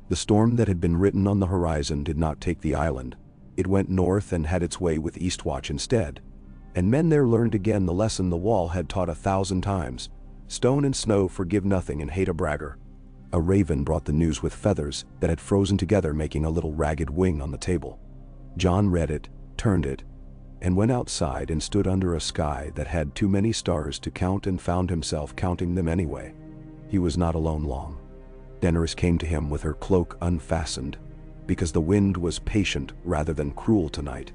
The storm that had been written on the horizon did not take the island. It went north and had its way with Eastwatch instead. And men there learned again the lesson the wall had taught 1,000 times. Stone and snow forgive nothing and hate a bragger. A raven brought the news with feathers that had frozen together, making a little ragged wing on the table. John read it, turned it, and went outside and stood under a sky that had too many stars to count and found himself counting them anyway. He was not alone long. Daenerys came to him with her cloak unfastened, because the wind was patient rather than cruel tonight,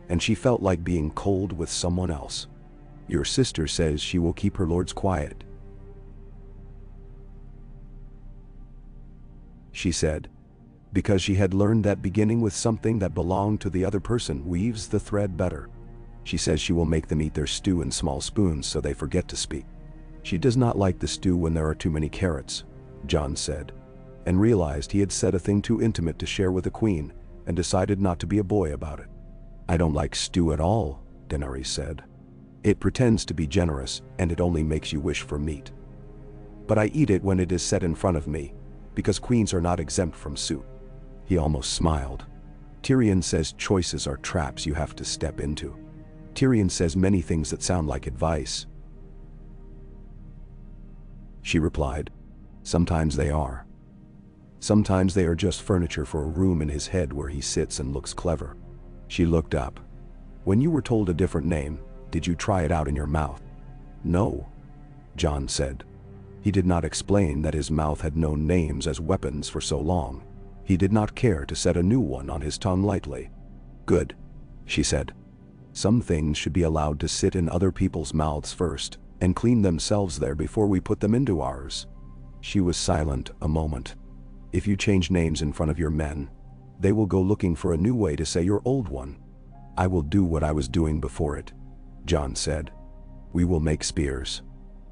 and she felt like being cold with someone else. "Your sister says she will keep her lords quiet." she said, because she had learned that beginning with something that belonged to the other person weaves the thread better. She says she will make them eat their stew in small spoons so they forget to speak. She does not like the stew when there are too many carrots, Jon said, and realized he had said a thing too intimate to share with the queen, and decided not to be a boy about it. I don't like stew at all, Daenerys said. It pretends to be generous, and it only makes you wish for meat. But I eat it when it is set in front of me, because queens are not exempt from soup. He almost smiled. Tyrion says choices are traps you have to step into. Tyrion says many things that sound like advice, she replied. Sometimes they are. Sometimes they are just furniture for a room in his head where he sits and looks clever. She looked up. When you were told a different name, did you try it out in your mouth? No, Jon said. He did not explain that his mouth had known names as weapons for so long. He did not care to set a new one on his tongue lightly. Good, she said. Some things should be allowed to sit in other people's mouths first, and clean themselves there before we put them into ours. She was silent a moment. If you change names in front of your men, they will go looking for a new way to say your old one. I will do what I was doing before it, Jon said. We will make spears.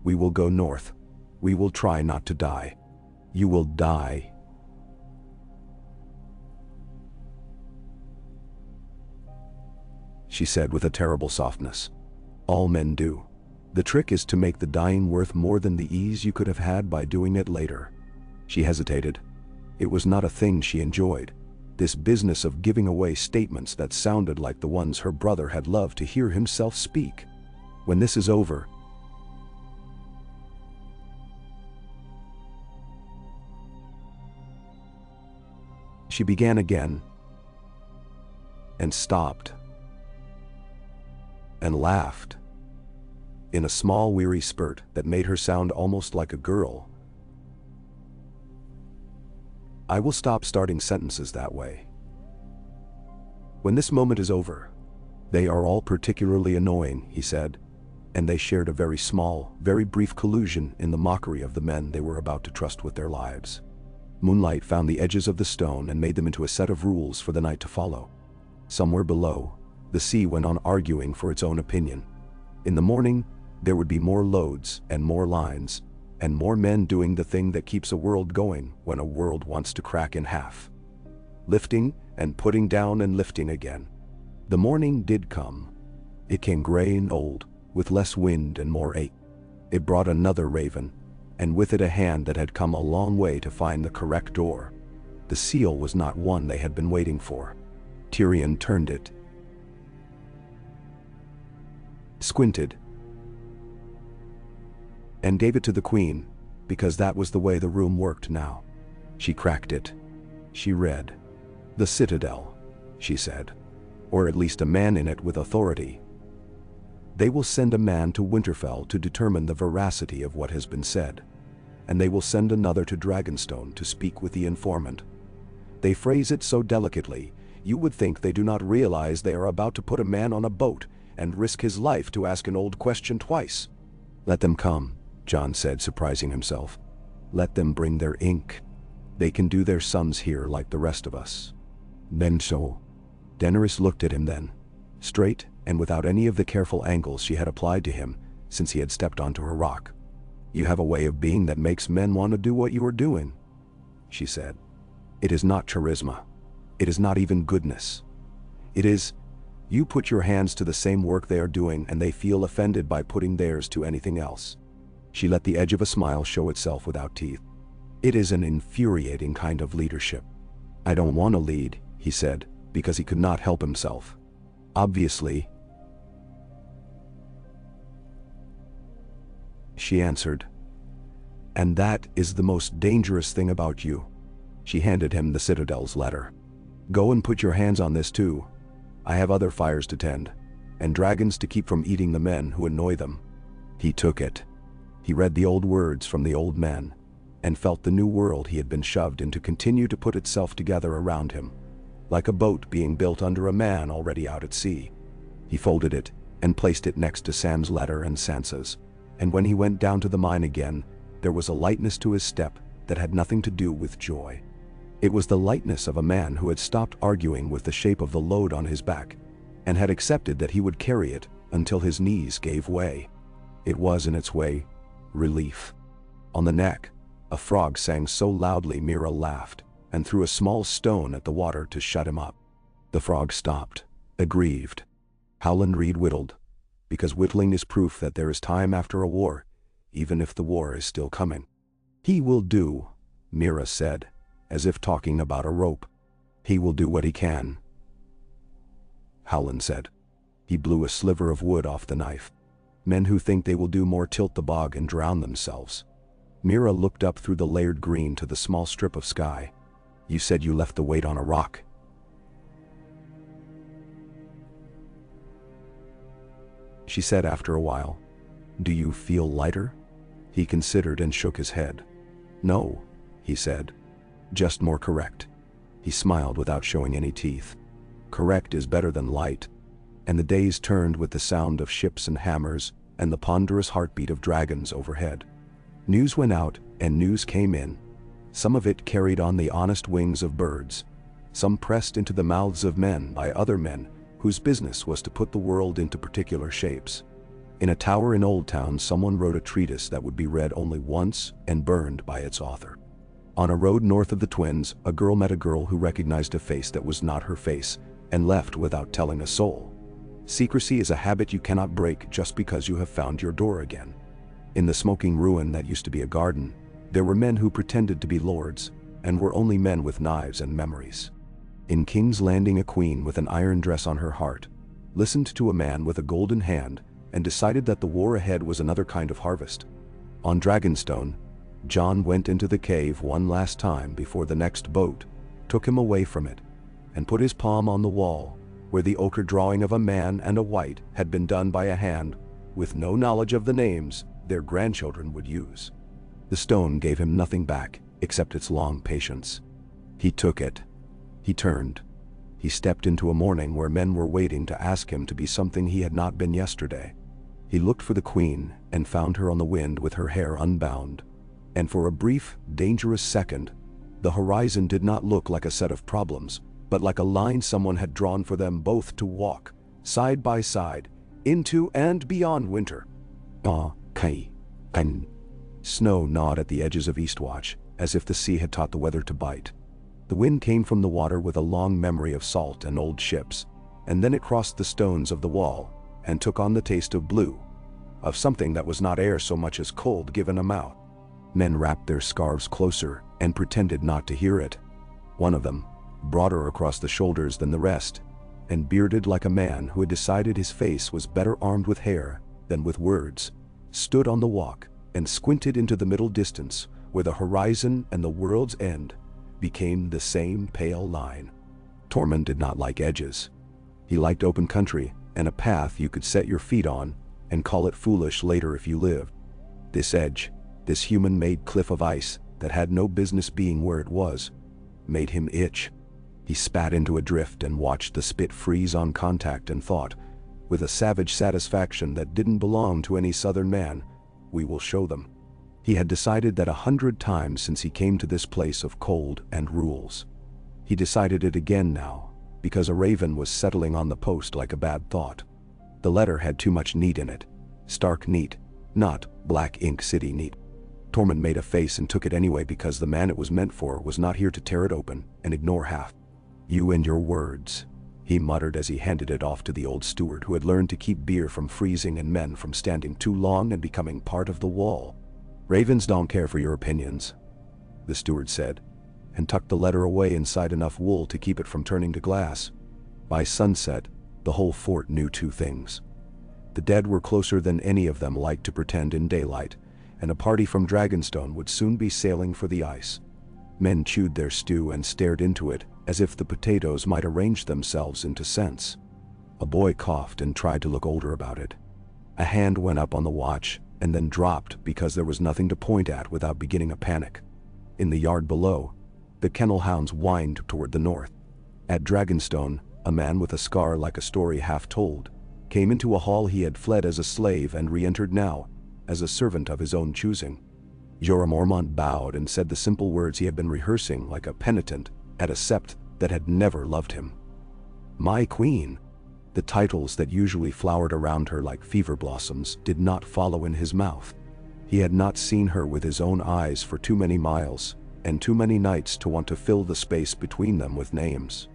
We will go north. We will try not to die. You will die. She said with a terrible softness. All men do. The trick is to make the dying worth more than the ease you could have had by doing it later. She hesitated. It was not a thing she enjoyed. This business of giving away statements that sounded like the ones her brother had loved to hear himself speak. When this is over, she began again, and stopped, and laughed, in a small weary spurt that made her sound almost like a girl. I will stop starting sentences that way. When this moment is over, they are all particularly annoying, he said, and they shared a very small, very brief collusion in the mockery of the men they were about to trust with their lives. Moonlight found the edges of the stone and made them into a set of rules for the night to follow. Somewhere below, the sea went on arguing for its own opinion. In the morning, there would be more loads and more lines, and more men doing the thing that keeps a world going when a world wants to crack in half. Lifting and putting down and lifting again. The morning did come. It came gray and old, with less wind and more ache. It brought another raven, and with it a hand that had come a long way to find the correct door. The seal was not one they had been waiting for. Tyrion turned it, squinted, and gave it to the queen, because that was the way the room worked now. She cracked it. She read, "The Citadel," she said, "or at least a man in it with authority. They will send a man to Winterfell to determine the veracity of what has been said, and they will send another to Dragonstone to speak with the informant. They phrase it so delicately, you would think they do not realize they are about to put a man on a boat and risk his life to ask an old question twice." "Let them come," Jon said, surprising himself. "Let them bring their ink. They can do their sums here like the rest of us." "Then so." Daenerys looked at him then, straight and without any of the careful angles she had applied to him since he had stepped onto her rock. "You have a way of being that makes men want to do what you are doing," she said. "It is not charisma. It is not even goodness. It is, you put your hands to the same work they are doing and they feel offended by putting theirs to anything else." She let the edge of a smile show itself without teeth. "It is an infuriating kind of leadership." "I don't want to lead," he said, because he could not help himself. "Obviously," she answered. "And that is the most dangerous thing about you." She handed him the Citadel's letter. "Go and put your hands on this too. I have other fires to tend, and dragons to keep from eating the men who annoy them." He took it. He read the old words from the old man, and felt the new world he had been shoved into continue to put itself together around him, like a boat being built under a man already out at sea. He folded it and placed it next to Sam's letter and Sansa's, and when he went down to the mine again, there was a lightness to his step that had nothing to do with joy. It was the lightness of a man who had stopped arguing with the shape of the load on his back, and had accepted that he would carry it until his knees gave way. It was, in its way, relief. On the neck, a frog sang so loudly Mira laughed, and threw a small stone at the water to shut him up. The frog stopped, aggrieved. Howland Reed whittled, because whittling is proof that there is time after a war, even if the war is still coming. "He will do," Mira said, as if talking about a rope. "He will do what he can," Howland said. He blew a sliver of wood off the knife. "Men who think they will do more tilt the bog and drown themselves." Mira looked up through the layered green to the small strip of sky. "You said you left the weight on a rock." She said after a while, "Do you feel lighter?" He considered and shook his head. "No," he said. "Just more correct." He smiled without showing any teeth. "Correct is better than light." And the days turned with the sound of ships and hammers and the ponderous heartbeat of dragons overhead. News went out and news came in. Some of it carried on the honest wings of birds. Some pressed into the mouths of men by other men whose business was to put the world into particular shapes. In a tower in Old Town, someone wrote a treatise that would be read only once and burned by its author. On a road north of the Twins, a girl met a girl who recognized a face that was not her face and left without telling a soul. Secrecy is a habit you cannot break just because you have found your door again. In the smoking ruin that used to be a garden, there were men who pretended to be lords and were only men with knives and memories. In King's Landing, a queen with an iron dress on her heart listened to a man with a golden hand and decided that the war ahead was another kind of harvest. On Dragonstone, John went into the cave one last time before the next boat took him away from it, and put his palm on the wall where the ochre drawing of a man and a white had been done by a hand with no knowledge of the names their grandchildren would use. The stone gave him nothing back except its long patience. He took it. He turned. He stepped into a morning where men were waiting to ask him to be something he had not been yesterday. He looked for the queen and found her on the wind with her hair unbound. And for a brief, dangerous second, the horizon did not look like a set of problems, but like a line someone had drawn for them both to walk, side by side, into and beyond winter. Snow gnawed at the edges of Eastwatch, as if the sea had taught the weather to bite. The wind came from the water with a long memory of salt and old ships, and then it crossed the stones of the wall and took on the taste of blue, of something that was not air so much as cold given a mouth. Men wrapped their scarves closer and pretended not to hear it. One of them, broader across the shoulders than the rest, and bearded like a man who had decided his face was better armed with hair than with words, stood on the walk and squinted into the middle distance where the horizon and the world's end became the same pale line. Tormund did not like edges. He liked open country and a path you could set your feet on and call it foolish later if you lived. This edge, this human-made cliff of ice that had no business being where it was, made him itch. He spat into a drift and watched the spit freeze on contact and thought, with a savage satisfaction that didn't belong to any southern man, "We will show them." He had decided that 100 times since he came to this place of cold and rules. He decided it again now, because a raven was settling on the post like a bad thought. The letter had too much neat in it. Stark neat, not black ink city neat. Tormund made a face and took it anyway because the man it was meant for was not here to tear it open and ignore half. "You and your words," he muttered as he handed it off to the old steward who had learned to keep beer from freezing and men from standing too long and becoming part of the wall. "Ravens don't care for your opinions," the steward said, and tucked the letter away inside enough wool to keep it from turning to glass. By sunset, the whole fort knew two things. The dead were closer than any of them liked to pretend in daylight, and a party from Dragonstone would soon be sailing for the ice. Men chewed their stew and stared into it as if the potatoes might arrange themselves into scents. A boy coughed and tried to look older about it. A hand went up on the watch and then dropped because there was nothing to point at without beginning a panic. In the yard below, the kennel hounds whined toward the north. At Dragonstone, a man with a scar like a story half told came into a hall he had fled as a slave and re-entered now as a servant of his own choosing. Jorah Mormont bowed and said the simple words he had been rehearsing like a penitent at a sept that had never loved him. My queen. The titles that usually flowered around her like fever blossoms did not follow in his mouth. He had not seen her with his own eyes for too many miles, and too many nights to want to fill the space between them with names.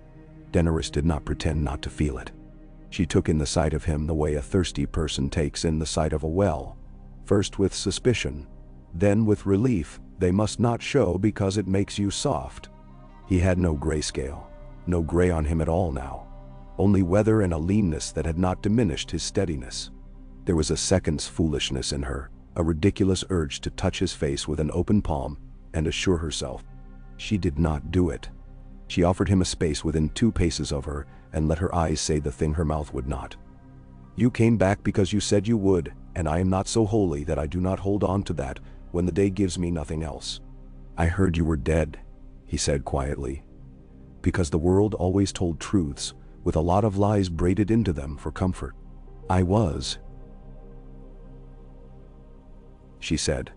Daenerys did not pretend not to feel it. She took in the sight of him the way a thirsty person takes in the sight of a well, first with suspicion, then with relief they must not show because it makes you soft. He had no grayscale, no gray on him at all now, only weather and a leanness that had not diminished his steadiness. There was a second's foolishness in her, a ridiculous urge to touch his face with an open palm and assure herself. She did not do it. She offered him a space within 2 paces of her and let her eyes say the thing her mouth would not. You came back because you said you would, and I am not so holy that I do not hold on to that when the day gives me nothing else. I heard you were dead, he said quietly. Because the world always told truths, with a lot of lies braided into them for comfort. I was, she said,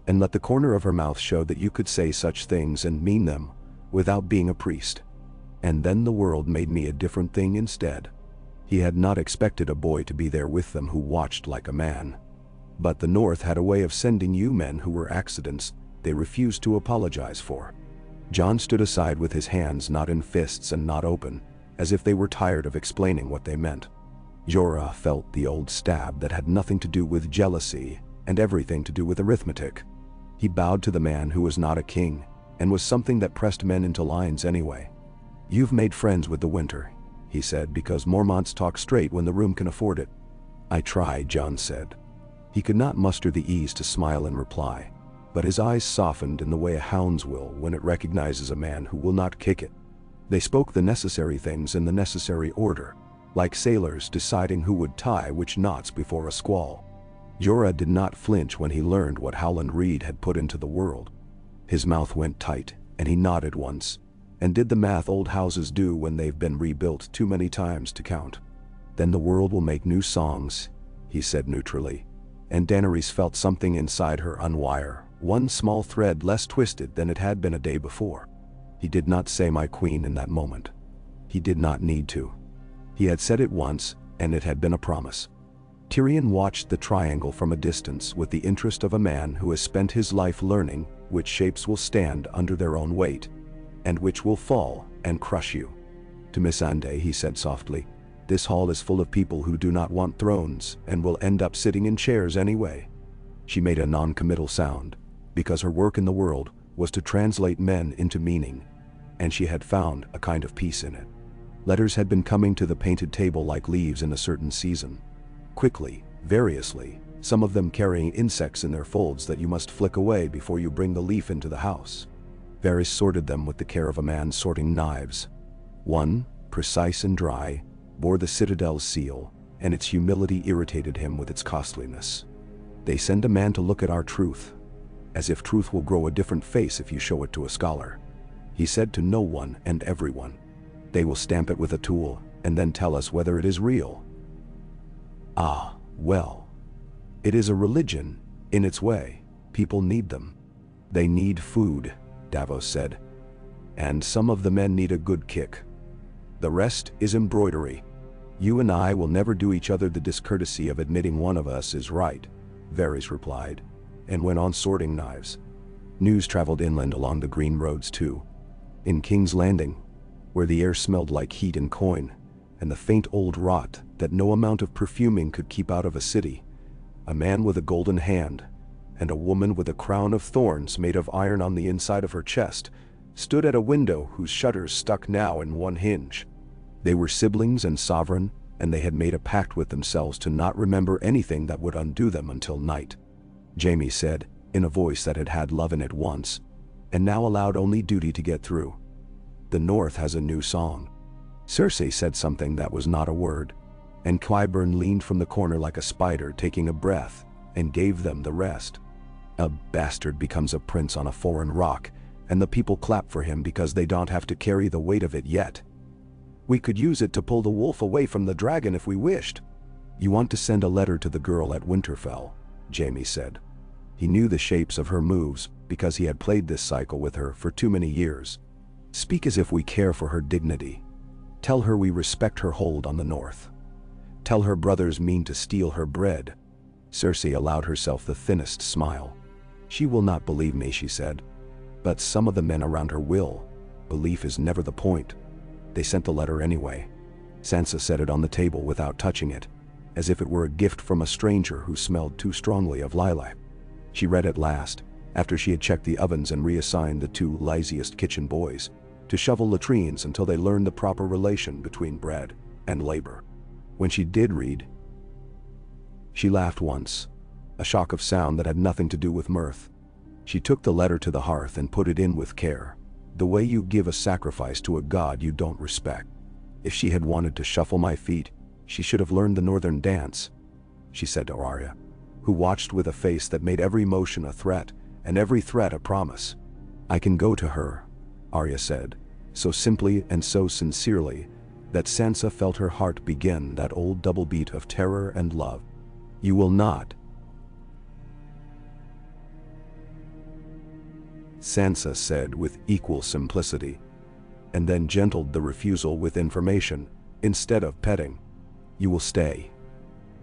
and let the corner of her mouth show that you could say such things and mean them, without being a priest. And then the world made me a different thing instead. He had not expected a boy to be there with them who watched like a man. But the North had a way of sending you men who were accidents they refused to apologize for. Jon stood aside with his hands not in fists and not open, as if they were tired of explaining what they meant. Jorah felt the old stab that had nothing to do with jealousy and everything to do with arithmetic. He bowed to the man who was not a king, and was something that pressed men into lines anyway. You've made friends with the winter, he said, because Mormonts talk straight when the room can afford it. I try, Jon said. He could not muster the ease to smile in reply, but his eyes softened in the way a hound's will when it recognizes a man who will not kick it. They spoke the necessary things in the necessary order, like sailors deciding who would tie which knots before a squall. Jorah did not flinch when he learned what Howland Reed had put into the world. His mouth went tight, and he nodded once, and did the math old houses do when they've been rebuilt too many times to count. Then the world will make new songs, he said neutrally, and Daenerys felt something inside her unwire, one small thread less twisted than it had been a day before. He did not say my queen in that moment. He did not need to. He had said it once, and it had been a promise. Tyrion watched the triangle from a distance with the interest of a man who has spent his life learning which shapes will stand under their own weight, and which will fall and crush you. To Missandei he said softly, this hall is full of people who do not want thrones and will end up sitting in chairs anyway. She made a non-committal sound, because her work in the world was to translate men into meaning, and she had found a kind of peace in it. Letters had been coming to the painted table like leaves in a certain season. Quickly, variously, some of them carrying insects in their folds that you must flick away before you bring the leaf into the house. Varys sorted them with the care of a man sorting knives. One, precise and dry, bore the Citadel's seal, and its humility irritated him with its costliness. They send a man to look at our truth, as if truth will grow a different face if you show it to a scholar. He said to no one and everyone. They will stamp it with a tool, and then tell us whether it is real. Ah, well. It is a religion, in its way. People need them. They need food, Davos said. And some of the men need a good kick. The rest is embroidery. You and I will never do each other the discourtesy of admitting one of us is right, Varys replied, and went on sorting knives. News traveled inland along the green roads too. In King's Landing, where the air smelled like heat and coin, and the faint old rot that no amount of perfuming could keep out of a city, a man with a golden hand, and a woman with a crown of thorns made of iron on the inside of her chest, stood at a window whose shutters stuck now in one hinge. They were siblings and sovereign, and they had made a pact with themselves to not remember anything that would undo them until night. Jaime said, in a voice that had had love in it once, and now allowed only duty to get through. The North has a new song. Cersei said something that was not a word, and Qyburn leaned from the corner like a spider taking a breath, and gave them the rest. A bastard becomes a prince on a foreign rock, and the people clap for him because they don't have to carry the weight of it yet. We could use it to pull the wolf away from the dragon if we wished. You want to send a letter to the girl at Winterfell, Jaime said. He knew the shapes of her moves because he had played this cycle with her for too many years. Speak as if we care for her dignity. Tell her we respect her hold on the north. Tell her brothers mean to steal her bread. Cersei allowed herself the thinnest smile. She will not believe me, she said. But some of the men around her will. Belief is never the point. They sent the letter anyway. Sansa set it on the table without touching it, as if it were a gift from a stranger who smelled too strongly of lilac. She read at last, after she had checked the ovens and reassigned the two laziest kitchen boys to shovel latrines until they learned the proper relation between bread and labor. When she did read, she laughed once, a shock of sound that had nothing to do with mirth. She took the letter to the hearth and put it in with care, the way you give a sacrifice to a god you don't respect. If she had wanted to shuffle my feet, she should have learned the northern dance, she said to Arya, who watched with a face that made every motion a threat and every threat a promise. I can go to her, Arya said, so simply and so sincerely that Sansa felt her heart begin that old double beat of terror and love. You will not, Sansa said with equal simplicity, and then gentled the refusal with information instead of petting. You will stay.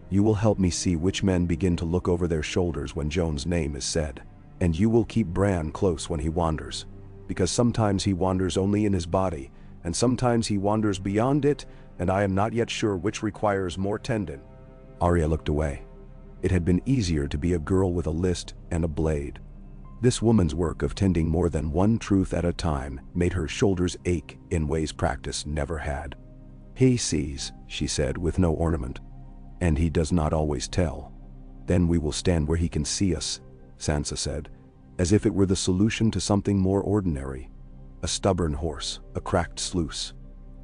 You will help me see which men begin to look over their shoulders when Jon's name is said, and you will keep Bran close when he wanders, because sometimes he wanders only in his body, and sometimes he wanders beyond it, and I am not yet sure which requires more tendon. Arya looked away. It had been easier to be a girl with a list and a blade. This woman's work of tending more than one truth at a time made her shoulders ache in ways practice never had. He sees, she said with no ornament. And he does not always tell. Then we will stand where he can see us, Sansa said, as if it were the solution to something more ordinary. A stubborn horse, a cracked sluice.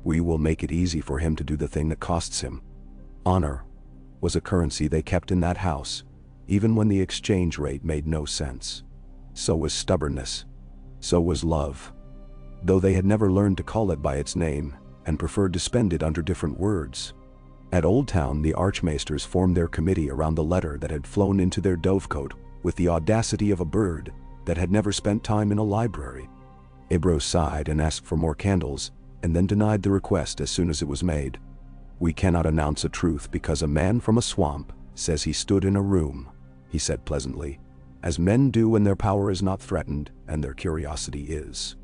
We will make it easy for him to do the thing that costs him. Honor was a currency they kept in that house, even when the exchange rate made no sense. So was stubbornness. So was love. Though they had never learned to call it by its name, and preferred to spend it under different words. At Old Town, the Archmaesters formed their committee around the letter that had flown into their dovecote with the audacity of a bird that had never spent time in a library. Ibros sighed and asked for more candles, and then denied the request as soon as it was made. We cannot announce a truth because a man from a swamp says he stood in a room, he said pleasantly, as men do when their power is not threatened and their curiosity is.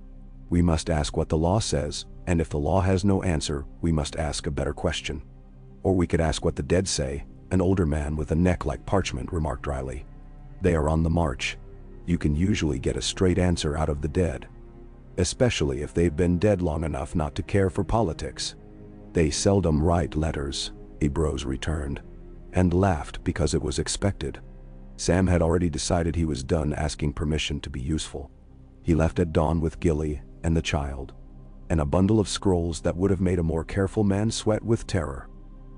We must ask what the law says, and if the law has no answer, we must ask a better question. Or we could ask what the dead say, an older man with a neck like parchment remarked dryly. They are on the march. You can usually get a straight answer out of the dead, especially if they've been dead long enough not to care for politics. They seldom write letters, Ibros returned, and laughed because it was expected. Sam had already decided he was done asking permission to be useful. He left at dawn with Gilly and the child, and a bundle of scrolls that would have made a more careful man sweat with terror.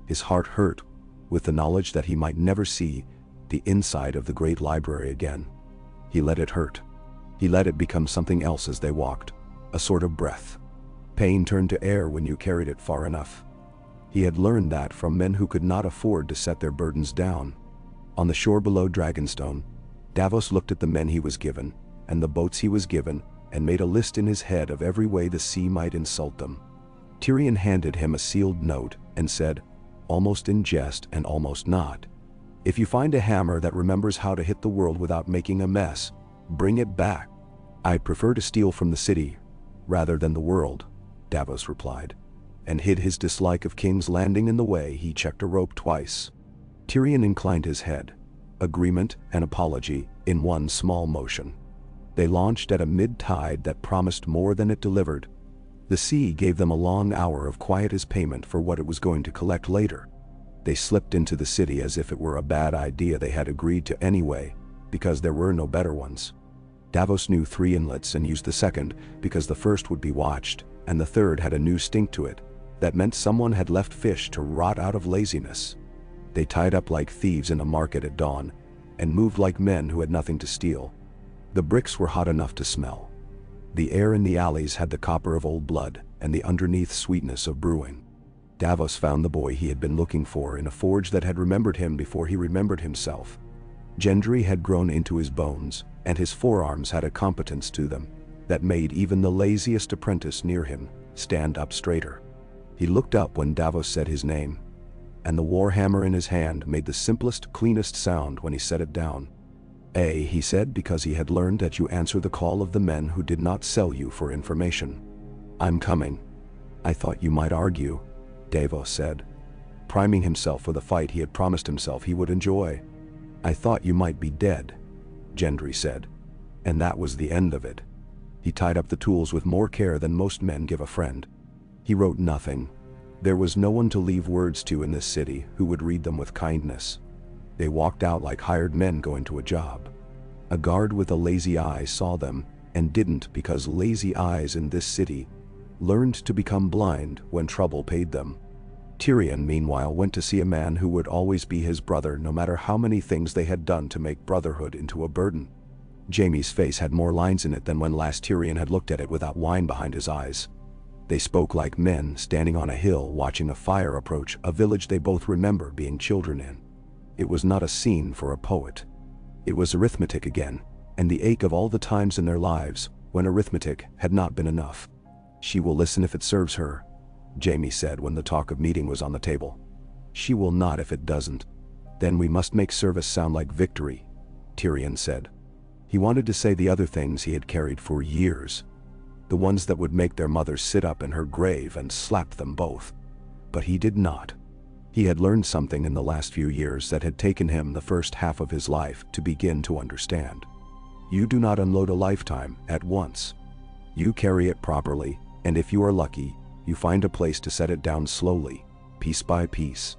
His heart hurt with the knowledge that he might never see the inside of the great library again. He let it hurt. He let it become something else as they walked, a sort of breath. Pain turned to air when you carried it far enough. He had learned that from men who could not afford to set their burdens down. On the shore below Dragonstone, Davos looked at the men he was given, and the boats he was given, and made a list in his head of every way the sea might insult them. Tyrion handed him a sealed note and said, almost in jest and almost not, if you find a hammer that remembers how to hit the world without making a mess, bring it back. I prefer to steal from the city rather than the world, Davos replied, and hid his dislike of King's Landing in the way he checked a rope twice. Tyrion inclined his head, agreement and apology in one small motion. They launched at a mid-tide that promised more than it delivered. The sea gave them a long hour of quiet as payment for what it was going to collect later. They slipped into the city as if it were a bad idea they had agreed to anyway, because there were no better ones. Davos knew 3 inlets and used the second because the first would be watched, and the third had a new stink to it that meant someone had left fish to rot out of laziness. They tied up like thieves in a market at dawn and moved like men who had nothing to steal. The bricks were hot enough to smell. The air in the alleys had the copper of old blood and the underneath sweetness of brewing. Davos found the boy he had been looking for in a forge that had remembered him before he remembered himself. Gendry had grown into his bones, and his forearms had a competence to them that made even the laziest apprentice near him stand up straighter. He looked up when Davos said his name, and the warhammer in his hand made the simplest, cleanest sound when he set it down. He said, because he had learned that you answer the call of the men who did not sell you for information. I'm coming. I thought you might argue, Davos said, priming himself for the fight he had promised himself he would enjoy. I thought you might be dead, Gendry said, and that was the end of it. He tied up the tools with more care than most men give a friend. He wrote nothing. There was no one to leave words to in this city who would read them with kindness. They walked out like hired men going to a job. A guard with a lazy eye saw them, and didn't, because lazy eyes in this city learned to become blind when trouble paid them. Tyrion, meanwhile, went to see a man who would always be his brother no matter how many things they had done to make brotherhood into a burden. Jaime's face had more lines in it than when last Tyrion had looked at it without wine behind his eyes. They spoke like men standing on a hill watching a fire approach a village they both remember being children in. It was not a scene for a poet. It was arithmetic again, and the ache of all the times in their lives when arithmetic had not been enough. She will listen if it serves her, Jaime said when the talk of meeting was on the table. She will not if it doesn't. Then we must make service sound like victory, Tyrion said. He wanted to say the other things he had carried for years, the ones that would make their mother sit up in her grave and slap them both. But he did not. He had learned something in the last few years that had taken him the first half of his life to begin to understand. You do not unload a lifetime at once. You carry it properly, and if you are lucky, you find a place to set it down slowly, piece by piece.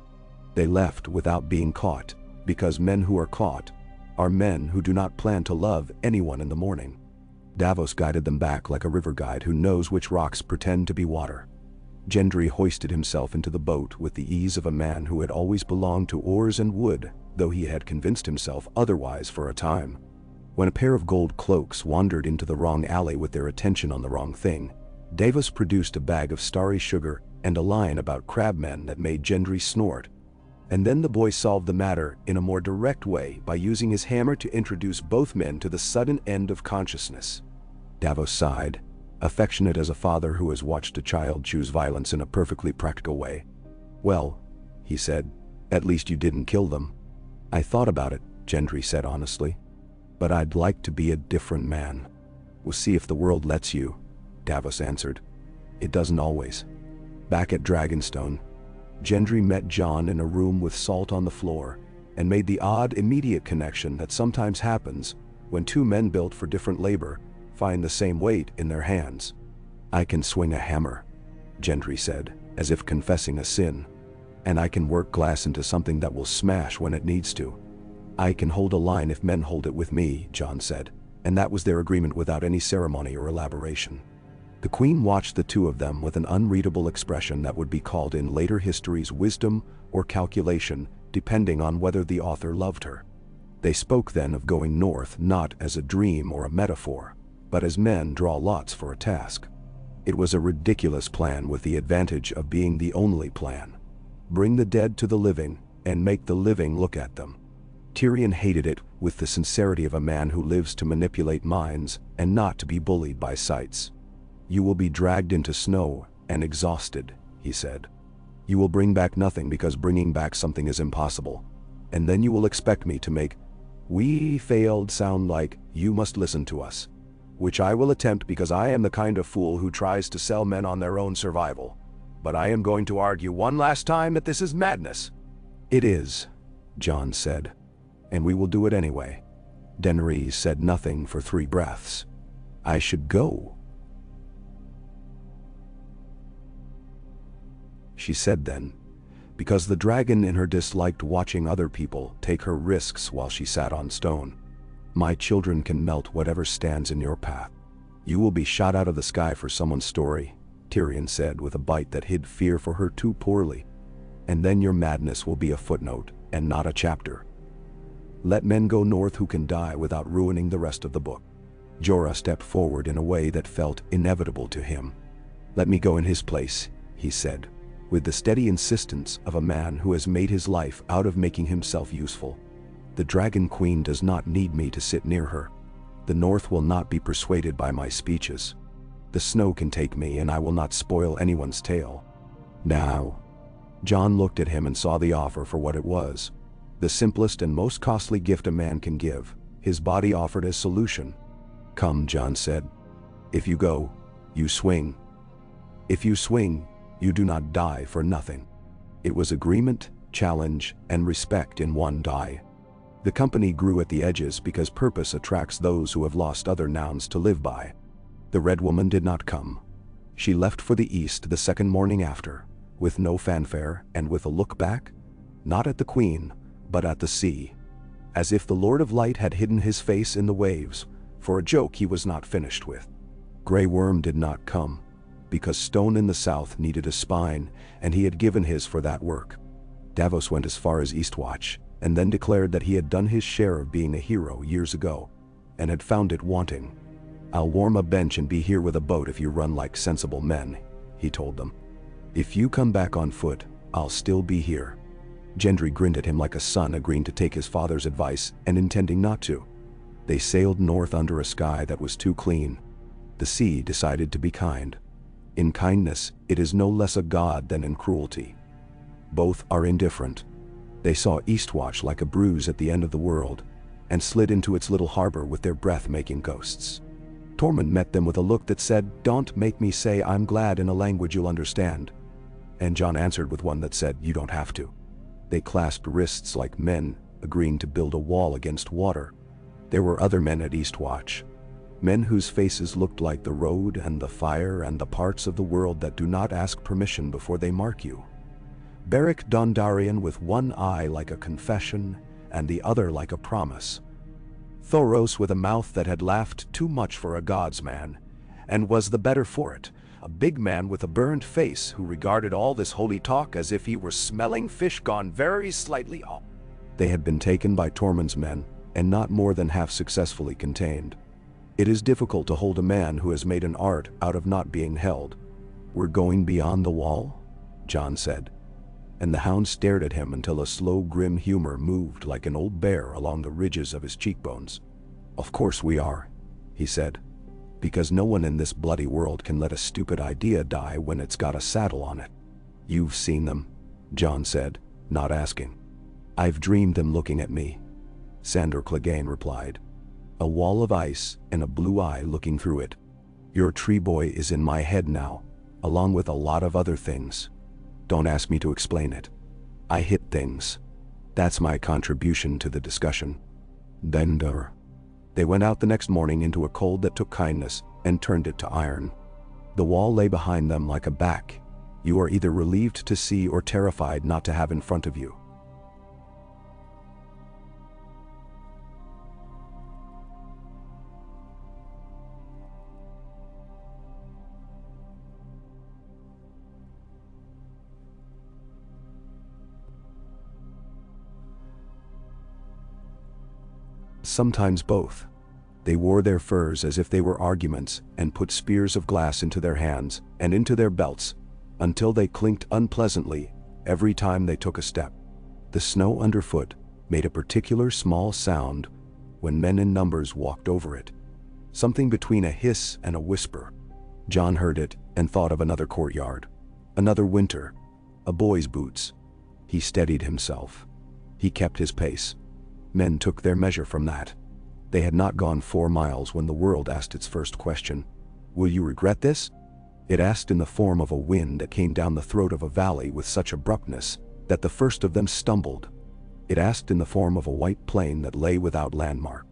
They left without being caught, because men who are caught are men who do not plan to love anyone in the morning. Davos guided them back like a river guide who knows which rocks pretend to be water. Gendry hoisted himself into the boat with the ease of a man who had always belonged to oars and wood, though he had convinced himself otherwise for a time. When a pair of gold cloaks wandered into the wrong alley with their attention on the wrong thing, Davos produced a bag of starry sugar and a line about crabmen that made Gendry snort. And then the boy solved the matter in a more direct way by using his hammer to introduce both men to the sudden end of consciousness. Davos sighed, affectionate as a father who has watched a child choose violence in a perfectly practical way. Well, he said, at least you didn't kill them. I thought about it, Gendry said honestly. But I'd like to be a different man. We'll see if the world lets you, Davos answered. It doesn't always. Back at Dragonstone, Gendry met Jon in a room with salt on the floor and made the odd immediate connection that sometimes happens when two men built for different labor find the same weight in their hands. I can swing a hammer, Gendry said, as if confessing a sin. And I can work glass into something that will smash when it needs to. I can hold a line if men hold it with me, Jon said, and that was their agreement without any ceremony or elaboration. The Queen watched the two of them with an unreadable expression that would be called in later history's wisdom or calculation, depending on whether the author loved her. They spoke then of going north not as a dream or a metaphor, but as men draw lots for a task. It was a ridiculous plan with the advantage of being the only plan. Bring the dead to the living and make the living look at them. Tyrion hated it with the sincerity of a man who lives to manipulate minds and not to be bullied by sights. You will be dragged into snow and exhausted, he said. You will bring back nothing because bringing back something is impossible. And then you will expect me to make "we failed" sound like "you must listen to us," which I will attempt because I am the kind of fool who tries to sell men on their own survival. But I am going to argue one last time that this is madness. It is, Jon said. And we will do it anyway. Daenerys said nothing for 3 breaths. I should go, she said then, because the dragon in her disliked watching other people take her risks while she sat on stone. My children can melt whatever stands in your path. You will be shot out of the sky for someone's story, Tyrion said with a bite that hid fear for her too poorly. And then your madness will be a footnote and not a chapter. Let men go north who can die without ruining the rest of the book. Jorah stepped forward in a way that felt inevitable to him. Let me go in his place, he said, with the steady insistence of a man who has made his life out of making himself useful. The Dragon Queen does not need me to sit near her. The North will not be persuaded by my speeches. The snow can take me, and I will not spoil anyone's tale. Now." Jon looked at him and saw the offer for what it was. The simplest and most costly gift a man can give. His body offered as solution. "Come," Jon said. "If you go, you swing. If you swing, you do not die for nothing." It was agreement, challenge, and respect in one die. The company grew at the edges because purpose attracts those who have lost other nouns to live by. The Red Woman did not come. She left for the east the second morning after, with no fanfare and with a look back, not at the Queen, but at the sea, as if the Lord of Light had hidden his face in the waves, for a joke he was not finished with. Grey Worm did not come, because stone in the south needed a spine, and he had given his for that work. Davos went as far as Eastwatch, and then declared that he had done his share of being a hero years ago, and had found it wanting. "I'll warm a bench and be here with a boat if you run like sensible men," he told them. "If you come back on foot, I'll still be here." Gendry grinned at him like a son agreeing to take his father's advice and intending not to. They sailed north under a sky that was too clean. The sea decided to be kind. In kindness, it is no less a god than in cruelty. Both are indifferent. They saw Eastwatch like a bruise at the end of the world, and slid into its little harbor with their breath-making ghosts. Tormund met them with a look that said, "Don't make me say I'm glad in a language you'll understand." And Jon answered with one that said, "You don't have to." They clasped wrists like men, agreeing to build a wall against water. There were other men at Eastwatch. Men whose faces looked like the road and the fire and the parts of the world that do not ask permission before they mark you. Beric Dondarrion with one eye like a confession and the other like a promise. Thoros with a mouth that had laughed too much for a god's man, and was the better for it. A big man with a burned face who regarded all this holy talk as if he were smelling fish gone very slightly off. They had been taken by Tormund's men, and not more than half successfully contained. It is difficult to hold a man who has made an art out of not being held. "We're going beyond the wall?" Jon said. And the hound stared at him until a slow, grim humor moved like an old bear along the ridges of his cheekbones. "Of course we are," he said. "Because no one in this bloody world can let a stupid idea die when it's got a saddle on it." "You've seen them," Jon said, not asking. "I've dreamed them looking at me," Sandor Clegane replied. "A wall of ice and a blue eye looking through it. Your tree boy is in my head now, along with a lot of other things. Don't ask me to explain it. I hit things. That's my contribution to the discussion." They went out the next morning into a cold that took kindness and turned it to iron. The wall lay behind them like a back. You are either relieved to see or terrified not to have in front of you. Sometimes both. They wore their furs as if they were arguments and put spears of glass into their hands and into their belts until they clinked unpleasantly every time they took a step. The snow underfoot made a particular small sound when men in numbers walked over it, something between a hiss and a whisper. Jon heard it and thought of another courtyard, another winter, a boy's boots. He steadied himself. He kept his pace. Men took their measure from that. They had not gone 4 miles when the world asked its first question. "Will you regret this?" It asked in the form of a wind that came down the throat of a valley with such abruptness that the first of them stumbled. It asked in the form of a white plain that lay without landmark.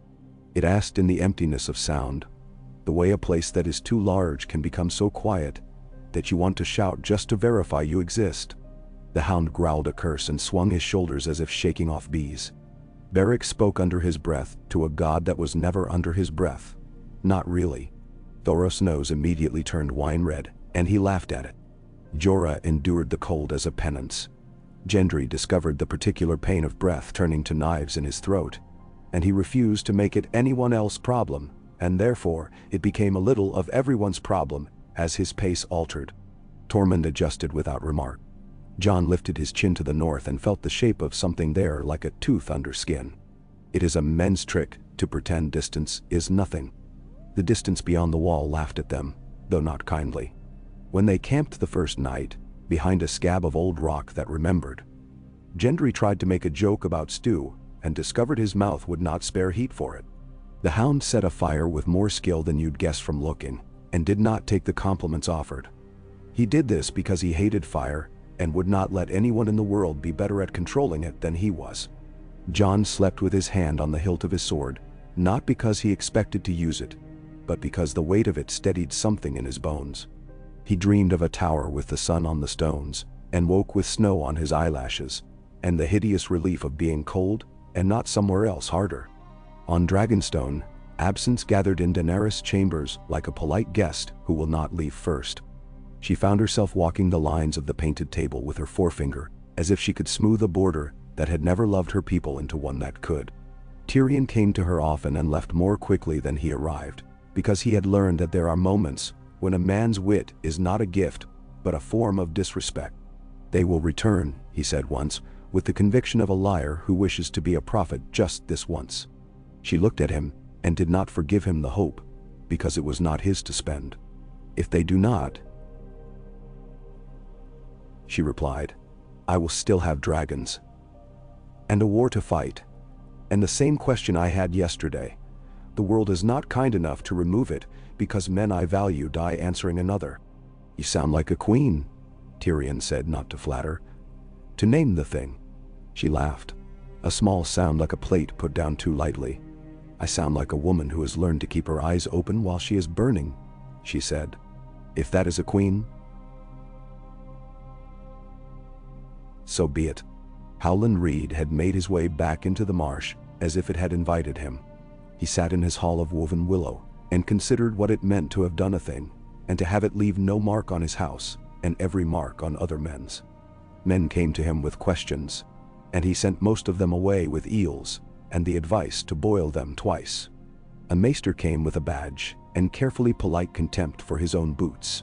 It asked in the emptiness of sound, the way a place that is too large can become so quiet that you want to shout just to verify you exist. The hound growled a curse and swung his shoulders as if shaking off bees. Beric spoke under his breath to a god that was never under his breath. Not really. Thoros' nose immediately turned wine red, and he laughed at it. Jorah endured the cold as a penance. Gendry discovered the particular pain of breath turning to knives in his throat, and he refused to make it anyone else's problem, and therefore it became a little of everyone's problem as his pace altered. Tormund adjusted without remark. Jon lifted his chin to the north and felt the shape of something there like a tooth under skin. It is a men's trick to pretend distance is nothing. The distance beyond the wall laughed at them, though not kindly. When they camped the first night, behind a scab of old rock that remembered, Gendry tried to make a joke about stew and discovered his mouth would not spare heat for it. The hound set a fire with more skill than you'd guess from looking, and did not take the compliments offered. He did this because he hated fire and would not let anyone in the world be better at controlling it than he was. Jon slept with his hand on the hilt of his sword, not because he expected to use it, but because the weight of it steadied something in his bones. He dreamed of a tower with the sun on the stones, and woke with snow on his eyelashes, and the hideous relief of being cold and not somewhere else harder. On Dragonstone, absence gathered in Daenerys' chambers like a polite guest who will not leave first. She found herself walking the lines of the painted table with her forefinger, as if she could smooth a border that had never loved her people into one that could. Tyrion came to her often and left more quickly than he arrived, because he had learned that there are moments when a man's wit is not a gift, but a form of disrespect. "They will return," he said once, with the conviction of a liar who wishes to be a prophet just this once. She looked at him and did not forgive him the hope, because it was not his to spend. "If they do not," she replied, "I will still have dragons. And a war to fight. And the same question I had yesterday. The world is not kind enough to remove it, because men I value die answering another." "You sound like a queen," Tyrion said, not to flatter. "To name the thing." She laughed. A small sound like a plate put down too lightly. "I sound like a woman who has learned to keep her eyes open while she is burning," she said. "If that is a queen, so be it." Howland Reed had made his way back into the marsh as if it had invited him. He sat in his hall of woven willow and considered what it meant to have done a thing, and to have it leave no mark on his house and every mark on other men's. Men came to him with questions, and he sent most of them away with eels and the advice to boil them twice. A maester came with a badge and carefully polite contempt for his own boots,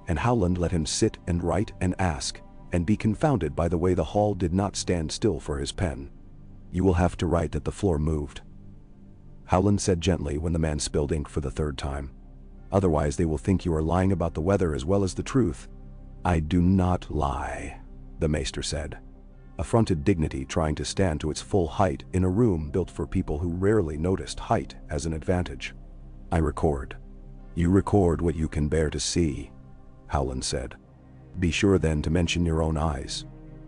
and Howland let him sit and write and ask, and be confounded by the way the hall did not stand still for his pen. "You will have to write that the floor moved," Howland said gently when the man spilled ink for the third time. "Otherwise they will think you are lying about the weather as well as the truth." "I do not lie," the maester said, affronted dignity trying to stand to its full height in a room built for people who rarely noticed height as an advantage. "I record." "You record what you can bear to see," Howland said. "Be sure then to mention your own eyes."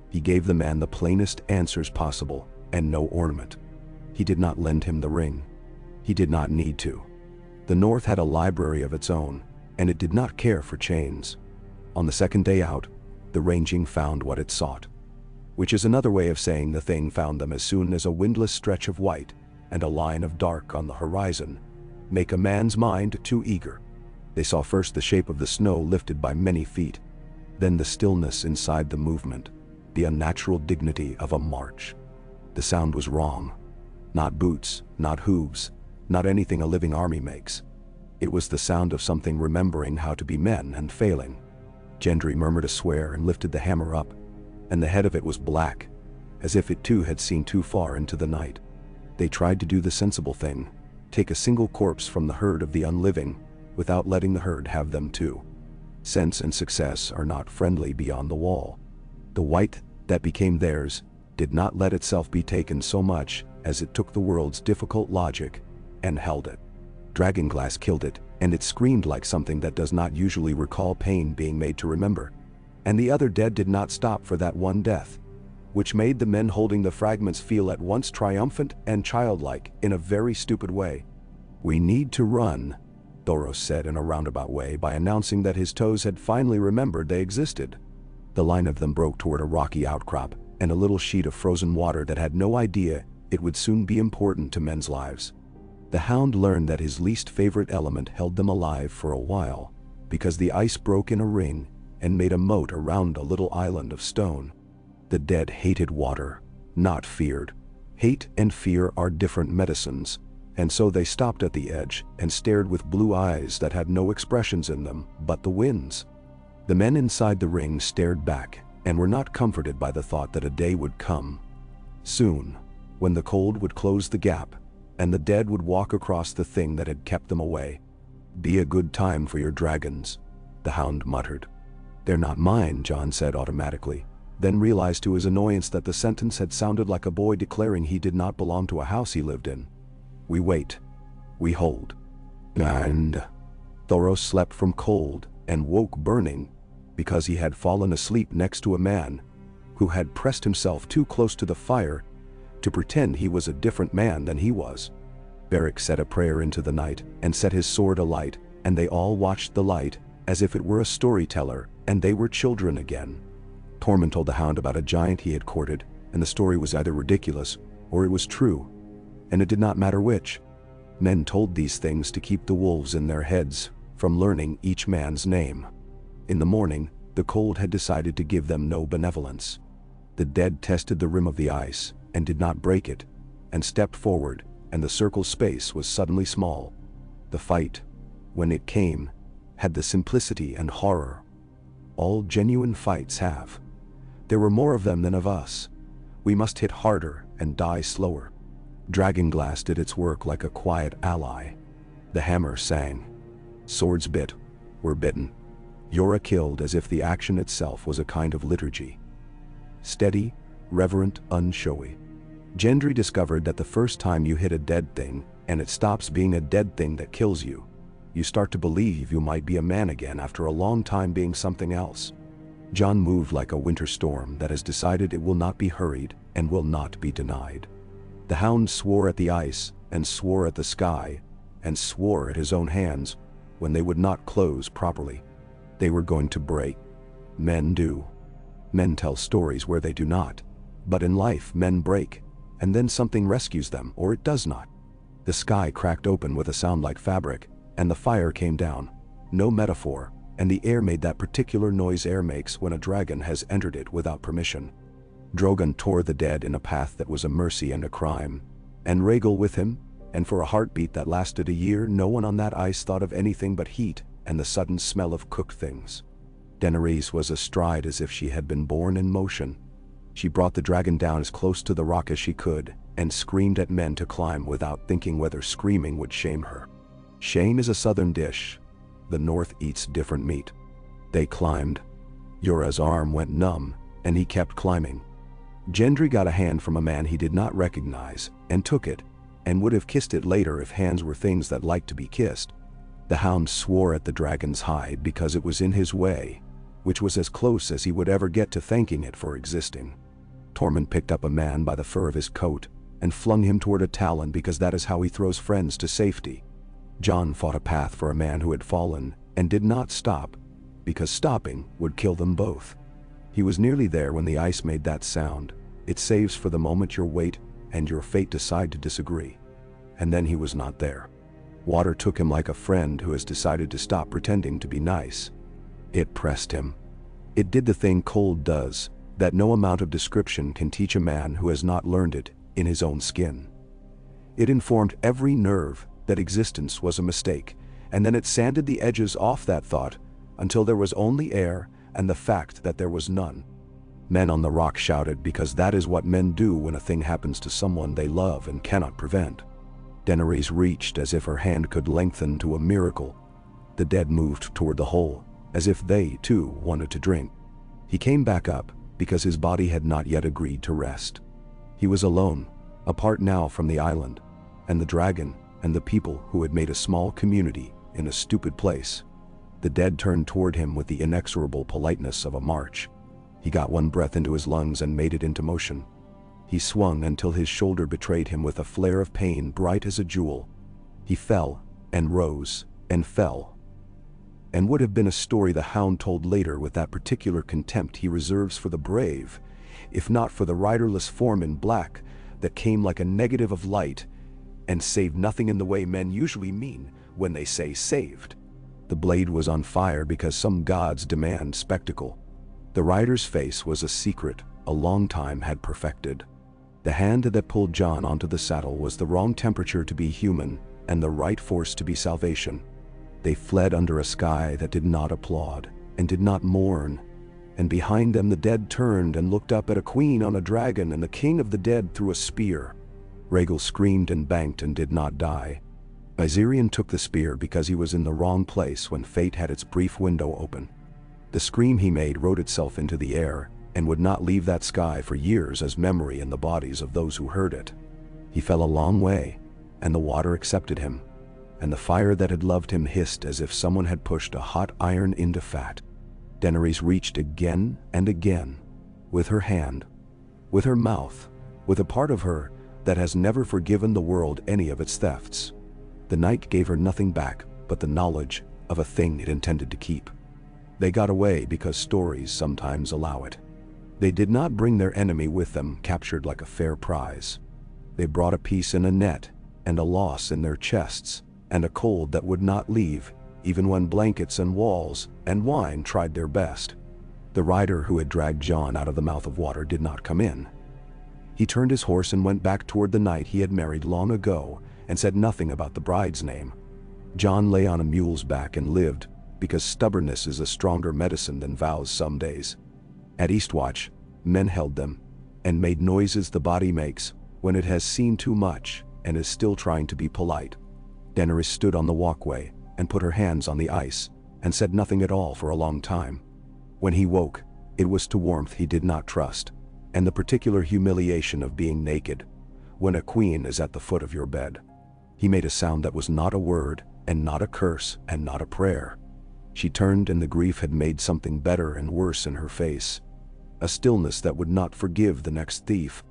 He gave the man the plainest answers possible, and no ornament. He did not lend him the ring. He did not need to. The North had a library of its own, and it did not care for chains. On the second day out, the ranging found what it sought. Which is another way of saying the thing found them as soon as a windless stretch of white and a line of dark on the horizon make a man's mind too eager. They saw first the shape of the snow lifted by many feet, then the stillness inside the movement, the unnatural dignity of a march. The sound was wrong. Not boots, not hooves, not anything a living army makes. It was the sound of something remembering how to be men and failing. Gendry murmured a swear and lifted the hammer up, and the head of it was black, as if it too had seen too far into the night. They tried to do the sensible thing, take a single corpse from the herd of the unliving, without letting the herd have them too. Sense and success are not friendly beyond the wall. The white that became theirs did not let itself be taken so much as it took the world's difficult logic and held it. Dragonglass killed it, and it screamed like something that does not usually recall pain being made to remember. And the other dead did not stop for that one death, which made the men holding the fragments feel at once triumphant and childlike in a very stupid way. "We need to run," Thoros said in a roundabout way by announcing that his toes had finally remembered they existed. The line of them broke toward a rocky outcrop and a little sheet of frozen water that had no idea it would soon be important to men's lives. The hound learned that his least favorite element held them alive for a while, because the ice broke in a ring and made a moat around a little island of stone. The dead hated water, not feared. Hate and fear are different medicines, and so they stopped at the edge and stared with blue eyes that had no expressions in them but the wind's. The men inside the ring stared back and were not comforted by the thought that a day would come soon when the cold would close the gap, and the dead would walk across the thing that had kept them away. "Be a good time for your dragons," the hound muttered. "They're not mine," John said automatically, then realized to his annoyance that the sentence had sounded like a boy declaring he did not belong to a house he lived in. "We wait. We hold." And Thoros slept from cold and woke burning because he had fallen asleep next to a man who had pressed himself too close to the fire to pretend he was a different man than he was. Beric said a prayer into the night and set his sword alight, and they all watched the light as if it were a storyteller and they were children again. Tormund told the hound about a giant he had courted, and the story was either ridiculous or it was true, and it did not matter which. Men told these things to keep the wolves in their heads from learning each man's name. In the morning, the cold had decided to give them no benevolence. The dead tested the rim of the ice and did not break it, and stepped forward, and the circle's space was suddenly small. The fight, when it came, had the simplicity and horror all genuine fights have. There were more of them than of us. We must hit harder and die slower. Dragonglass did its work like a quiet ally. The hammer sang. Swords bit, were bitten. Yora killed as if the action itself was a kind of liturgy. Steady, reverent, unshowy. Gendry discovered that the first time you hit a dead thing, and it stops being a dead thing that kills you, you start to believe you might be a man again after a long time being something else. Jon moved like a winter storm that has decided it will not be hurried and will not be denied. The hound swore at the ice, and swore at the sky, and swore at his own hands when they would not close properly. They were going to break. Men do. Men tell stories where they do not. But in life men break, and then something rescues them, or it does not. The sky cracked open with a sound like fabric, and the fire came down. No metaphor, and the air made that particular noise air makes when a dragon has entered it without permission. Drogon tore the dead in a path that was a mercy and a crime, and Rhaegal with him, and for a heartbeat that lasted a year no one on that ice thought of anything but heat and the sudden smell of cooked things. Daenerys was astride as if she had been born in motion. She brought the dragon down as close to the rock as she could, and screamed at men to climb without thinking whether screaming would shame her. Shame is a southern dish. The north eats different meat. They climbed. Yora's arm went numb, and he kept climbing. Gendry got a hand from a man he did not recognize, and took it, and would have kissed it later if hands were things that liked to be kissed. The hound swore at the dragon's hide because it was in his way, which was as close as he would ever get to thanking it for existing. Tormund picked up a man by the fur of his coat, and flung him toward a talon because that is how he throws friends to safety. Jon fought a path for a man who had fallen, and did not stop, because stopping would kill them both. He was nearly there when the ice made that sound. It saves for the moment your weight and your fate decide to disagree. And then he was not there. Water took him like a friend who has decided to stop pretending to be nice. It pressed him. It did the thing cold does, that no amount of description can teach a man who has not learned it in his own skin. It informed every nerve that existence was a mistake, and then it sanded the edges off that thought until there was only air and the fact that there was none. Men on the rock shouted because that is what men do when a thing happens to someone they love and cannot prevent. Daenerys reached as if her hand could lengthen to a miracle. The dead moved toward the hole, as if they, too, wanted to drink. He came back up because his body had not yet agreed to rest. He was alone, apart now from the island, and the dragon, and the people who had made a small community in a stupid place. The dead turned toward him with the inexorable politeness of a march. He got one breath into his lungs and made it into motion. He swung until his shoulder betrayed him with a flare of pain bright as a jewel. He fell, and rose, and fell. And would have been a story the hound told later with that particular contempt he reserves for the brave, if not for the riderless form in black that came like a negative of light and saved nothing in the way men usually mean when they say saved. The blade was on fire because some gods demand spectacle. The rider's face was a secret a long time had perfected. The hand that pulled Jon onto the saddle was the wrong temperature to be human and the right force to be salvation. They fled under a sky that did not applaud and did not mourn, and behind them the dead turned and looked up at a queen on a dragon, and the king of the dead threw a spear. Rhaegal screamed and banked and did not die. Viserion took the spear because he was in the wrong place when fate had its brief window open. The scream he made wrote itself into the air and would not leave that sky for years as memory in the bodies of those who heard it. He fell a long way, and the water accepted him, and the fire that had loved him hissed as if someone had pushed a hot iron into fat. Daenerys reached again and again, with her hand, with her mouth, with a part of her that has never forgiven the world any of its thefts. The night gave her nothing back but the knowledge of a thing it intended to keep. They got away because stories sometimes allow it. They did not bring their enemy with them, captured like a fair prize. They brought a piece in a net, and a loss in their chests, and a cold that would not leave, even when blankets and walls and wine tried their best. The rider who had dragged Jon out of the mouth of water did not come in. He turned his horse and went back toward the knight he had married long ago, and said nothing about the bride's name. Jon lay on a mule's back and lived, because stubbornness is a stronger medicine than vows some days. At Eastwatch, men held them, and made noises the body makes when it has seen too much and is still trying to be polite. Daenerys stood on the walkway and put her hands on the ice, and said nothing at all for a long time. When he woke, it was to warmth he did not trust, and the particular humiliation of being naked, when a queen is at the foot of your bed. He made a sound that was not a word, and not a curse, and not a prayer. She turned, and the grief had made something better and worse in her face. A stillness that would not forgive the next thief.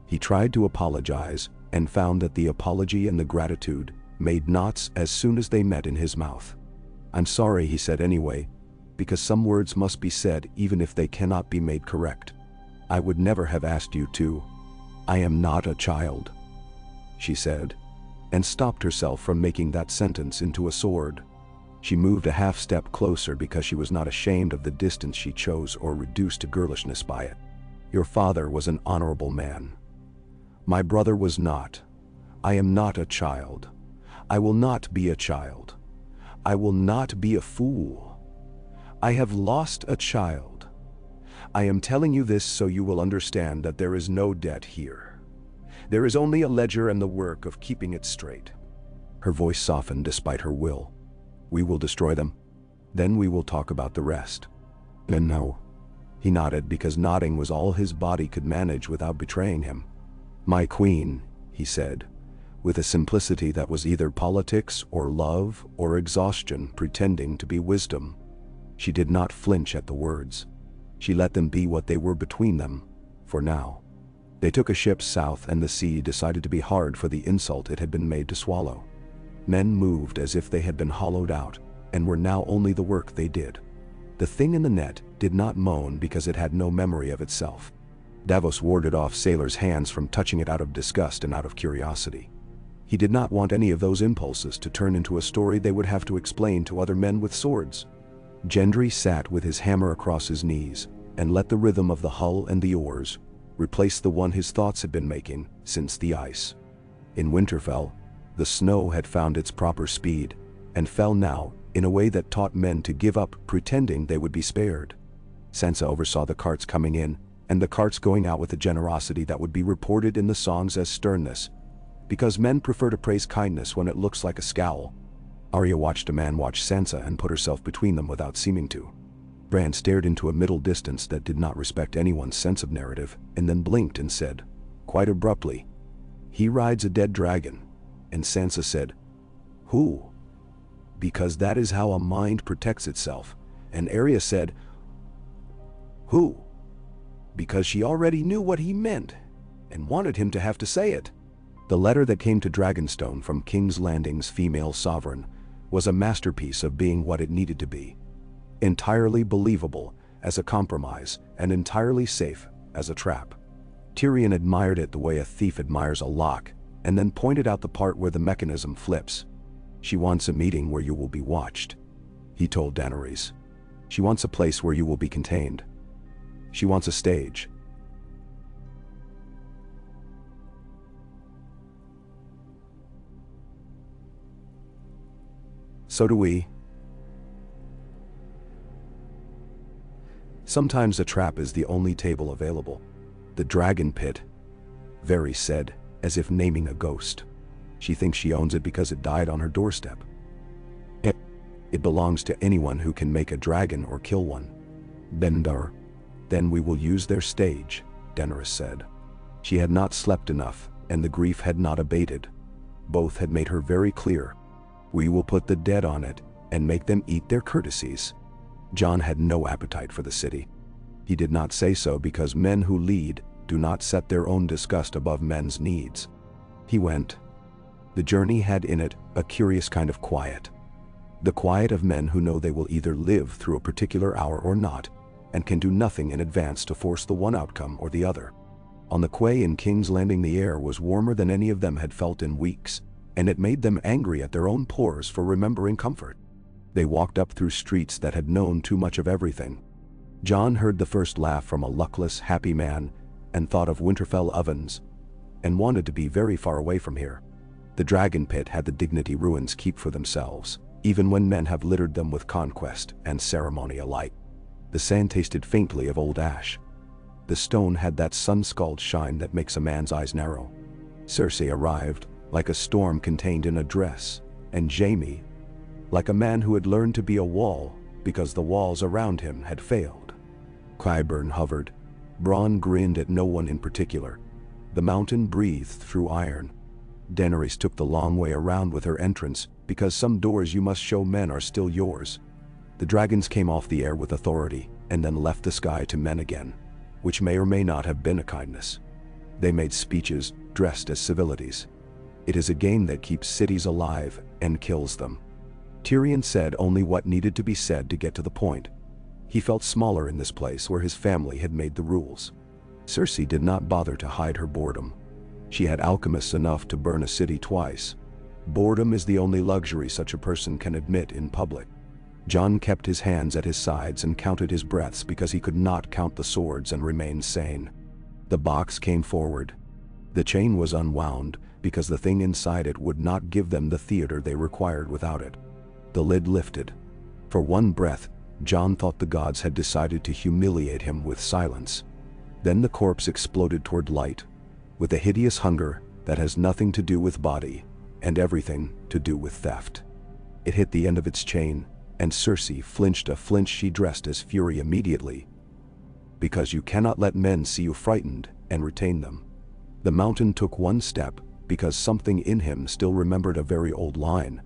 He tried to apologize, and found that the apology and the gratitude made knots as soon as they met in his mouth. "I'm sorry," he said anyway, "because some words must be said even if they cannot be made correct. I would never have asked you to. I am not a child," she said, and stopped herself from making that sentence into a sword. She moved a half step closer because she was not ashamed of the distance she chose or reduced to girlishness by it. "Your father was an honorable man. My brother was not. I am not a child. I will not be a child. I will not be a fool. I have lost a child. I am telling you this so you will understand that there is no debt here. There is only a ledger and the work of keeping it straight." Her voice softened despite her will. "We will destroy them. Then we will talk about the rest." "And no." He nodded because nodding was all his body could manage without betraying him. "My queen," he said, with a simplicity that was either politics or love or exhaustion pretending to be wisdom. She did not flinch at the words. She let them be what they were between them, for now. They took a ship south, and the sea decided to be hard for the insult it had been made to swallow. Men moved as if they had been hollowed out, and were now only the work they did. The thing in the net did not moan because it had no memory of itself. Davos warded off sailors' hands from touching it out of disgust and out of curiosity. He did not want any of those impulses to turn into a story they would have to explain to other men with swords. Gendry sat with his hammer across his knees, and let the rhythm of the hull and the oars replace the one his thoughts had been making since the ice. In Winterfell, the snow had found its proper speed, and fell now in a way that taught men to give up pretending they would be spared. Sansa oversaw the carts coming in, and the carts going out with a generosity that would be reported in the songs as sternness, because men prefer to praise kindness when it looks like a scowl. Arya watched a man watch Sansa and put herself between them without seeming to. Bran stared into a middle distance that did not respect anyone's sense of narrative, and then blinked and said, quite abruptly, "He rides a dead dragon." And Sansa said, "Who?" Because that is how a mind protects itself. And Arya said, "Who?" Because she already knew what he meant, and wanted him to have to say it. The letter that came to Dragonstone from King's Landing's female sovereign was a masterpiece of being what it needed to be. Entirely believable as a compromise, and entirely safe as a trap. Tyrion admired it the way a thief admires a lock, and then pointed out the part where the mechanism flips. "She wants a meeting where you will be watched," he told Daenerys. "She wants a place where you will be contained. She wants a stage." So do we. Sometimes a trap is the only table available. The dragon pit, Varys said, as if naming a ghost. She thinks she owns it because it died on her doorstep. It belongs to anyone who can make a dragon or kill one. Then we will use their stage, Daenerys said. She had not slept enough, and the grief had not abated. Both had made her very clear. We will put the dead on it, and make them eat their courtesies. Jon had no appetite for the city. He did not say so because men who lead do not set their own disgust above men's needs. He went. The journey had in it a curious kind of quiet. The quiet of men who know they will either live through a particular hour or not, and can do nothing in advance to force the one outcome or the other. On the quay in King's Landing the air was warmer than any of them had felt in weeks, and it made them angry at their own pores for remembering comfort. They walked up through streets that had known too much of everything. Jon heard the first laugh from a luckless, happy man, and thought of Winterfell ovens, and wanted to be very far away from here. The dragon pit had the dignity ruins keep for themselves, even when men have littered them with conquest and ceremony alike. The sand tasted faintly of old ash. The stone had that sun-scald shine that makes a man's eyes narrow. Cersei arrived, like a storm contained in a dress, and Jaime, like a man who had learned to be a wall because the walls around him had failed. Qyburn hovered. Bronn grinned at no one in particular. The mountain breathed through iron. Daenerys took the long way around with her entrance because some doors you must show men are still yours. The dragons came off the air with authority and then left the sky to men again, which may or may not have been a kindness. They made speeches dressed as civilities. It is a game that keeps cities alive and kills them. Tyrion said only what needed to be said to get to the point. He felt smaller in this place where his family had made the rules. Cersei did not bother to hide her boredom. She had alchemists enough to burn a city twice. Boredom is the only luxury such a person can admit in public. Jon kept his hands at his sides and counted his breaths because he could not count the swords and remain sane. The box came forward. The chain was unwound because the thing inside it would not give them the theater they required without it. The lid lifted. For one breath, Jon thought the gods had decided to humiliate him with silence. Then the corpse exploded toward light, with a hideous hunger that has nothing to do with body and everything to do with theft. It hit the end of its chain, and Cersei flinched a flinch she dressed as fury immediately. Because you cannot let men see you frightened and retain them. The mountain took one step because something in him still remembered a very old line.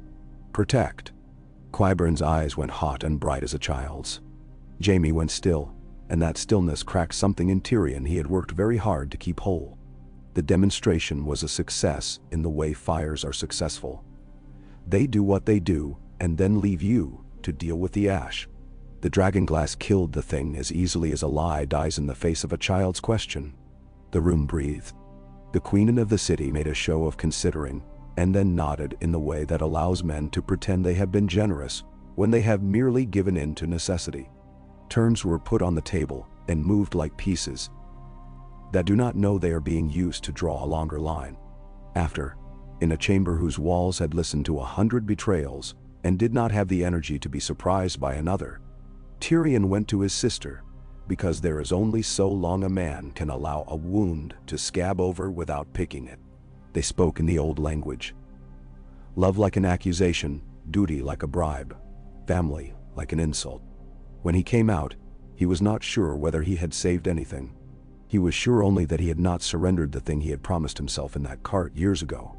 Protect. Qyburn's eyes went hot and bright as a child's. Jaime went still, and that stillness cracked something in Tyrion he had worked very hard to keep whole. The demonstration was a success in the way fires are successful. They do what they do, and then leave you to deal with the ash. The dragonglass killed the thing as easily as a lie dies in the face of a child's question. The room breathed. The queen of the city made a show of considering, and then nodded in the way that allows men to pretend they have been generous when they have merely given in to necessity. Terms were put on the table and moved like pieces that do not know they are being used to draw a longer line. After, in a chamber whose walls had listened to 100 betrayals and did not have the energy to be surprised by another, Tyrion went to his sister, because there is only so long a man can allow a wound to scab over without picking it. They spoke in the old language. Love like an accusation, duty like a bribe, family like an insult. When he came out, he was not sure whether he had saved anything. He was sure only that he had not surrendered the thing he had promised himself in that cart years ago,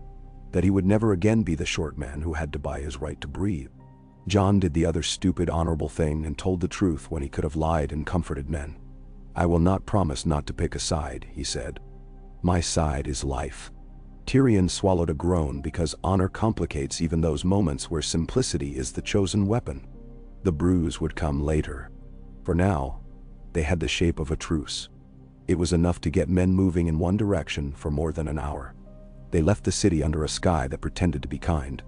that he would never again be the short man who had to buy his right to breathe. Jon did the other stupid honorable thing and told the truth when he could have lied and comforted men. I will not promise not to pick a side, he said. My side is life. Tyrion swallowed a groan because honor complicates even those moments where simplicity is the chosen weapon. The bruise would come later. For now, they had the shape of a truce. It was enough to get men moving in one direction for more than an hour. They left the city under a sky that pretended to be kind.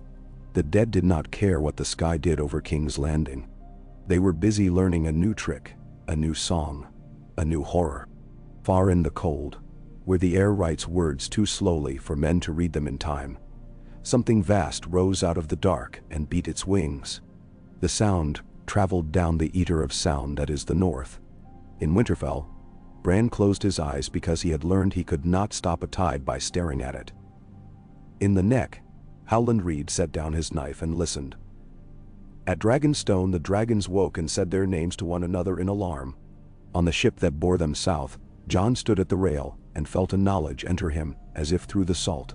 The dead did not care what the sky did over King's Landing. They were busy learning a new trick, a new song, a new horror. Far in the cold, where the air writes words too slowly for men to read them in time, something vast rose out of the dark and beat its wings. The sound traveled down the eater of sound that is the north. In Winterfell, Bran closed his eyes because he had learned he could not stop a tide by staring at it. In the neck, Howland Reed set down his knife and listened. At Dragonstone, the dragons woke and said their names to one another in alarm. On the ship that bore them south, Jon stood at the rail and felt a knowledge enter him as if through the salt.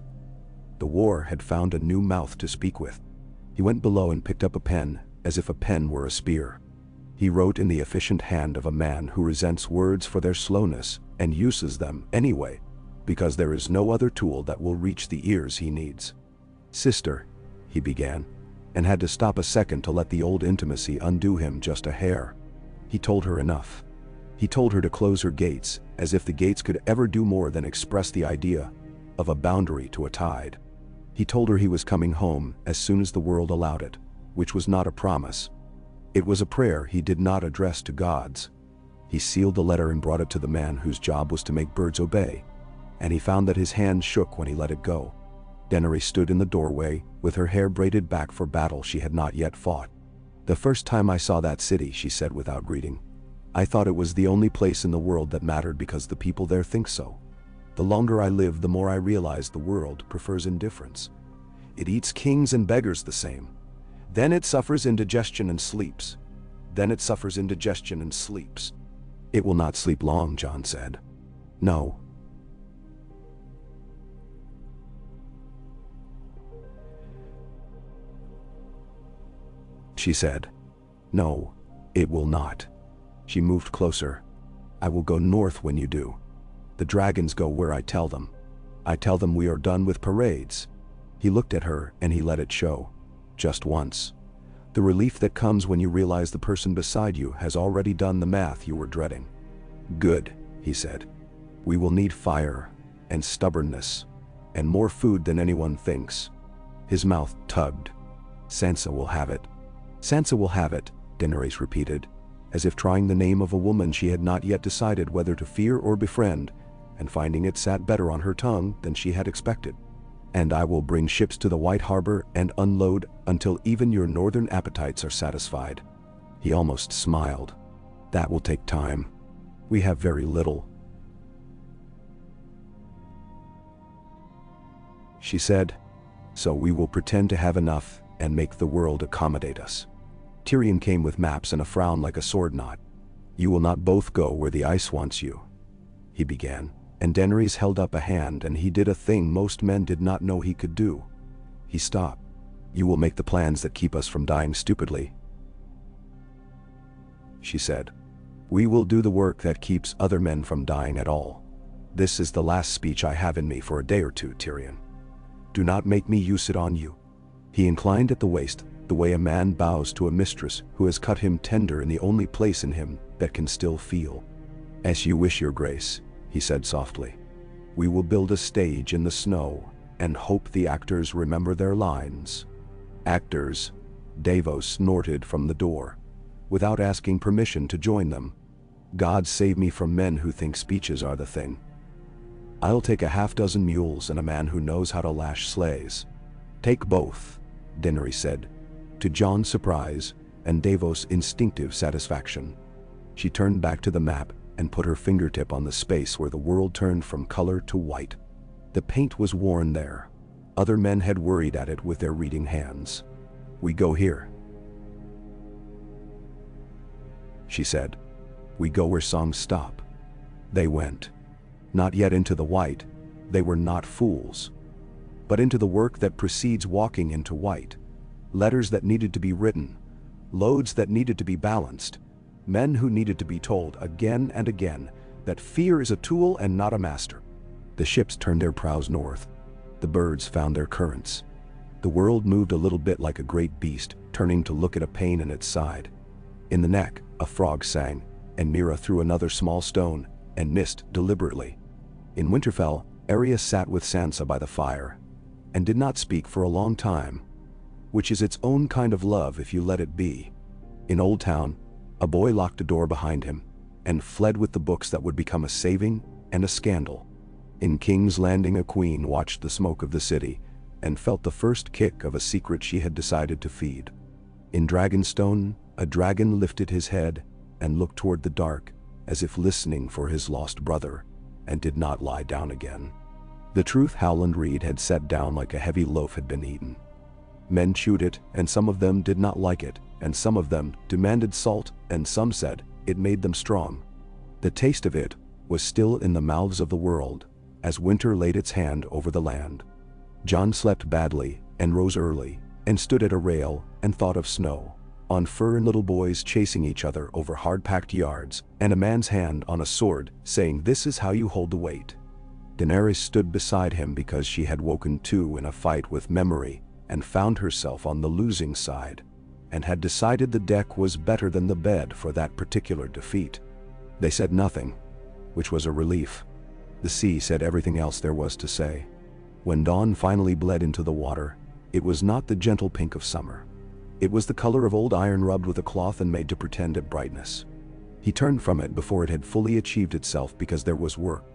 The war had found a new mouth to speak with. He went below and picked up a pen, as if a pen were a spear. He wrote in the efficient hand of a man who resents words for their slowness and uses them anyway, because there is no other tool that will reach the ears he needs. "Sister," he began, and had to stop a second to let the old intimacy undo him just a hair. He told her enough. He told her to close her gates, as if the gates could ever do more than express the idea of a boundary to a tide. He told her he was coming home as soon as the world allowed it, which was not a promise. It was a prayer he did not address to gods. He sealed the letter and brought it to the man whose job was to make birds obey, and he found that his hand shook when he let it go. Dany stood in the doorway, with her hair braided back for battle she had not yet fought. "The first time I saw that city," she said without greeting, "I thought it was the only place in the world that mattered because the people there think so. The longer I live, the more I realize the world prefers indifference. It eats kings and beggars the same. Then it suffers indigestion and sleeps. Then it suffers indigestion and sleeps." "It will not sleep long," Jon said. "No." She said. "No, it will not." She moved closer. "I will go north when you do. The dragons go where I tell them. I tell them we are done with parades." He looked at her and he let it show. Just once. The relief that comes when you realize the person beside you has already done the math you were dreading. "Good," he said. "We will need fire, and stubbornness, and more food than anyone thinks." His mouth tugged. "Sansa will have it." "Sansa will have it," Daenerys repeated, as if trying the name of a woman she had not yet decided whether to fear or befriend, and finding it sat better on her tongue than she had expected. "And I will bring ships to the White Harbor and unload until even your northern appetites are satisfied." He almost smiled. "That will take time. We have very little." She said, "So we will pretend to have enough and make the world accommodate us." Tyrion came with maps and a frown like a sword knot. "You will not both go where the ice wants you," he began, and Daenerys held up a hand and he did a thing most men did not know he could do. He stopped. "You will make the plans that keep us from dying stupidly," she said. "We will do the work that keeps other men from dying at all. This is the last speech I have in me for a day or two, Tyrion. Do not make me use it on you." He inclined at the waist, the way a man bows to a mistress who has cut him tender in the only place in him that can still feel. "As you wish, your grace," he said softly. "We will build a stage in the snow and hope the actors remember their lines." "Actors," Davos snorted from the door, without asking permission to join them. "God save me from men who think speeches are the thing. I'll take a half-dozen mules and a man who knows how to lash sleighs." "Take both," Daenerys said, to Jon's surprise and Davos' instinctive satisfaction. She turned back to the map and put her fingertip on the space where the world turned from color to white. The paint was worn there. Other men had worried at it with their reading hands. "We go here," she said. "We go where songs stop." They went. Not yet into the white. They were not fools. But into the work that precedes walking into white. Letters that needed to be written. Loads that needed to be balanced. Men who needed to be told again and again that fear is a tool and not a master. The ships turned their prows north. The birds found their currents. The world moved a little bit like a great beast, turning to look at a pain in its side. In the neck, a frog sang, and Mira threw another small stone, and missed deliberately. In Winterfell, Arya sat with Sansa by the fire, and did not speak for a long time, which is its own kind of love if you let it be. In Old Town, a boy locked a door behind him, and fled with the books that would become a saving and a scandal. In King's Landing, a queen watched the smoke of the city, and felt the first kick of a secret she had decided to feed. In Dragonstone, a dragon lifted his head and looked toward the dark, as if listening for his lost brother, and did not lie down again. The truth Howland Reed had set down like a heavy loaf had been eaten. Men chewed it, and some of them did not like it, and some of them demanded salt, and some said it made them strong. The taste of it was still in the mouths of the world, as winter laid its hand over the land. John slept badly, and rose early, and stood at a rail, and thought of snow, on fur and little boys chasing each other over hard-packed yards, and a man's hand on a sword, saying, "This is how you hold the weight." Daenerys stood beside him because she had woken too in a fight with memory, and found herself on the losing side, and had decided the deck was better than the bed for that particular defeat. They said nothing, which was a relief. The sea said everything else there was to say. When dawn finally bled into the water, it was not the gentle pink of summer. It was the color of old iron rubbed with a cloth and made to pretend at brightness. He turned from it before it had fully achieved itself because there was work.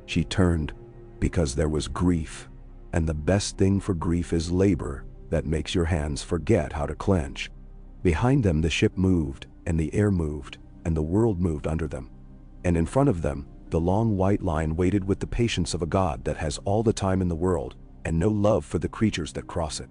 She turned because there was grief. And the best thing for grief is labor that makes your hands forget how to clench. Behind them the ship moved, and the air moved, and the world moved under them. And in front of them, the long white line waited with the patience of a god that has all the time in the world, and no love for the creatures that cross it.